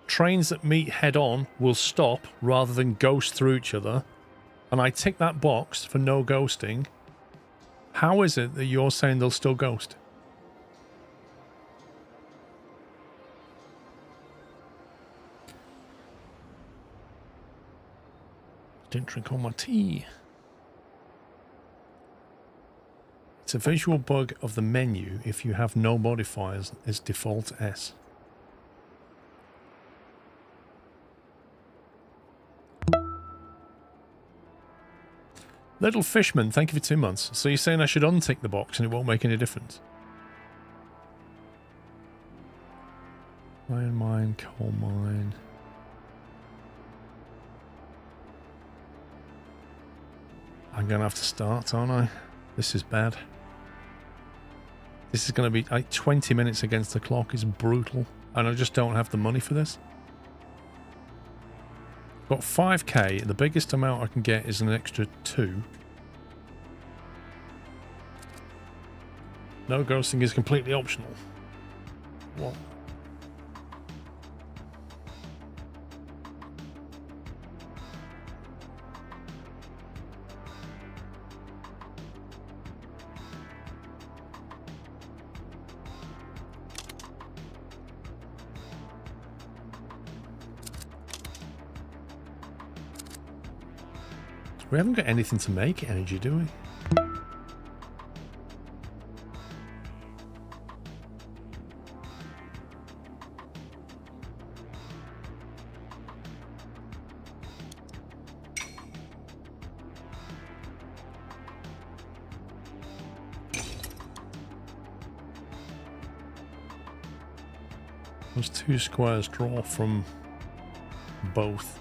trains that meet head on will stop rather than ghost through each other, and I tick that box for no ghosting, how is it that you're saying they'll still ghost? Didn't drink all my tea. It's a visual bug of the menu if you have no modifiers as default S. Little Fishman, thank you for 2 months. So you're saying I should untick the box and it won't make any difference? Iron mine, coal mine. I'm going to have to start, aren't I? This is bad. This is going to be like 20 minutes against the clock is brutal. And I just don't have the money for this. Got 5k. The biggest amount I can get is an extra 2. No ghosting is completely optional. What? We haven't got anything to make energy, do we? Those 2 squares draw from both.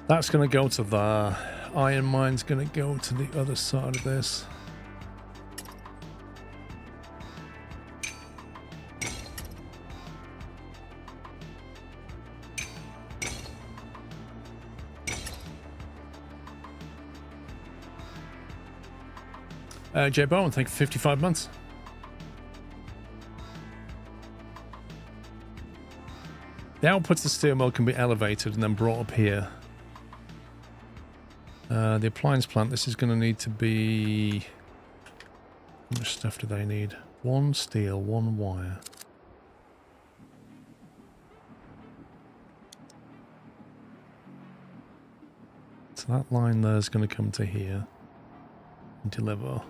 That's going to go to the iron mine's going to go to the other side of this. Jay Bowen, thank you for 55 months. The outputs of the steel mill can be elevated and then brought up here. The appliance plant, this is going to need to be... How much stuff do they need? 1 steel, 1 wire. So that line there is going to come to here and deliver.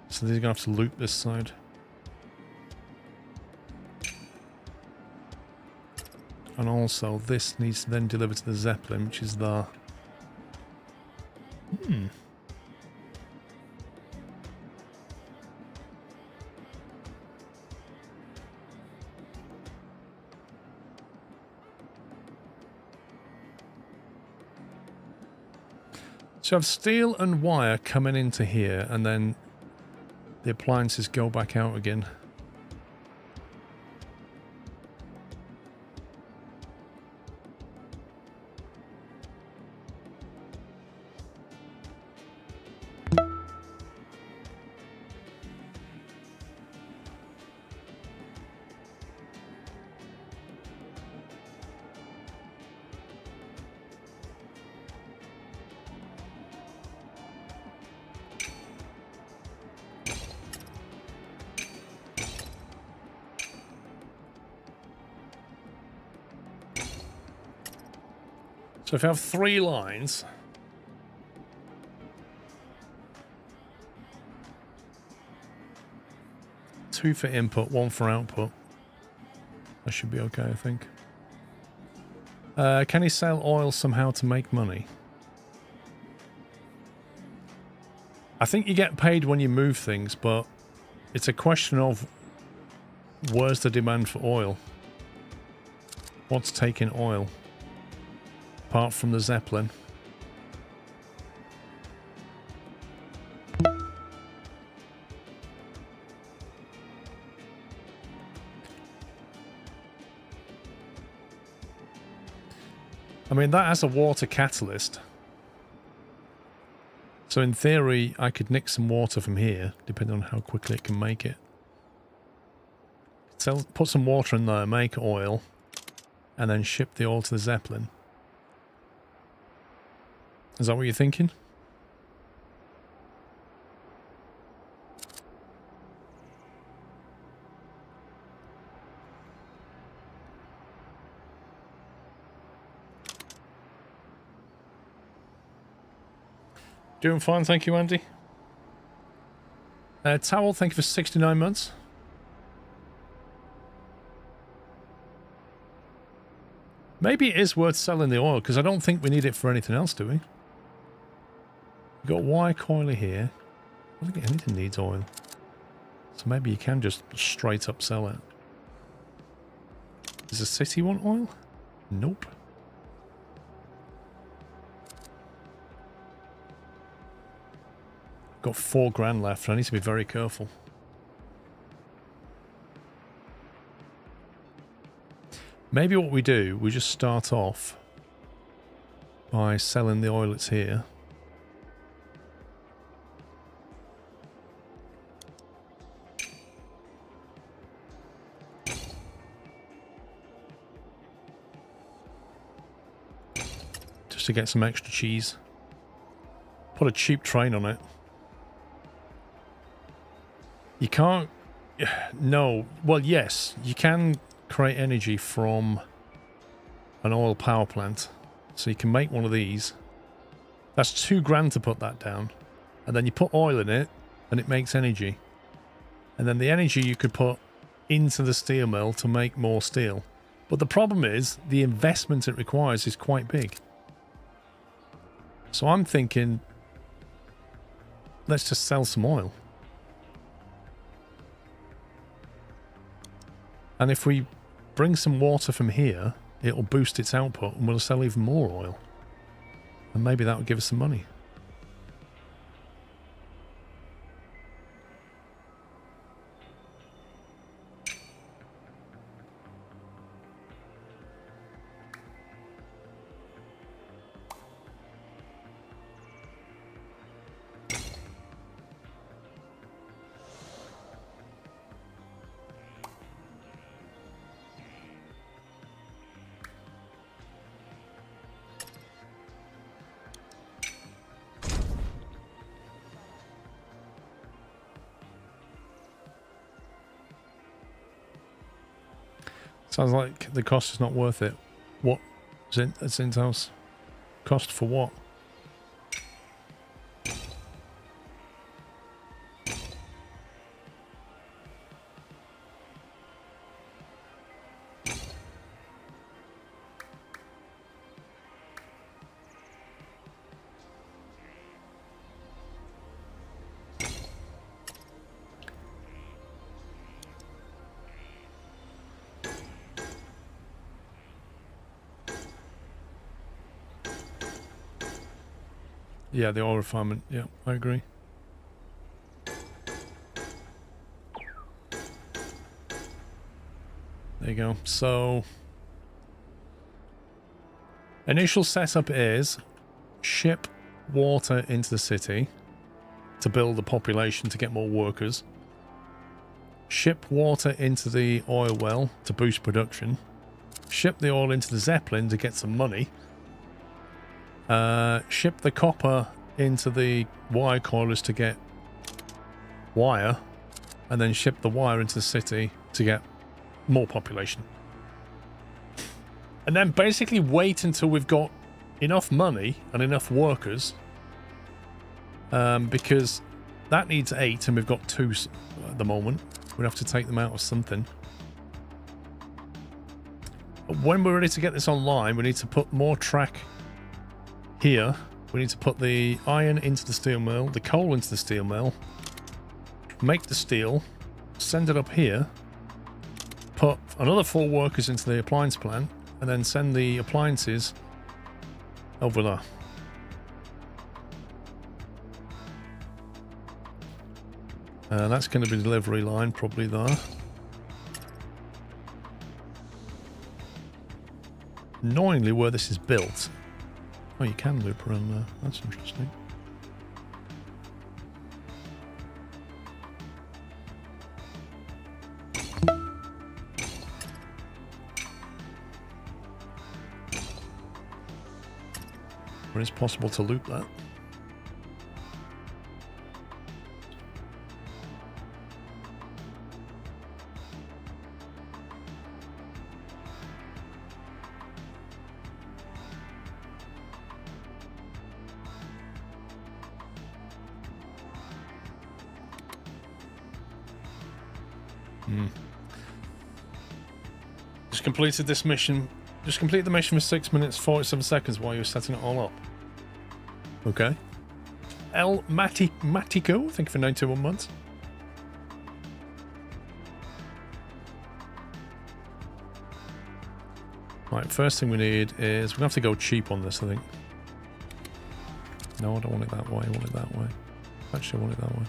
So they're going to have to loop this side. And also this needs to then deliver to the Zeppelin, which is the... So I have steel and wire coming into here, and then the appliances go back out again. So if I have 3 lines, two for input, 1 for output, that should be okay, I think. Can you sell oil somehow to make money? I think you get paid when you move things, but it's a question of where's the demand for oil? What's taking oil? Apart from the Zeppelin. I mean, that has a water catalyst. So in theory, I could nick some water from here, depending on how quickly it can make it. sell, put some water in there, make oil, and then ship the oil to the Zeppelin. Is that what you're thinking? Doing fine, thank you, Andy. Towel, thank you for 69 months. Maybe it is worth selling the oil, because I don't think we need it for anything else, do we? We've got wire coiler here. I don't think anything needs oil. So maybe you can just straight up sell it. Does the city want oil? Nope. Got 4 grand left. I need to be very careful. Maybe what we do, we just start off by selling the oil that's here. Just to get some extra cheese. Put a cheap train on it. You can't... No. Well, yes. You can create energy from an oil power plant. So you can make one of these. That's 2 grand to put that down. And then you put oil in it, and it makes energy. And then the energy you could put into the steel mill to make more steel. But the problem is, the investment it requires is quite big. So I'm thinking, let's just sell some oil. And if we bring some water from here, it'll boost its output and we'll sell even more oil. And maybe that would give us some money. Sounds like the cost is not worth it. What? Zintos? Cost for what? Yeah, the oil refinement. Yeah, I agree. There you go. So, initial setup is ship water into the city to build the population to get more workers. Ship water into the oil well to boost production. Ship the oil into the Zeppelin to get some money. Ship the copper into the wire coilers to get wire, and then ship the wire into the city to get more population. And then basically wait until we've got enough money and enough workers, because that needs 8 and we've got 2 at the moment. We'd have to take them out of something. But when we're ready to get this online, we need to put more track here. We need to put the iron into the steel mill, the coal into the steel mill, make the steel, send it up here, put another 4 workers into the appliance plant, and then send the appliances over there. That's going to be the delivery line, probably there. Annoyingly, where this is built... Oh, you can loop around there. That's interesting. But it's possible to loot that. Just completed this mission. Just complete the mission for 6 minutes 47 seconds while you're setting it all up. Okay. El Matico, thank you for 91 months. Right, first thing we need is we have to go cheap on this, I think. No, I don't want it that way. I want it that way. Actually, I want it that way.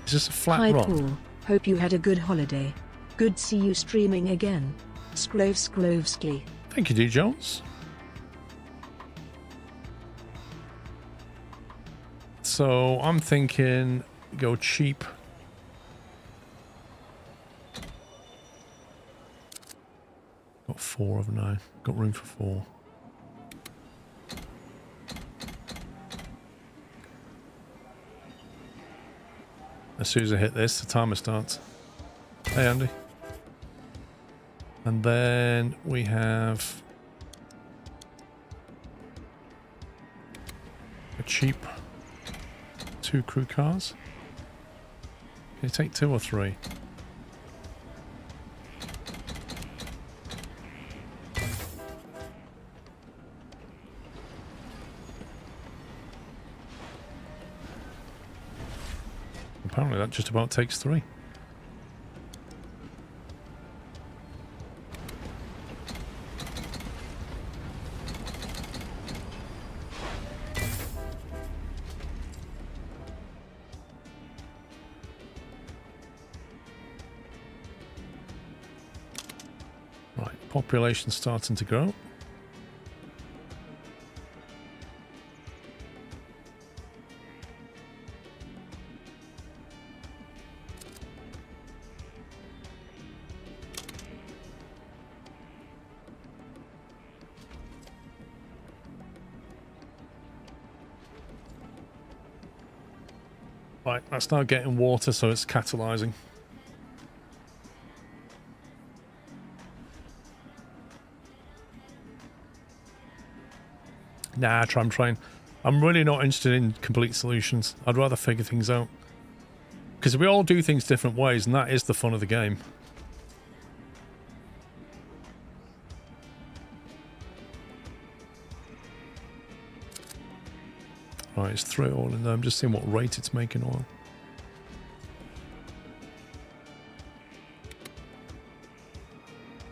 Is this a flat Hi rock? Paul, hope you had a good holiday. Good see you streaming again. Sklovsky. Thank you, D. Jones. So I'm thinking go cheap. Got 4 of them now. Got room for 4. As soon as I hit this, the timer starts. Hey, Andy. And then we have a cheap 2 crew cars. Can you take 2 or 3? Apparently that just about takes 3. Right, population starting to grow. Right, that's now getting water, so it's catalyzing. Nah, I'm trying. I'm really not interested in complete solutions. I'd rather figure things out. Because we all do things different ways, and that is the fun of the game. Right, let's throw it all in there. I'm just seeing what rate it's making oil.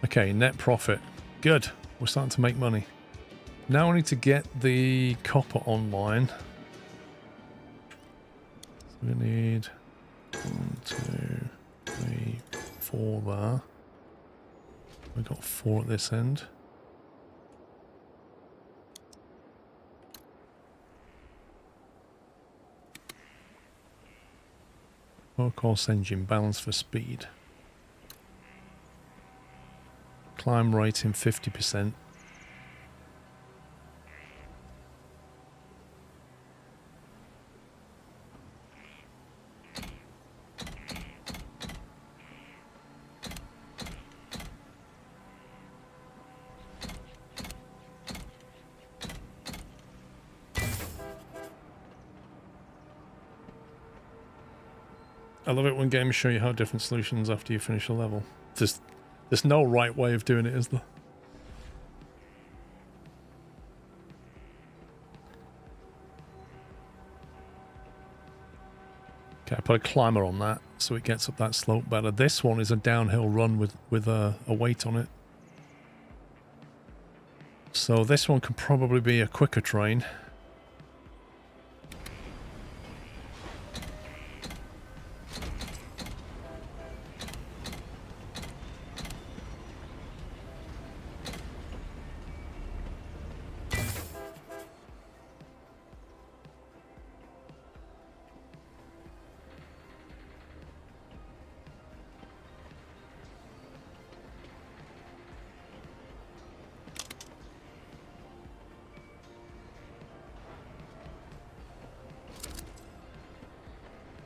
Okay, net profit. Good. We're starting to make money. Now I need to get the copper online. So we need 1, 2, 3, 4 there. We've got 4 at this end. Course engine balance for speed. Climb rating 50%. I love it when games show you how different solutions after you finish a level. There's no right way of doing it, is there? Okay, I put a climber on that so it gets up that slope better. This one is a downhill run with a weight on it. So this one can probably be a quicker train.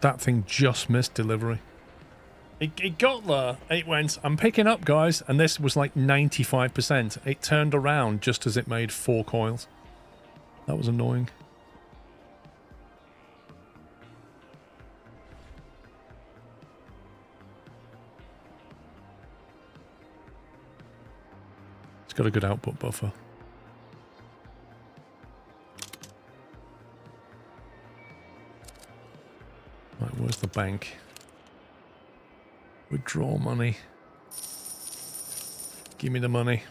That thing just missed delivery. It got there. It went, I'm picking up, guys. And this was like 95%. It turned around just as it made 4 coils. That was annoying. It's got a good output buffer. Right, where's the bank? Withdraw money. Give me the money.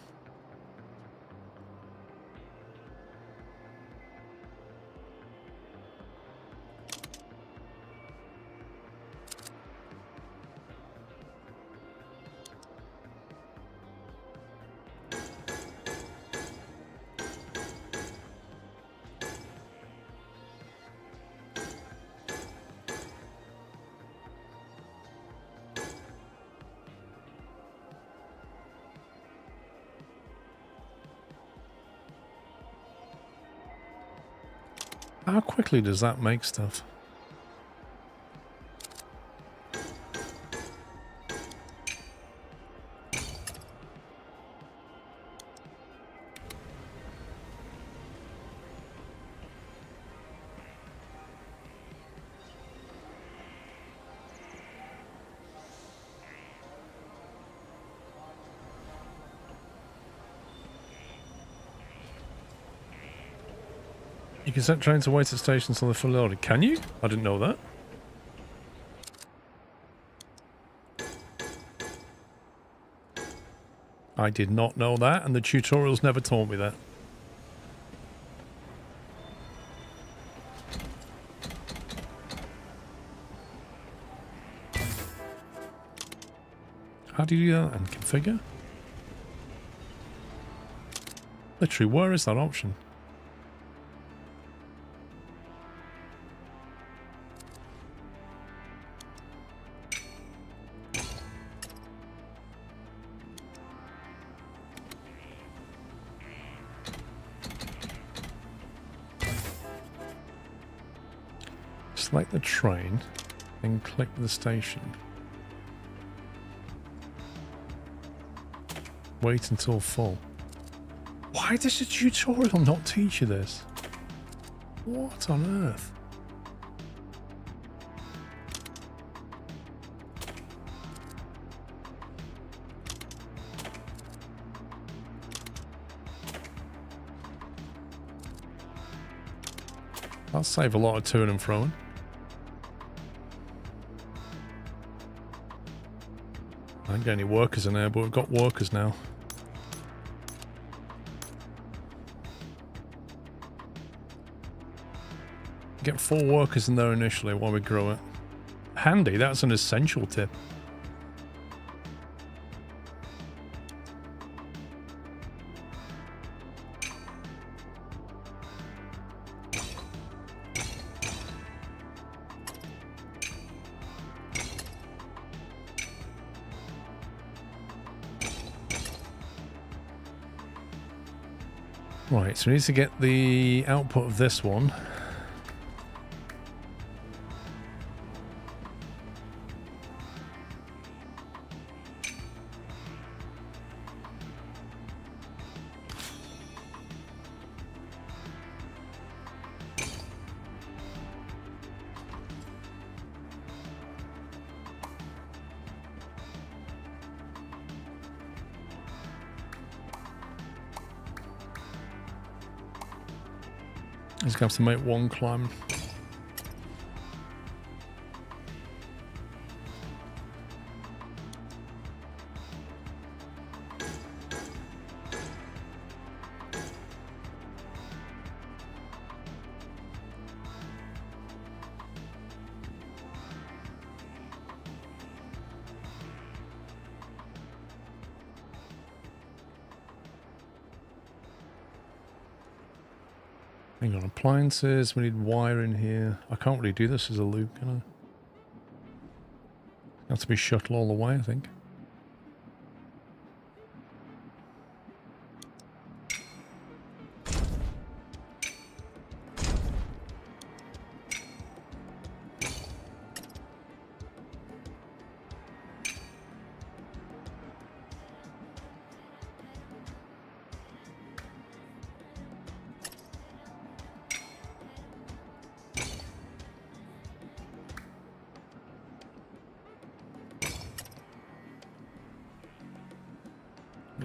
How quickly does that make stuff? You can set trains to wait at stations until they're fully loaded. Can you? I didn't know that. I did not know that, and the tutorials never taught me that. How do you do that and configure? Literally, where is that option? Select the train, then click the station. Wait until full. Why does the tutorial not teach you this? What on earth? That'll save a lot of to and froing. I didn't get any workers in there, but we've got workers now. Get 4 workers in there initially while we grow it. Handy, that's an essential tip. Right, so we need to get the output of this one. Just gonna have to make one climb. Hang on, appliances, we need wire in here. I can't really do this as a loop, can I? Have to be shuttle all the way, I think.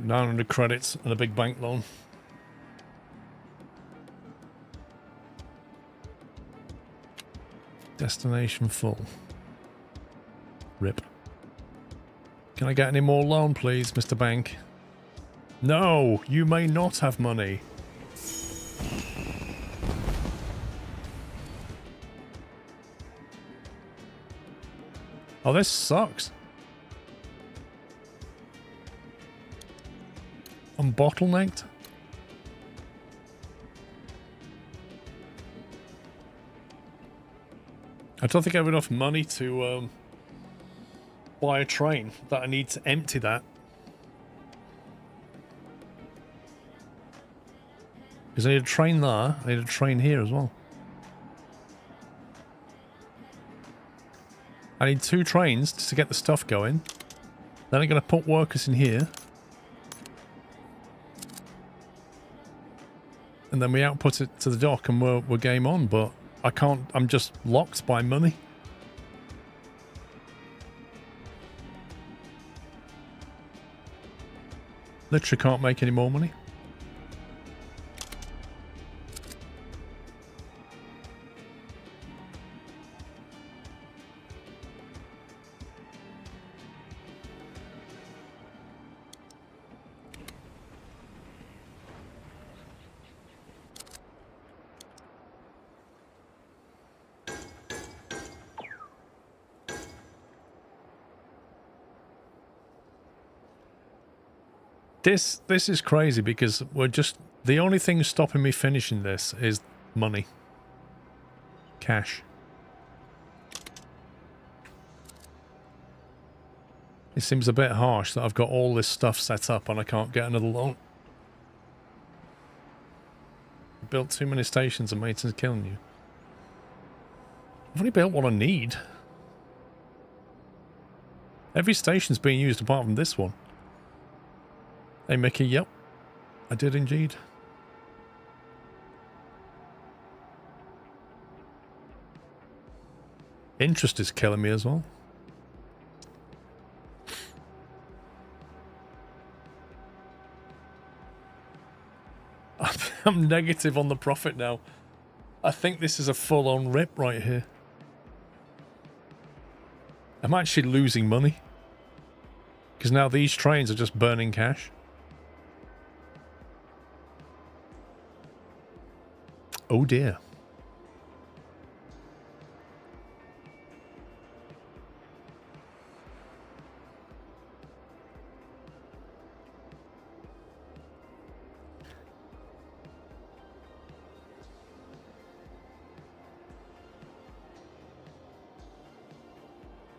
900 credits and a big bank loan. Destination full. Rip. Can I get any more loan, please, Mr. Bank? No, you may not have money. Oh, this sucks. I'm bottlenecked. I don't think I have enough money to buy a train, that I need to empty that. Because I need a train there, I need a train here as well. I need 2 trains to get the stuff going. Then I'm going to put workers in here. And then we output it to the dock and we're game on, but I can't, I'm just locked by money. Literally can't make any more money. This is crazy because we're just... The only thing stopping me finishing this is money. Cash. It seems a bit harsh that I've got all this stuff set up and I can't get another loan. Built too many stations and maintenance killing you. I've only built what I need. Every station's being used apart from this one. Hey Mickey, yep. I did indeed. Interest is killing me as well. I'm negative on the profit now. I think this is a full-on rip right here. I'm actually losing money. Because now these trains are just burning cash. Oh dear.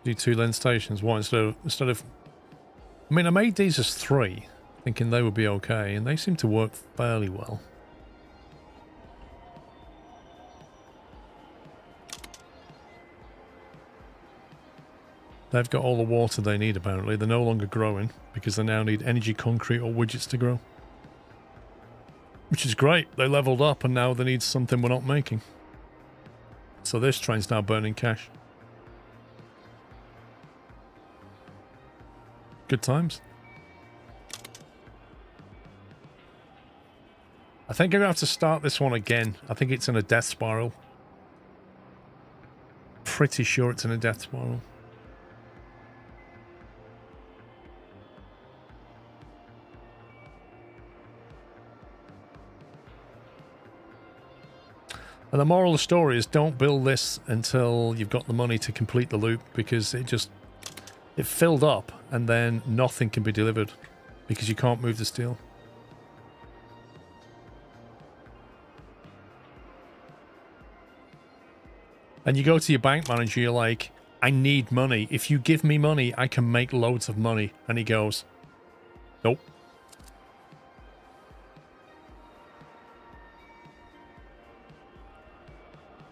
Do 2 lens stations. Why instead of... I mean, I made these as 3, thinking they would be okay, and they seem to work fairly well. They've got all the water they need, apparently. They're no longer growing, because they now need energy concrete or widgets to grow. Which is great. They leveled up, and now they need something we're not making. So this train's now burning cash. Good times. I think I'm going to have to start this one again. I think it's in a death spiral. Pretty sure it's in a death spiral. And the moral of the story is don't build this until you've got the money to complete the loop, because it filled up and then nothing can be delivered because you can't move the steel. And you go to your bank manager, you're like, I need money. If you give me money, I can make loads of money. And he goes, nope.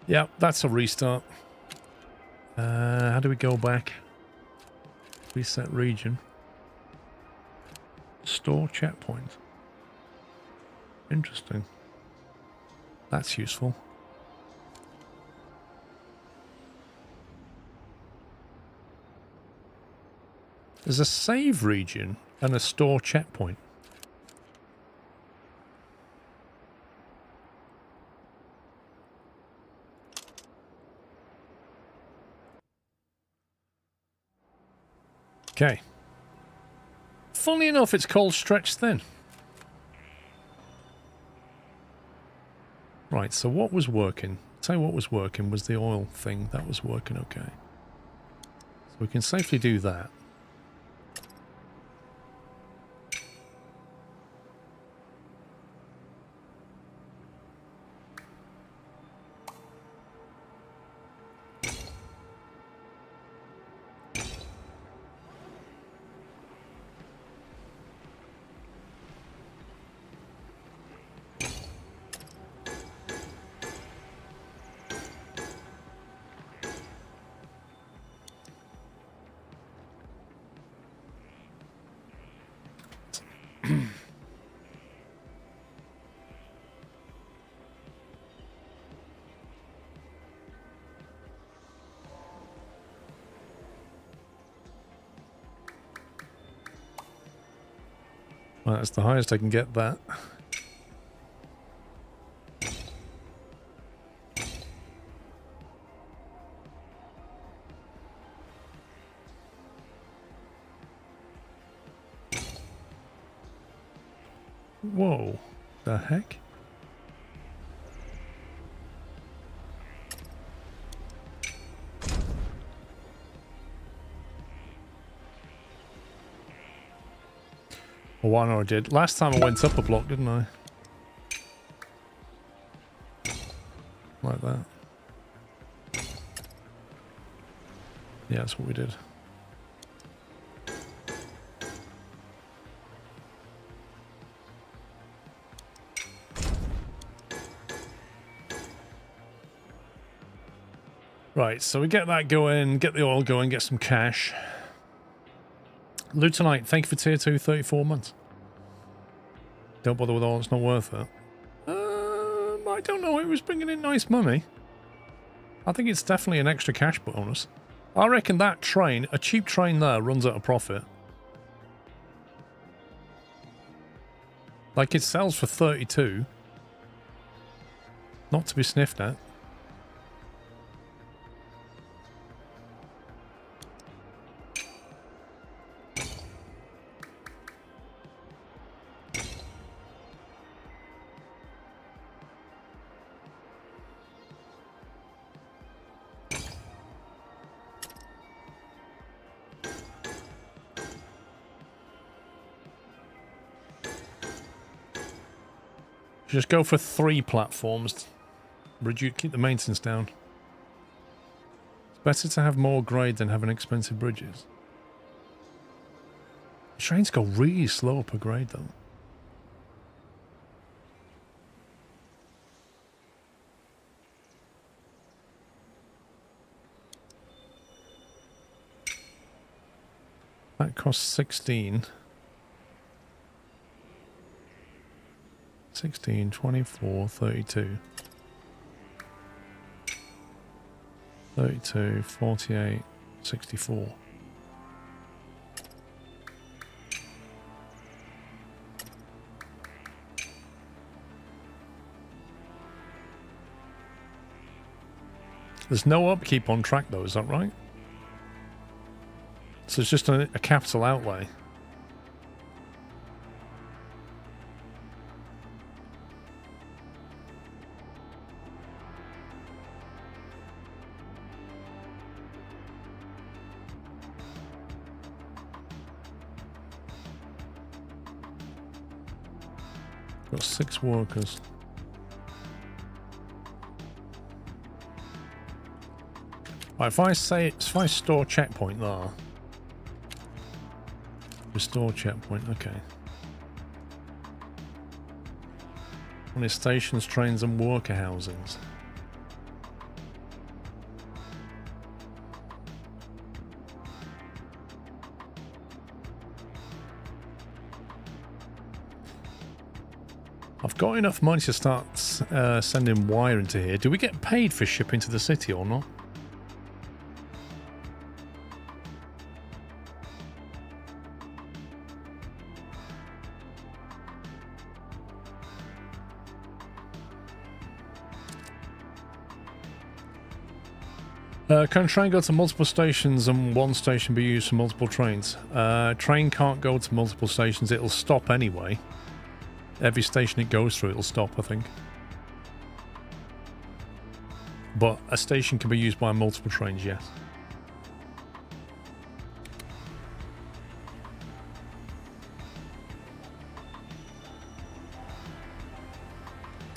Yeah, that's a restart. How do we go back? Reset region. Store checkpoint. Interesting. That's useful. There's a save region and a store checkpoint. Okay. Funnily enough, it's called stretch thin. Right, so what was working? Tell you what was working was the oil thing. That was working okay. So we can safely do that. Well, that's the highest I can get that. Whoa, the heck? Well, I know I did. Last time I went up a block, didn't I? Like that. Yeah, that's what we did. Right, so we get that going, get the oil going, get some cash. Lutonite, thank you for tier 2, 34 months. Don't bother with oil, it's not worth it. I don't know, it was bringing in nice money. I think it's definitely an extra cash bonus. I reckon that train, a cheap train there, runs at a profit. Like, it sells for 32. Not to be sniffed at. Just go for 3 platforms. Keep the maintenance down. It's better to have more grade than having expensive bridges. The trains go really slow per grade though. That costs 16. 16, 24, 32. 32, 48, 64. There's no upkeep on track though, is that right? So it's just a capital outlay. Got 6 workers. Right, if I store checkpoint there. Restore checkpoint, okay. On his stations, trains and worker housings. I've got enough money to start sending wire into here. Do we get paid for shipping to the city or not? Can a train go to multiple stations and one station be used for multiple trains? Train can't go to multiple stations. It'll stop anyway. Every station it goes through, it'll stop, I think. But a station can be used by multiple trains, yes.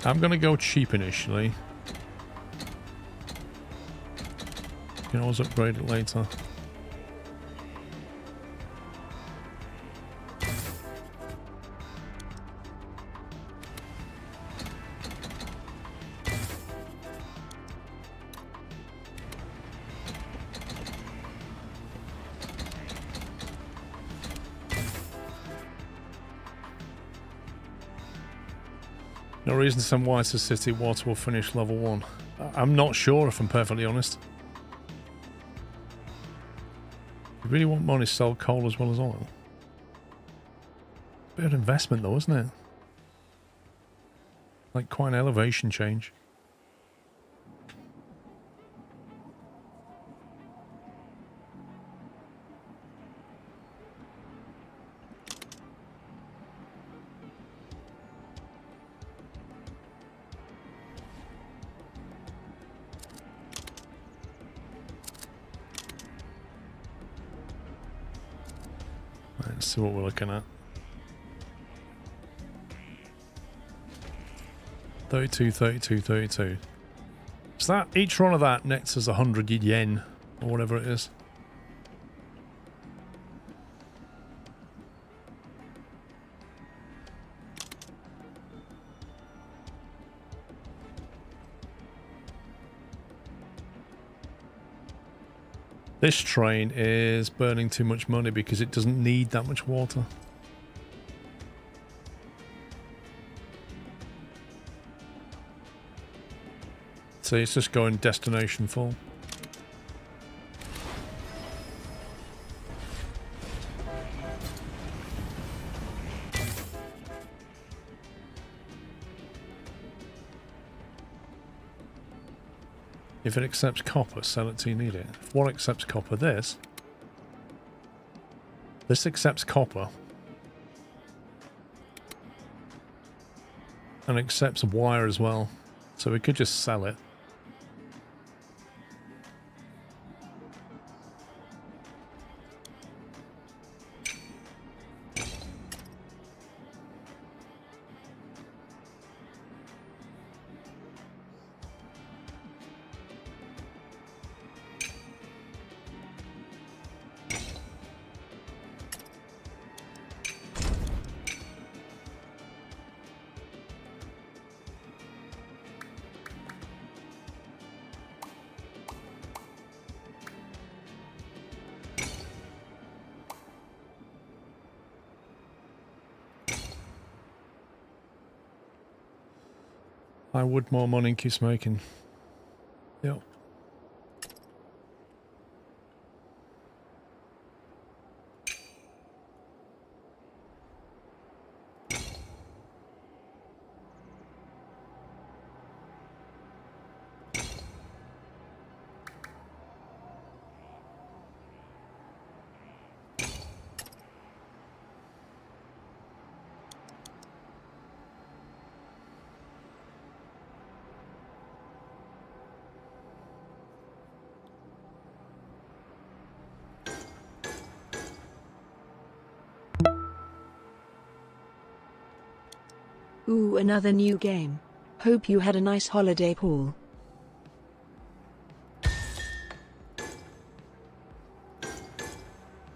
I'm going to go cheap initially. You can always upgrade it later. No reason to send wires to City. Water will finish level 1. I'm not sure, if I'm perfectly honest. You really want money to sell coal as well as oil. Bit of investment though, isn't it? Like quite an elevation change. Let's see what we're looking at. 32, 32, 32. So that each run of that nets us 100 yen or whatever it is. This train is burning too much money because it doesn't need that much water. So it's just going destination full. If it accepts copper, sell it till you need it. If one accepts copper, this accepts copper. And accepts wire as well. So we could just sell it. I would more money keeps making. Yep. Ooh, another new game. Hope you had a nice holiday, Paul.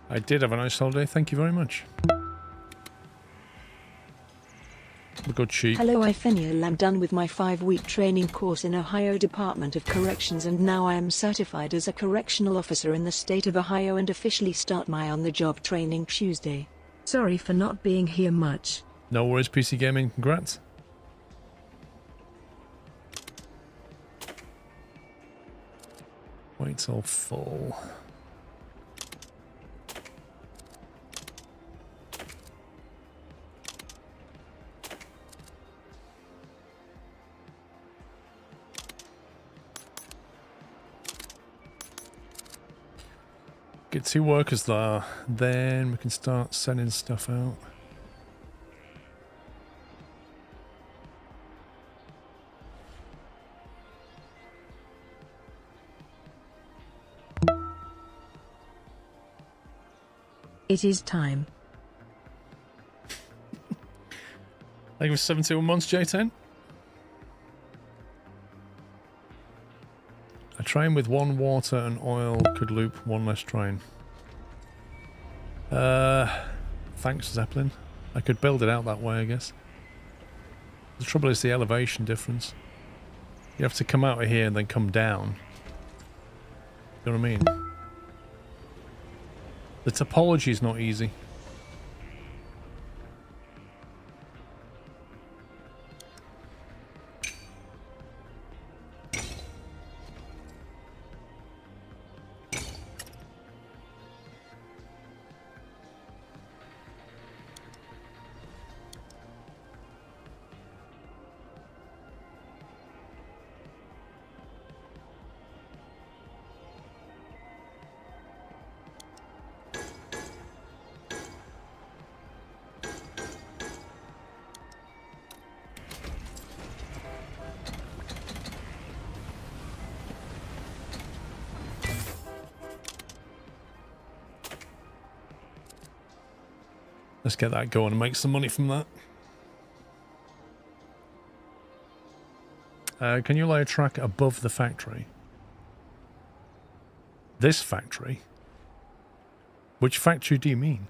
I did have a nice holiday, thank you very much. We got cheap. Hello, I'm done with my 5-week training course in Ohio Department of Corrections, and now I am certified as a correctional officer in the state of Ohio and officially start my on-the-job training Tuesday. Sorry for not being here much. No worries, PC Gaming, congrats. Wait till full. Get 2 workers there, then we can start sending stuff out. It is time. Thank you for 71 months, J10. A train with 1 water and oil could loop 1 less train. Thanks, Zeppelin. I could build it out that way, I guess. The trouble is the elevation difference. You have to come out of here and then come down. You know what I mean? The topology is not easy. Let's get that going and make some money from that. Can you lay a track above the factory? This factory? Which factory do you mean?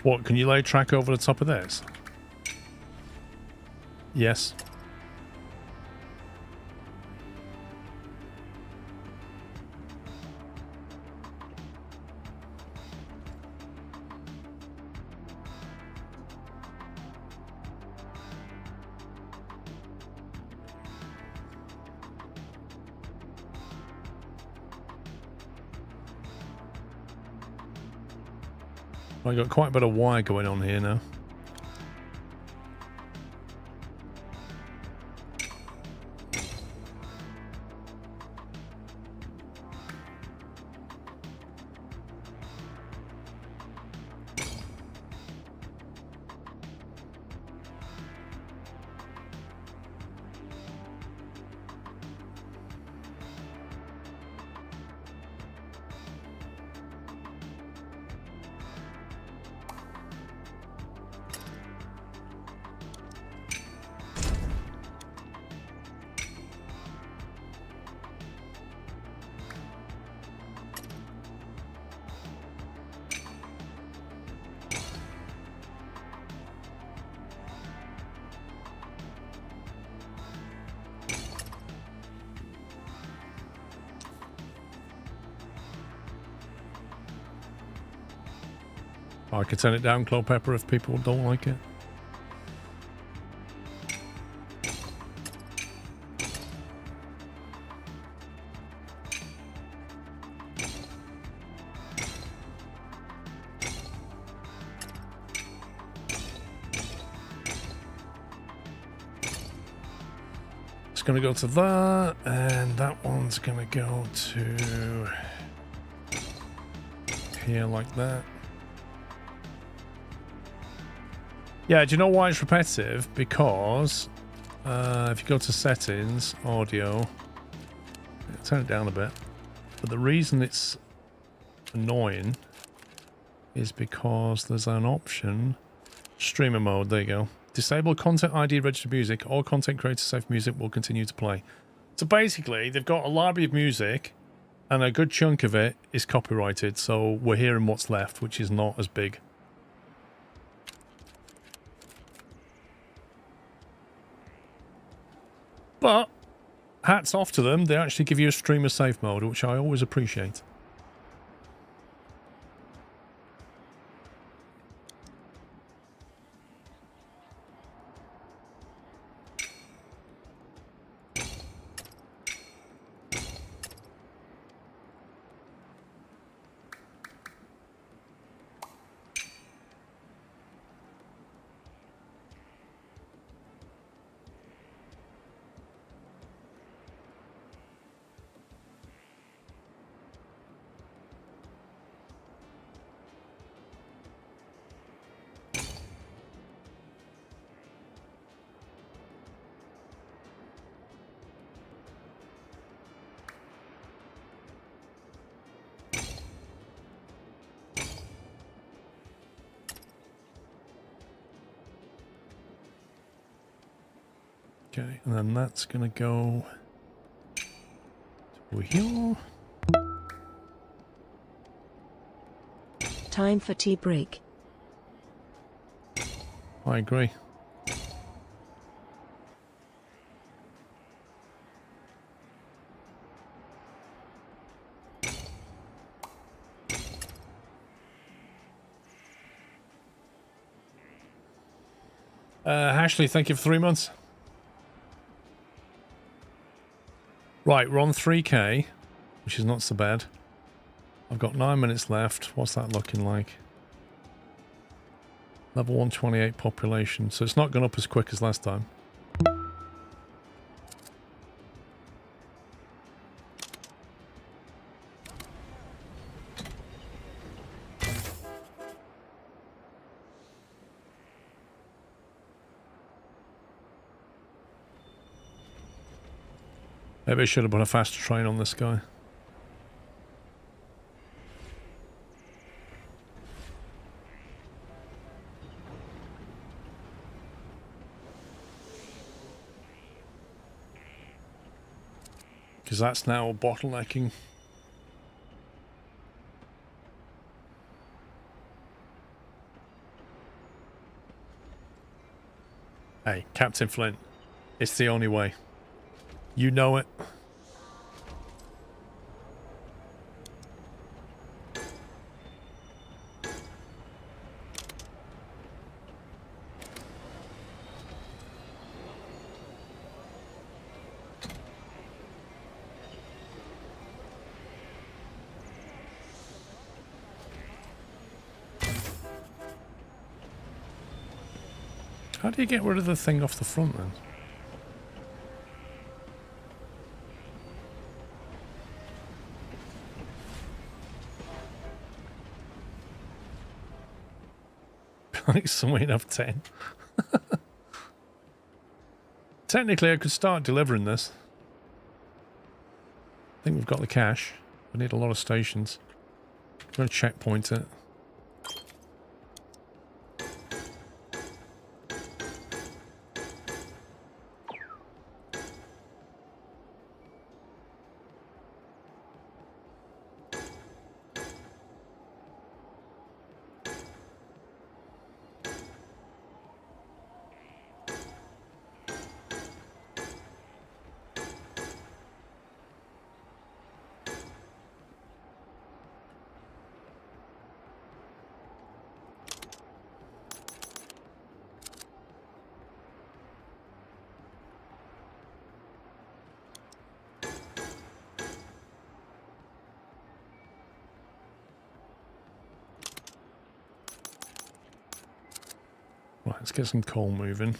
What, can you lay a track over the top of this? Yes. I got quite a bit of wire going on here now. I could turn it down, Claw Pepper, if people don't like it. It's going to go to that, and that one's going to go to here like that. Yeah, do you know why it's repetitive? Because if you go to settings, audio, turn it down a bit. But the reason it's annoying is because there's an option, streamer mode, there you go. Disable content ID registered music. All content creator safe music will continue to play. So basically, they've got a library of music and a good chunk of it is copyrighted. So we're hearing what's left, which is not as big. But hats off to them. They actually give you a streamer safe mode, which I always appreciate. Okay, and then that's going to go to here. Time for tea break. I agree. Ashley, thank you for 3 months. Right, we're on 3k, which is not so bad. I've got 9 minutes left. What's that looking like? Level 128 population. So it's not gone up as quick as last time. Maybe I should have put a faster train on this guy. Because that's now bottlenecking. Hey, Captain Flint, it's the only way. You know it. How do you get rid of the thing off the front then? Like something of 10. Technically, I could start delivering this. I think we've got the cash. We need a lot of stations. I'm going to checkpoint it. Right, let's get some coal moving.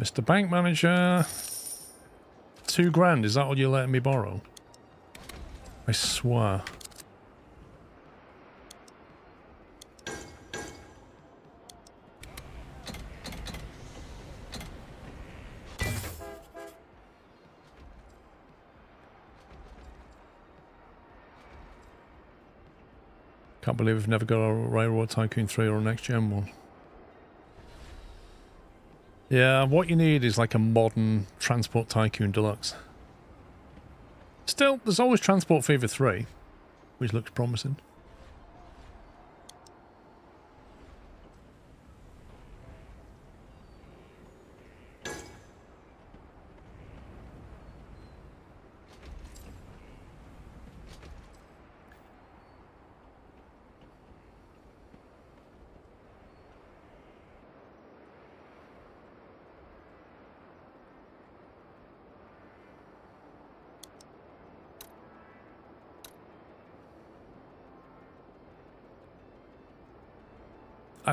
Mr. Bank Manager, $2,000, is that all you're letting me borrow? I swear. Can't believe we've never got a Railroad Tycoon 3 or a next gen one. Yeah, what you need is like a modern Transport Tycoon Deluxe. Still, there's always Transport Fever 3, which looks promising.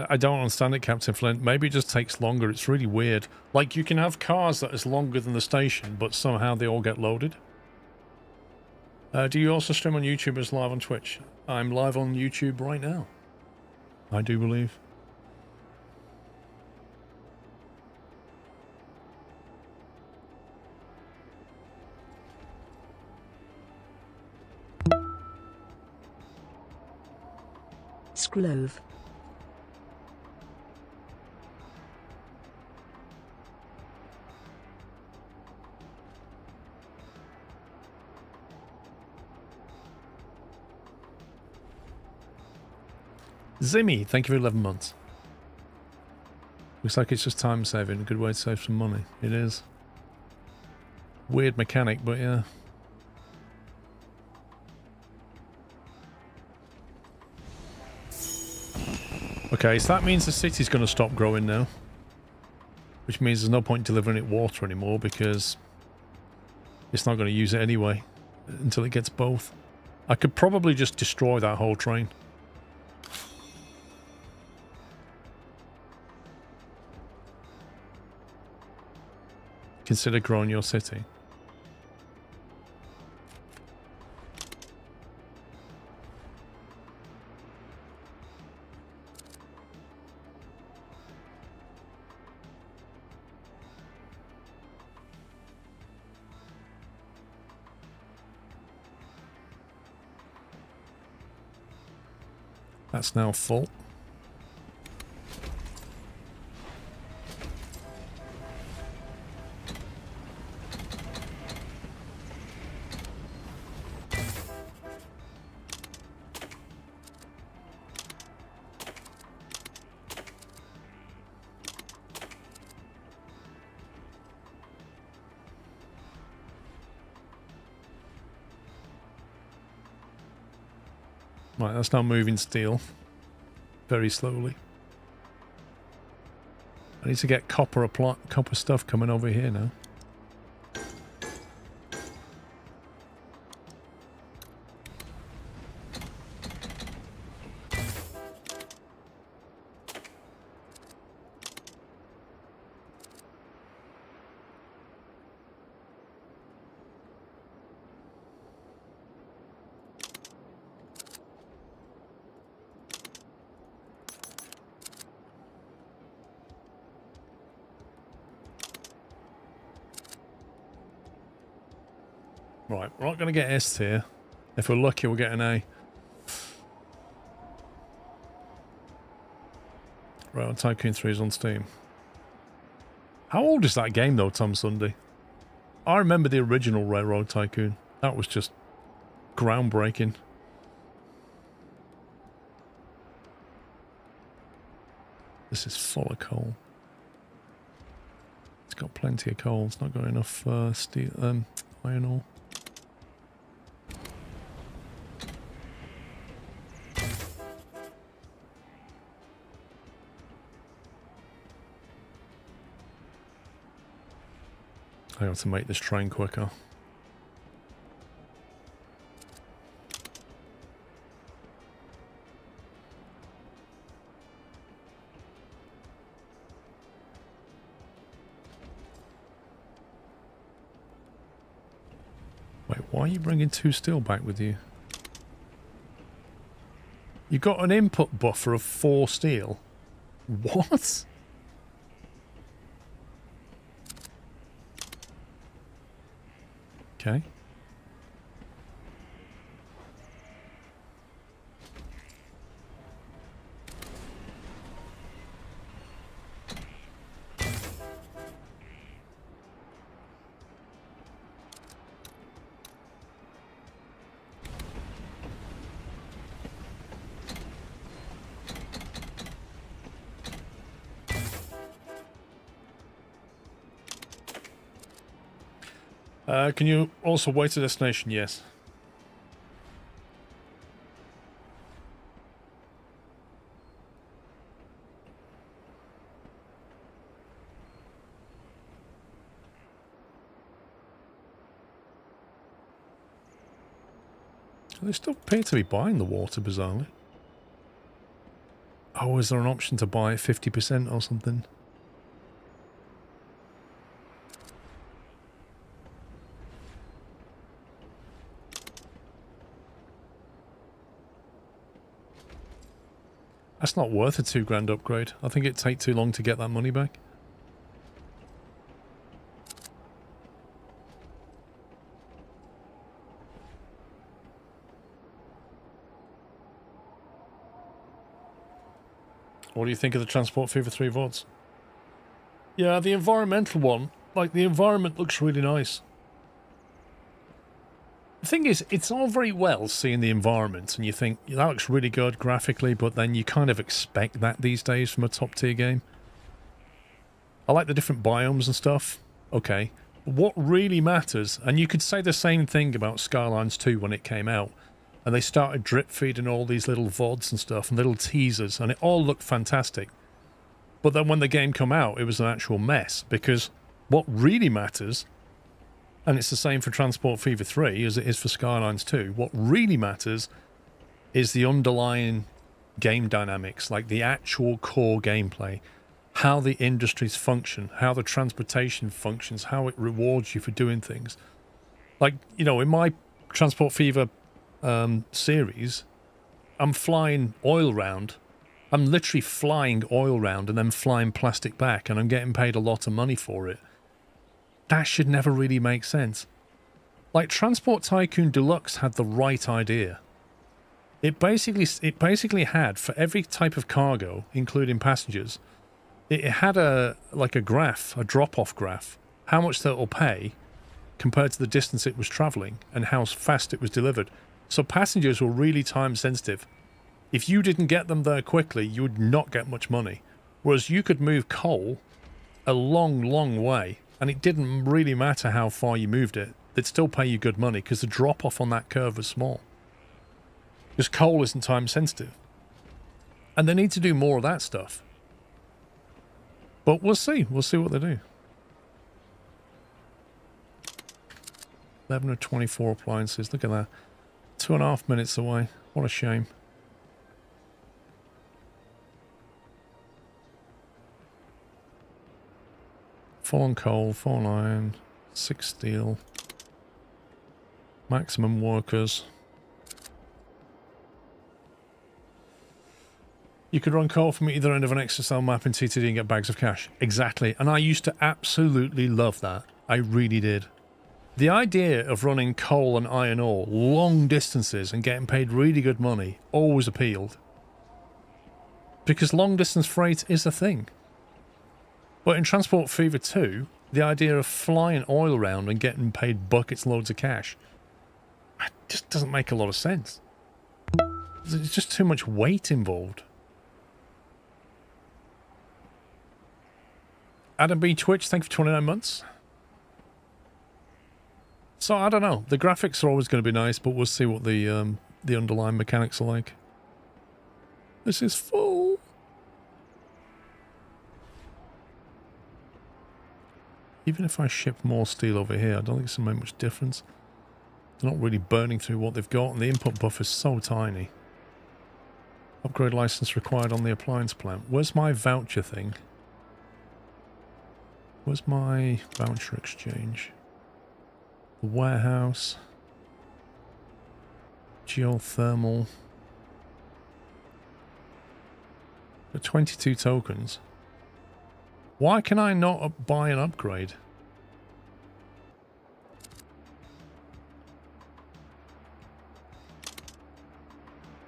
I don't understand it, Captain Flint. Maybe it just takes longer. It's really weird. Like, you can have cars that is longer than the station, but somehow they all get loaded. Do you also stream on YouTube as live on Twitch? I'm live on YouTube right now. I do believe. Sclove. Zimmy, thank you for 11 months. Looks like it's just time saving. A good way to save some money. It is. Weird mechanic, but yeah. Okay, so that means the city's going to stop growing now. Which means there's no point delivering it water anymore because it's not going to use it anyway until it gets both. I could probably just destroy that whole train. Consider growing your city. That's now full. Right, that's now moving steel. Very slowly. I need to get copper stuff coming over here now. Right, we're not going to get S tier. If we're lucky, we'll get an A. Right, Tycoon 3 is on Steam. How old is that game, though, Tom Sunday? I remember the original Railroad Tycoon. That was just groundbreaking. This is full of coal. It's got plenty of coal. It's not got enough steel, iron ore. I have to make this train quicker. Wait, why are you bringing 2 steel back with you? You got an input buffer of 4 steel? What? Okay. Can you also wait a destination? Yes. They still appear to be buying the water, bizarrely. Oh, is there an option to buy 50% or something? That's not worth a £2 upgrade. I think it'd take too long to get that money back. What do you think of the transport fee for 3 VODs? Yeah, the environmental one, like, the environment looks really nice. The thing is, it's all very well seeing the environment, and you think, that looks really good graphically, but then you kind of expect that these days from a top-tier game. I like the different biomes and stuff. Okay. What really matters, and you could say the same thing about Skylines 2 when it came out, and they started drip feeding all these little VODs and stuff, and little teasers, and it all looked fantastic. But then when the game came out, it was an actual mess, because what really matters, and it's the same for Transport Fever 3 as it is for Skylines 2, what really matters is the underlying game dynamics, like the actual core gameplay, how the industries function, how the transportation functions, how it rewards you for doing things. Like, you know, in my Transport Fever series, I'm flying oil round. I'm literally flying oil round and then flying plastic back, and I'm getting paid a lot of money for it. That should never really make sense. Like, Transport Tycoon Deluxe had the right idea. It basically had, for every type of cargo, including passengers, it had a graph, a drop-off graph, how much that will pay compared to the distance it was travelling and how fast it was delivered. So passengers were really time sensitive. If you didn't get them there quickly, you would not get much money. Whereas you could move coal a long, long way, and it didn't really matter how far you moved it. They'd still pay you good money because the drop-off on that curve was small. Because coal isn't time sensitive. And they need to do more of that stuff. But we'll see. We'll see what they do. 11 of 24 appliances. Look at that. 2.5 minutes away. What a shame. Full on coal, full on iron, 6 steel. Maximum workers. You could run coal from either end of an XSL map in TTD and get bags of cash. Exactly. And I used to absolutely love that. I really did. The idea of running coal and iron ore long distances and getting paid really good money always appealed. Because long distance freight is a thing. But in Transport Fever 2, the idea of flying oil around and getting paid buckets loads of cash, it just doesn't make a lot of sense. There's just too much weight involved. Adam B. Twitch, thank you for 29 months. So, I don't know. The graphics are always going to be nice, but we'll see what the underlying mechanics are like. This is full. Even if I ship more steel over here, I don't think it's going to make much difference. They're not really burning through what they've got, and the input buffer is so tiny. Upgrade license required on the appliance plant. Where's my voucher thing? Where's my voucher exchange? The warehouse. Geothermal. For 22 tokens. Why can I not buy an upgrade?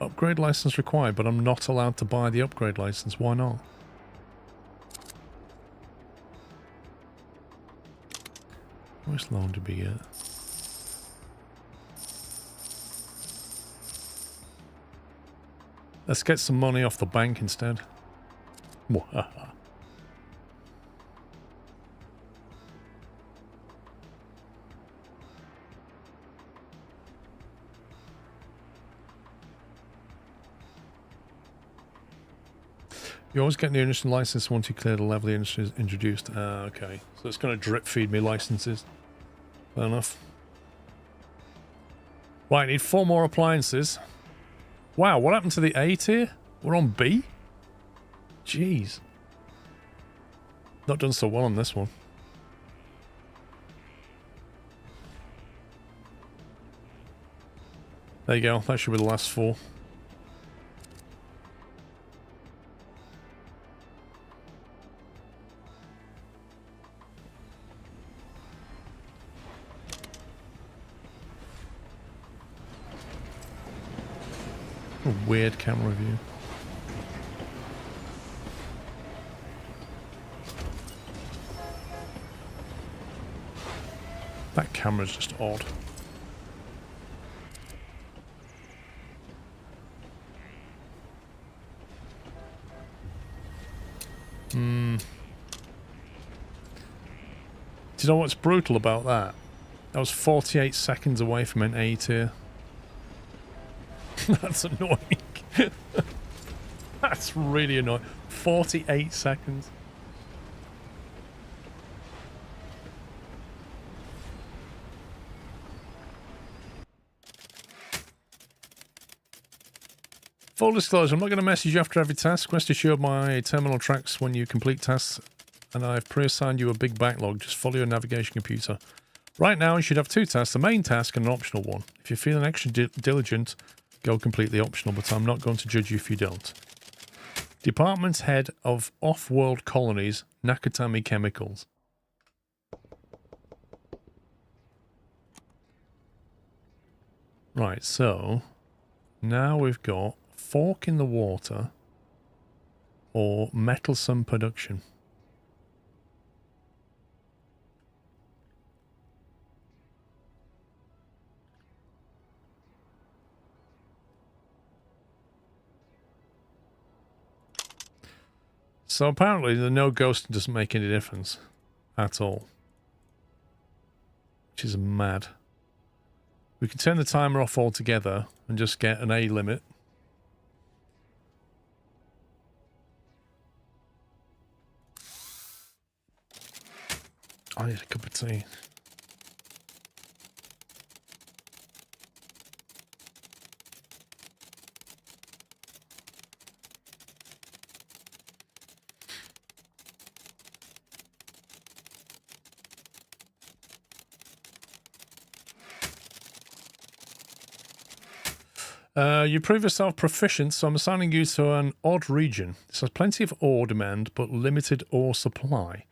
Upgrade license required, but I'm not allowed to buy the upgrade license. Why not? How much loan did we get? Let's get some money off the bank instead. You always get new industry license once you clear the level the industry is introduced. Ah, okay. So it's going to drip feed me licenses. Fair enough. Right, I need 4 more appliances. Wow, what happened to the A tier? We're on B? Jeez. Not done so well on this one. There you go. That should be the last 4. A weird camera view. That camera's just odd. Do you know what's brutal about that? That was 48 seconds away from an A tier. That's annoying. That's really annoying. 48 seconds. Full disclosure, I'm not going to message you after every task. Rest assured my terminal tracks when you complete tasks, and I've pre-assigned you a big backlog. Just follow your navigation computer. Right now, you should have 2 tasks, a main task and an optional one. If you're feeling extra diligent, go complete the optional, but I'm not going to judge you if you don't. Department Head of Off-World Colonies, Nakatami Chemicals. Right, so now we've got fork in the water or mettlesome production. So apparently the no ghosting doesn't make any difference at all, which is mad. We can turn the timer off altogether and just get an A limit. I need a cup of tea. You prove yourself proficient, so I'm assigning you to an odd region. This has plenty of ore demand, but limited ore supply.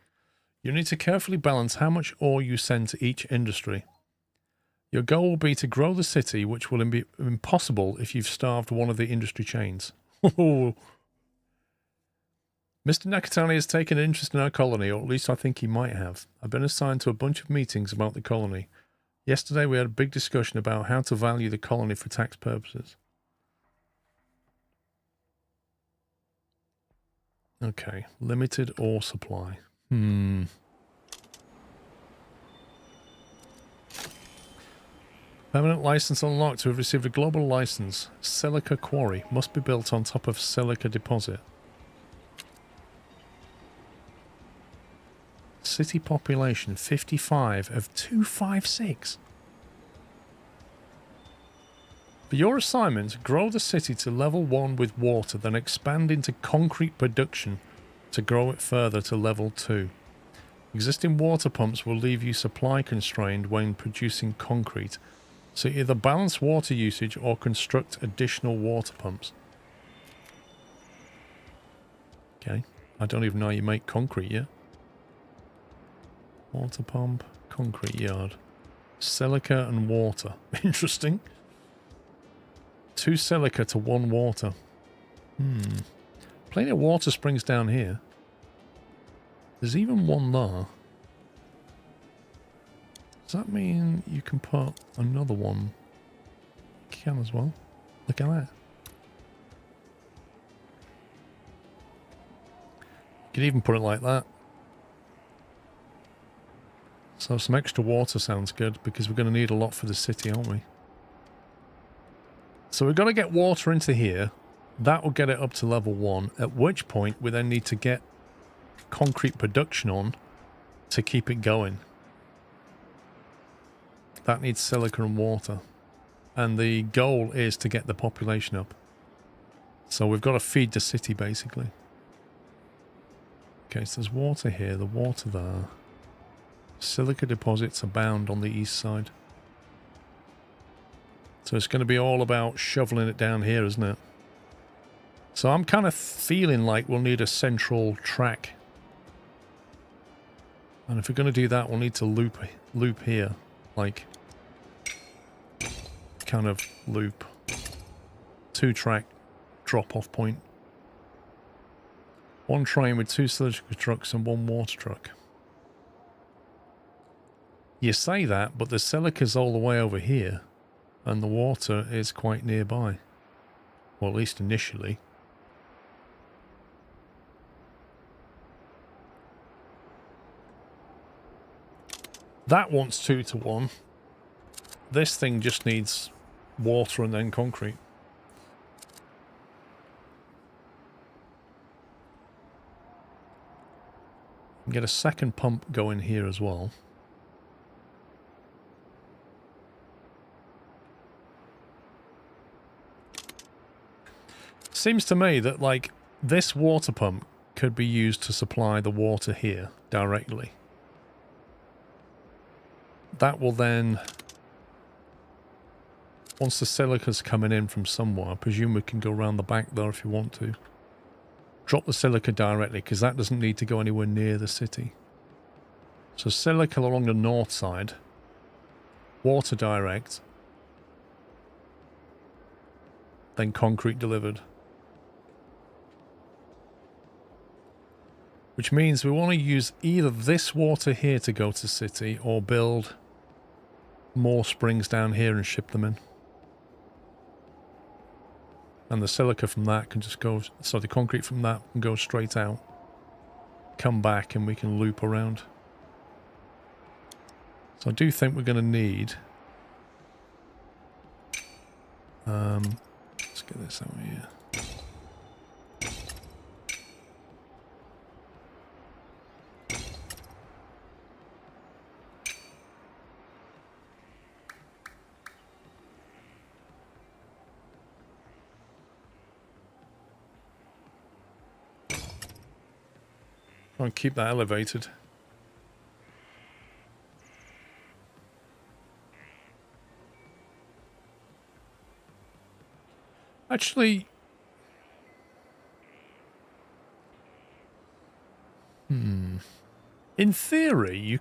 You need to carefully balance how much ore you send to each industry. Your goal will be to grow the city, which will be impossible if you've starved one of the industry chains. Mr. Nakatani has taken an interest in our colony, or at least I think he might have. I've been assigned to a bunch of meetings about the colony. Yesterday we had a big discussion about how to value the colony for tax purposes. Okay, limited ore supply. Permanent license unlocked. We have received a global license. Silica quarry must be built on top of silica deposit. City population 55 of 256. For your assignment, grow the city to level 1 with water, then expand into concrete production to grow it further to level 2. Existing water pumps will leave you supply constrained when producing concrete, so either balance water usage or construct additional water pumps. Okay, I don't even know how you make concrete yet. Water pump, concrete yard. Silica and water. Interesting. 2 silica to 1 water. Plenty of water springs down here. There's even one there. Does that mean you can put another one? You can as well. Look at that. You could even put it like that. So some extra water sounds good, because we're going to need a lot for the city, aren't we? So we've got to get water into here. That will get it up to level 1, at which point we then need to get concrete production on to keep it going. That needs silica and water. And the goal is to get the population up. So we've got to feed the city, basically. Okay, so there's water here, the water there. Silica deposits abound on the east side. So it's going to be all about shoveling it down here, isn't it? So I'm kind of feeling like we'll need a central track. And if we're going to do that, we'll need to loop here. Like, kind of loop. 2-track drop-off point. 1 train with 2 cylindrical trucks and 1 water truck. You say that, but the silica's all the way over here, and the water is quite nearby. Well, at least initially. That wants 2 to 1. This thing just needs water and then concrete. Get a second pump going here as well. Seems to me that, like, this water pump could be used to supply the water here directly. That will then, once the silica's coming in from somewhere, I presume we can go around the back there if you want to. Drop the silica directly, because that doesn't need to go anywhere near the city. So silica along the north side, water direct, then concrete delivered. Which means we want to use either this water here to go to city, or build more springs down here and ship them in. And the silica from that can just go, so the concrete from that can go straight out, come back, and we can loop around. So I do think we're going to need, let's get this over here. Try and keep that elevated. Actually, in theory, you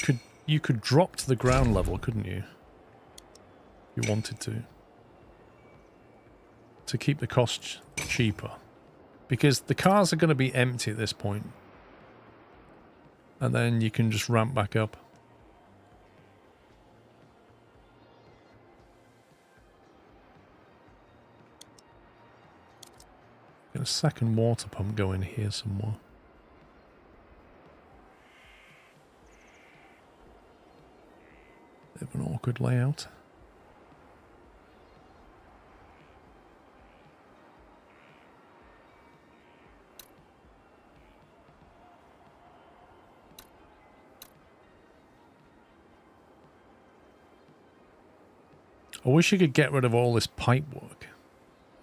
could drop to the ground level, couldn't you? If you wanted to keep the cost cheaper, because the cars are going to be empty at this point. And then you can just ramp back up. Get a second water pump going here somewhere. Bit of an awkward layout. I wish you could get rid of all this pipe work.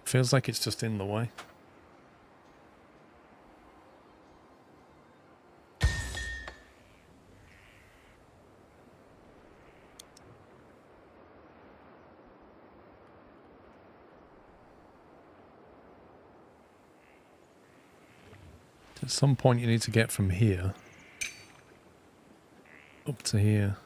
Feels like it's just in the way. At some point you need to get from here up to here.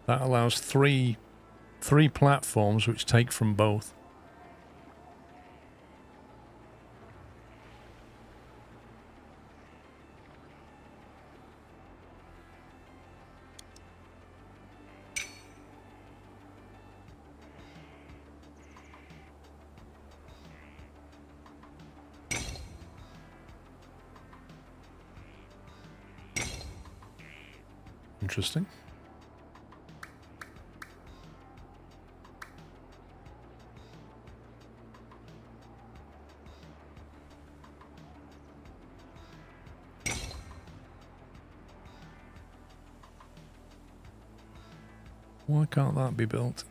That allows three platforms which take from both. interesting. Why can't that be built?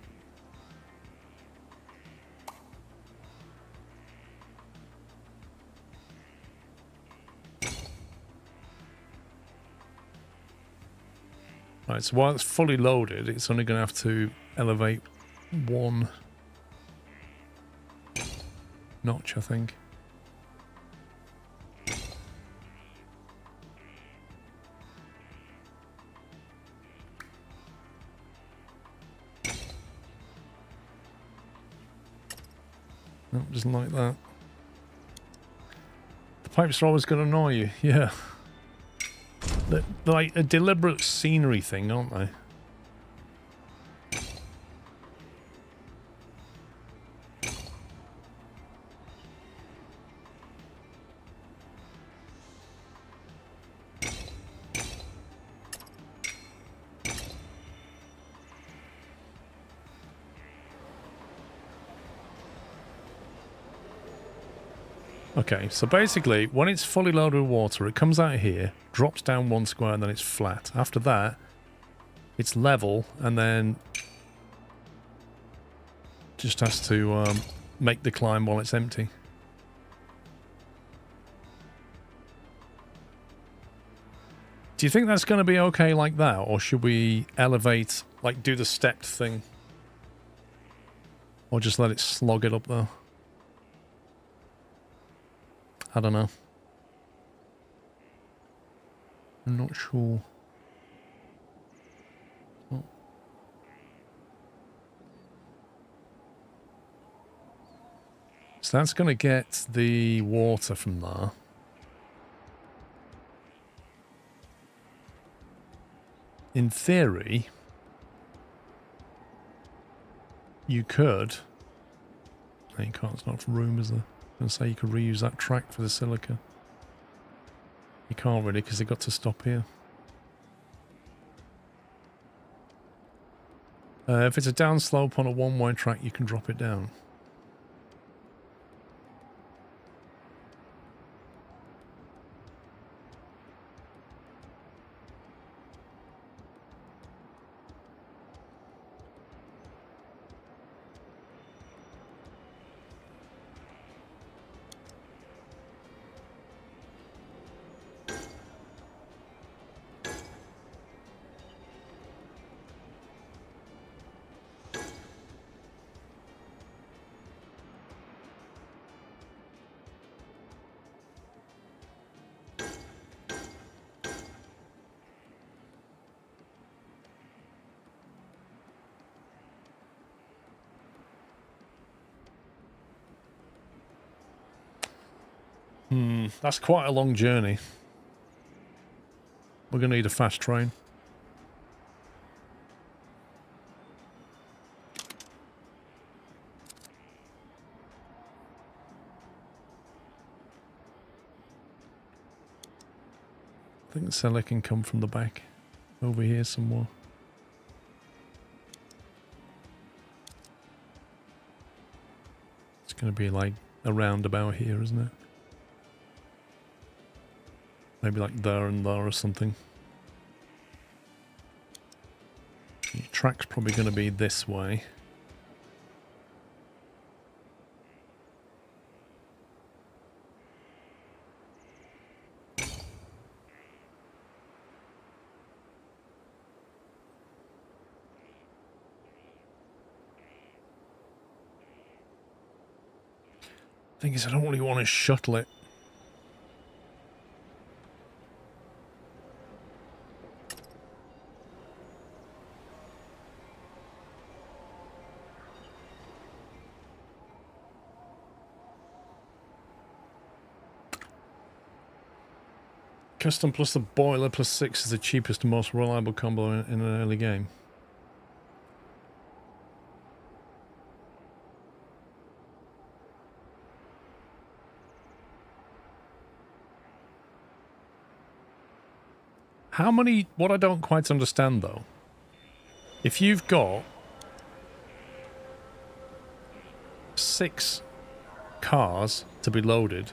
Right, so while it's fully loaded, it's only going to have to elevate one notch, I think. No, doesn't like that. The pipes are always going to annoy you, yeah. They're like a deliberate scenery thing, aren't they? Okay, so basically, when it's fully loaded with water, it comes out here, drops down one square, and then it's flat. After that, it's level, and then just has to make the climb while it's empty. Do you think that's going to be okay like that, or should we elevate, like do the stepped thing? Or just let it slog it up there? I don't know. I'm not sure. Oh. So that's going to get the water from there. In theory, you could... No, you can't, it's not enough room, is there? I was going to say you could reuse that track for the silica. You can't really because they got to stop here. If it's a downslope on a one-way track, you can drop it down. That's quite a long journey. We're going to need a fast train. I think the cellar can come from the back. Over here somewhere. It's going to be like a roundabout here, isn't it? Maybe like there and there or something. The track's probably going to be this way. Thing is, I don't really want to shuttle it. Custom plus the boiler plus 6 is the cheapest and most reliable combo in an early game. How many... What I don't quite understand, though, if you've got 6 cars to be loaded,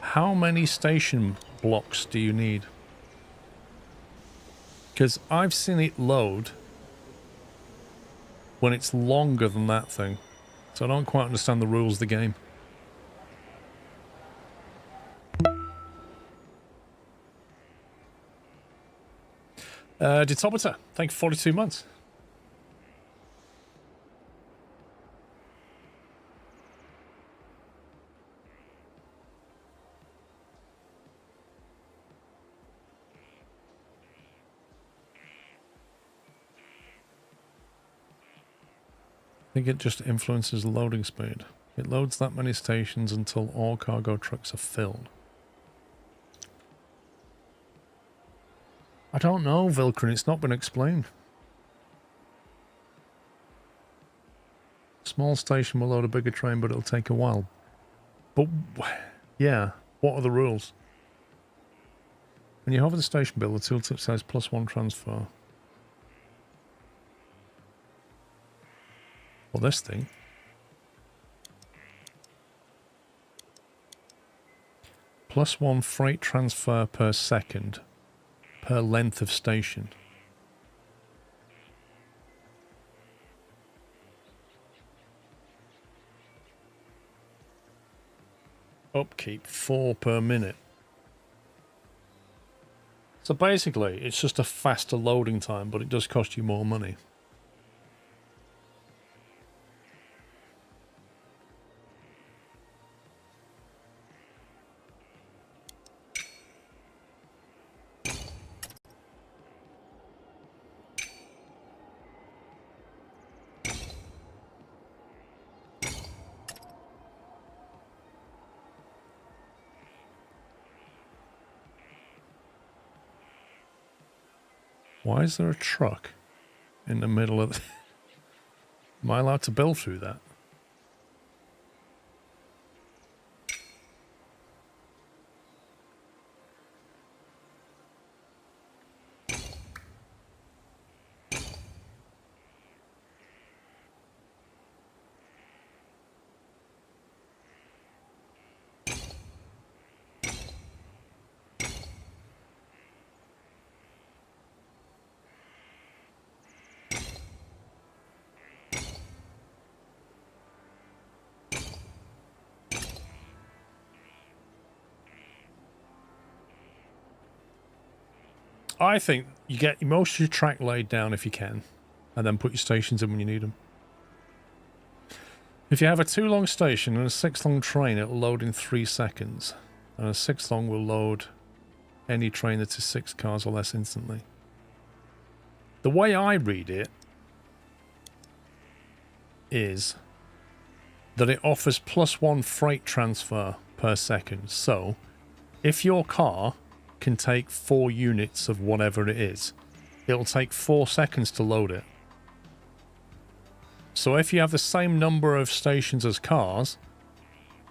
how many station blocks do you need? Because I've seen it load when it's longer than that thing. So I don't quite understand the rules of the game. Ditobita, thank you for 42 months. I think it just influences loading speed. It loads that many stations until all cargo trucks are filled. I don't know, Vilkrin, it's not been explained. Small station will load a bigger train, but it'll take a while. But, yeah, what are the rules? When you hover the station bill, the tooltip says +1 transfer. Well, this thing. +1 freight transfer per second per length of station. Upkeep 4 per minute. So basically, it's just a faster loading time, but it does cost you more money. Why is there a truck in the middle of... Am I allowed to build through that? I think you get most of your track laid down if you can, and then put your stations in when you need them. If you have a 2-long station and a 6-long train, it'll load in 3 seconds, and a 6-long will load any train that is 6 cars or less instantly. The way I read it is that it offers +1 freight transfer per second. So, if your car can take 4 units of whatever it is, it'll take 4 seconds to load it. So if you have the same number of stations as cars,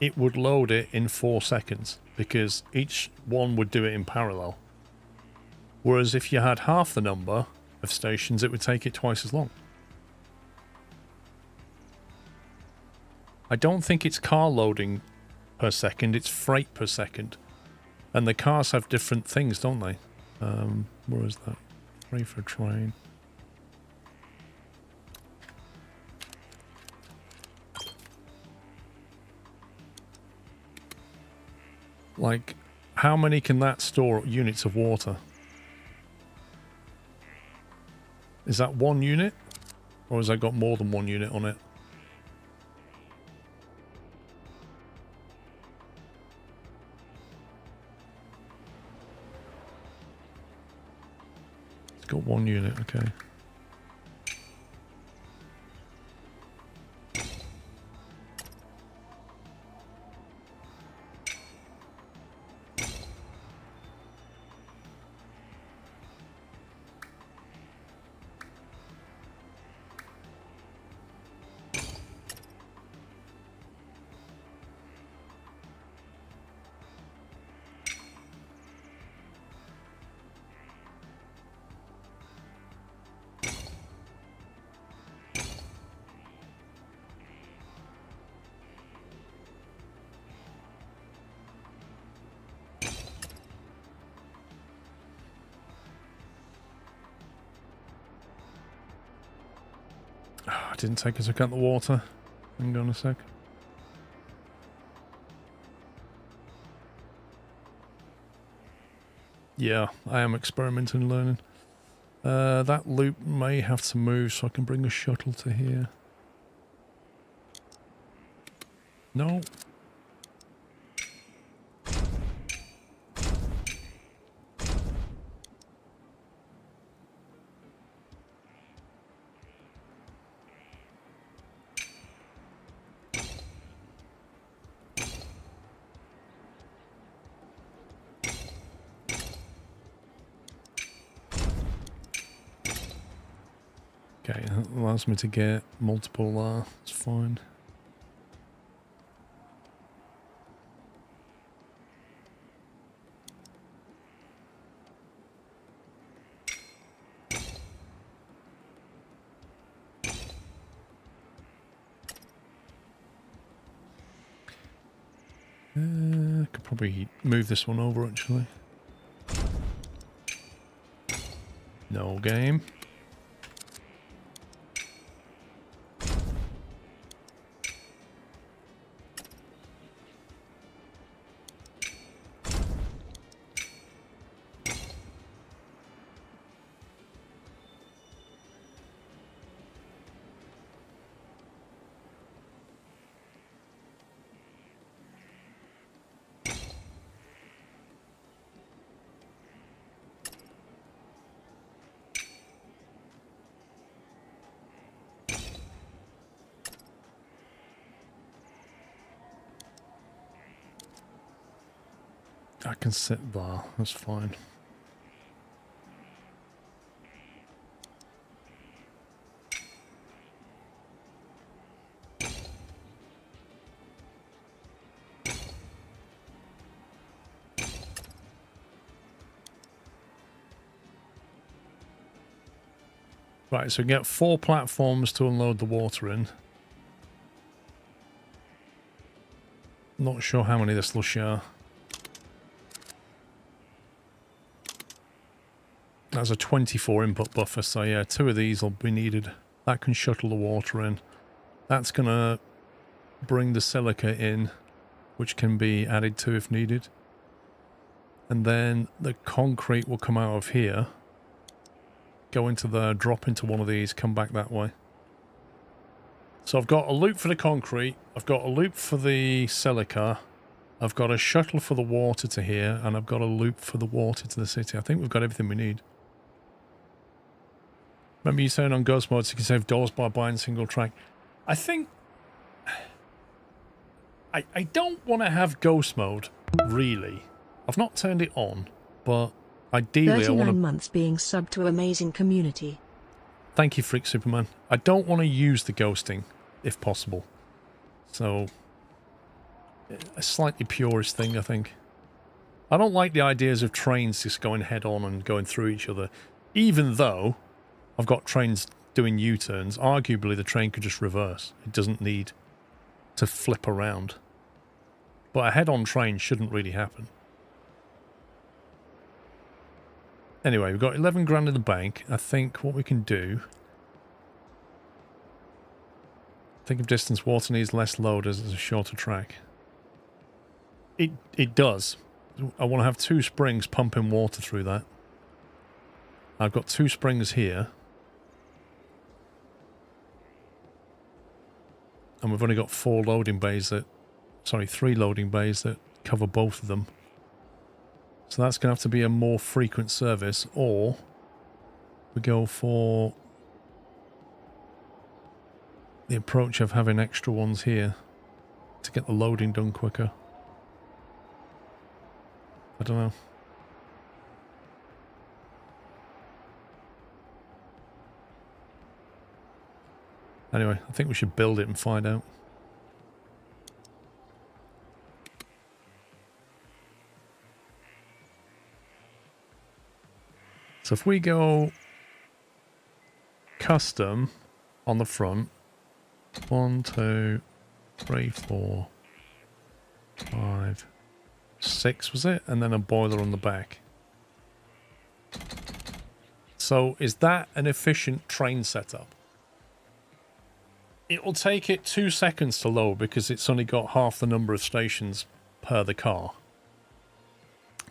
it would load it in 4 seconds, because each one would do it in parallel. Whereas if you had half the number of stations, it would take it twice as long. I don't think it's car loading per second, it's freight per second. And the cars have different things, don't they? Where is that? Free for train. Like, how many can that store units of water? Is that 1 unit? Or has that got more than 1 unit on it? Got 1 unit, okay. Oh, I didn't take into account the water. Hang on a sec. Yeah, I am experimenting and learning. That loop may have to move so I can bring a shuttle to here. No. Okay, that allows me to get multiple, it's fine. I could probably move this one over actually. No game. I can sit bar, that's fine. Right, so we get 4 platforms to unload the water in. Not sure how many this will show. That's a 24 input buffer, so yeah, 2 of these will be needed. That can shuttle the water in. That's going to bring the silica in, which can be added to if needed. And then the concrete will come out of here. Go into there, drop into one of these, come back that way. So I've got a loop for the concrete, I've got a loop for the silica, I've got a shuttle for the water to here, and I've got a loop for the water to the city. I think we've got everything we need. Remember you saying on Ghost Mods you can save dollars by buying single track. I think... I don't want to have Ghost Mode, really. I've not turned it on, but... Ideally, 39 months being subbed to amazing community. Thank you, Freak Superman. I don't want to use the ghosting, if possible. So, a slightly purist thing, I think. I don't like the ideas of trains just going head-on and going through each other. Even though I've got trains doing U-turns, arguably the train could just reverse. It doesn't need to flip around. But a head-on train shouldn't really happen. Anyway, we've got 11 grand in the bank. I think what we can do... Think of distance, water needs less load as a shorter track. It does. I want to have 2 springs pumping water through that. I've got 2 springs here. And we've only got 4 loading bays that... Sorry, 3 loading bays that cover both of them. So that's going to have to be a more frequent service, or we go for the approach of having extra ones here to get the loading done quicker. I don't know. Anyway, I think we should build it and find out. So if we go custom on the front, 1, 2, 3, 4, 5, 6 was it? And then a boiler on the back. So is that an efficient train setup? It will take it 2 seconds to load because it's only got half the number of stations per the car.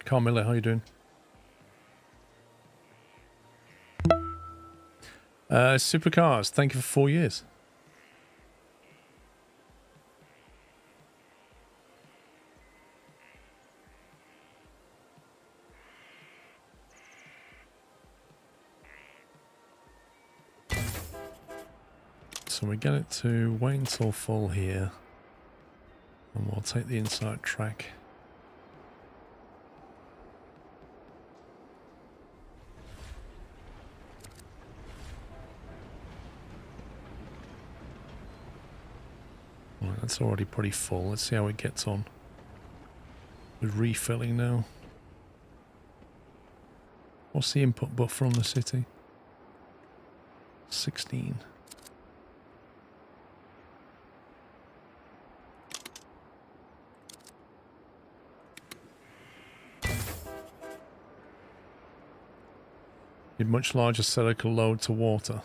Carmilla, how you doing? Supercars, thank you for 4 years. So we get it to wait until full here. And we'll take the inside track. Right, that's already pretty full. Let's see how it gets on. We're refilling now. What's the input buffer on the city? 16. Need much larger cylindrical load to water.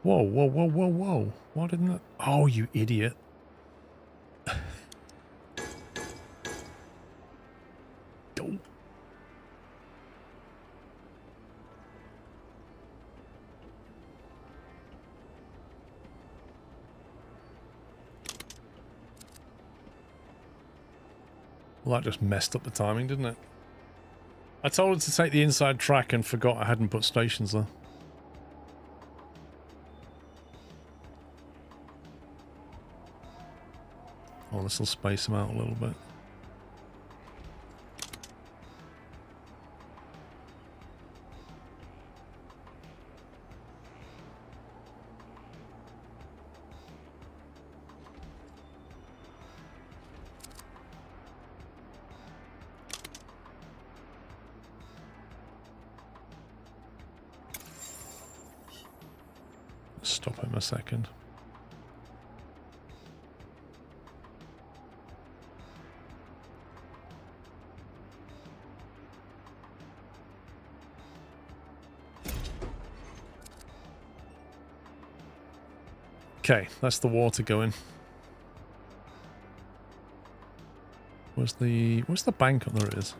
Whoa, whoa, whoa, whoa, whoa. Why didn't that... Oh, you idiot. Oh. Well, that just messed up the timing, didn't it? I told her to take the inside track and forgot I hadn't put stations there. Oh, this will space them out a little bit. Stop him a second. Okay, that's the water going. Where's the bank? Oh, there it is.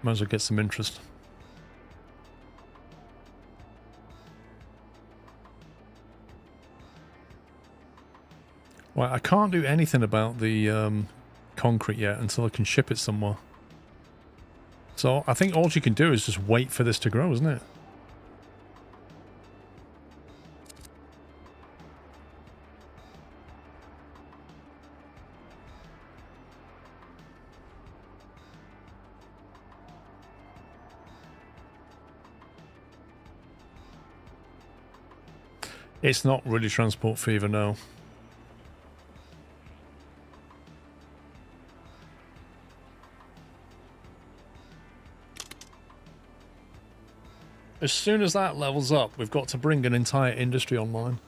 Might as well get some interest. Well, I can't do anything about the concrete yet until I can ship it somewhere. So I think all you can do is just wait for this to grow, isn't it? It's not really transport fever, no. As soon as that levels up, we've got to bring an entire industry online.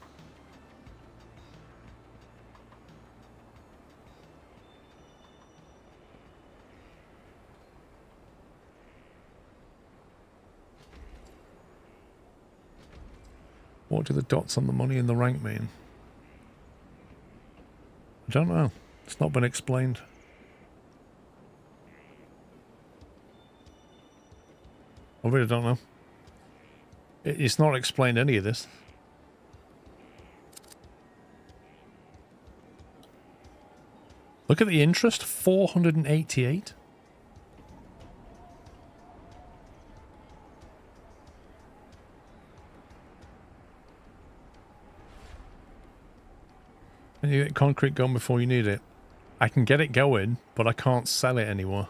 What do the dots on the money in the rank mean? I don't know. It's not been explained. I really don't know. It's not explained any of this. Look at the interest, 488. And you get concrete going before you need it. I can get it going, but I can't sell it anymore.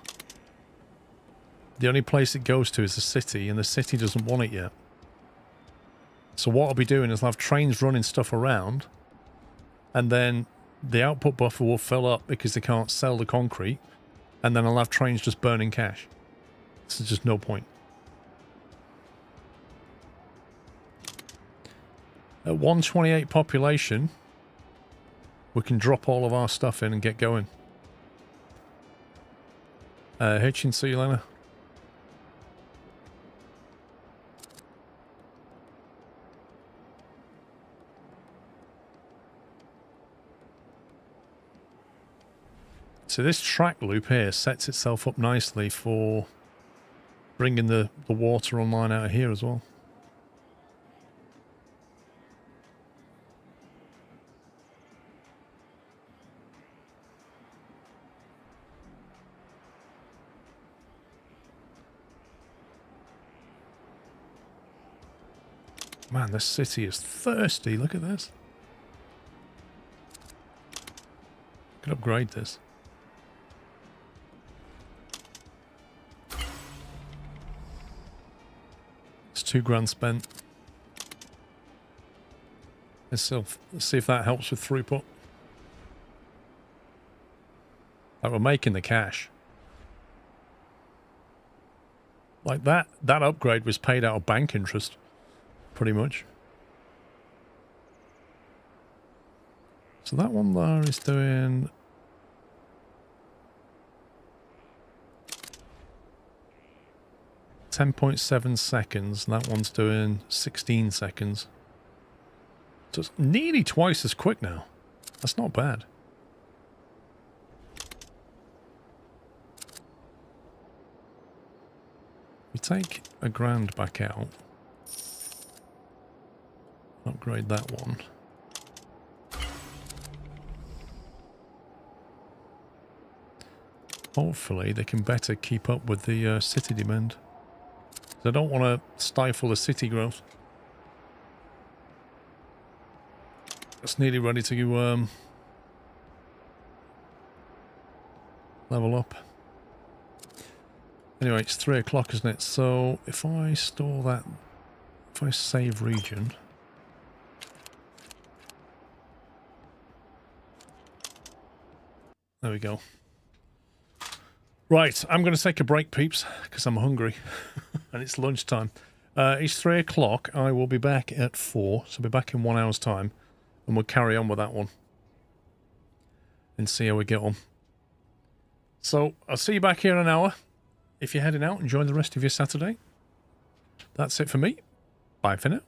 The only place it goes to is the city, and the city doesn't want it yet. So what I'll be doing is I'll have trains running stuff around, and then the output buffer will fill up because they can't sell the concrete, and then I'll have trains just burning cash. This is just no point. At 128 population, we can drop all of our stuff in and get going. Hitchin, see you later. So this track loop here sets itself up nicely for bringing the water online out of here as well. Man, this city is thirsty. Look at this. Could upgrade this. It's $2,000 spent. Let's see if that helps with throughput. Like, we're making the cash. Like that upgrade was paid out of bank interest. Pretty much. So that one there is doing 10.7 seconds. And that one's doing 16 seconds. So it's nearly twice as quick now. That's not bad. We take $1,000 back out. Upgrade that one. Hopefully they can better keep up with the city demand. They don't want to stifle the city growth. It's nearly ready to level up. Anyway, it's 3 o'clock, isn't it? So if I store that, if I save region. There we go. Right, I'm going to take a break, peeps, because I'm hungry. And it's lunchtime. It's 3 o'clock. I will be back at 4, so I'll be back in 1 hour's time. And we'll carry on with that one. And see how we get on. So, I'll see you back here in an hour. If you're heading out, enjoy the rest of your Saturday. That's it for me. Bye for now.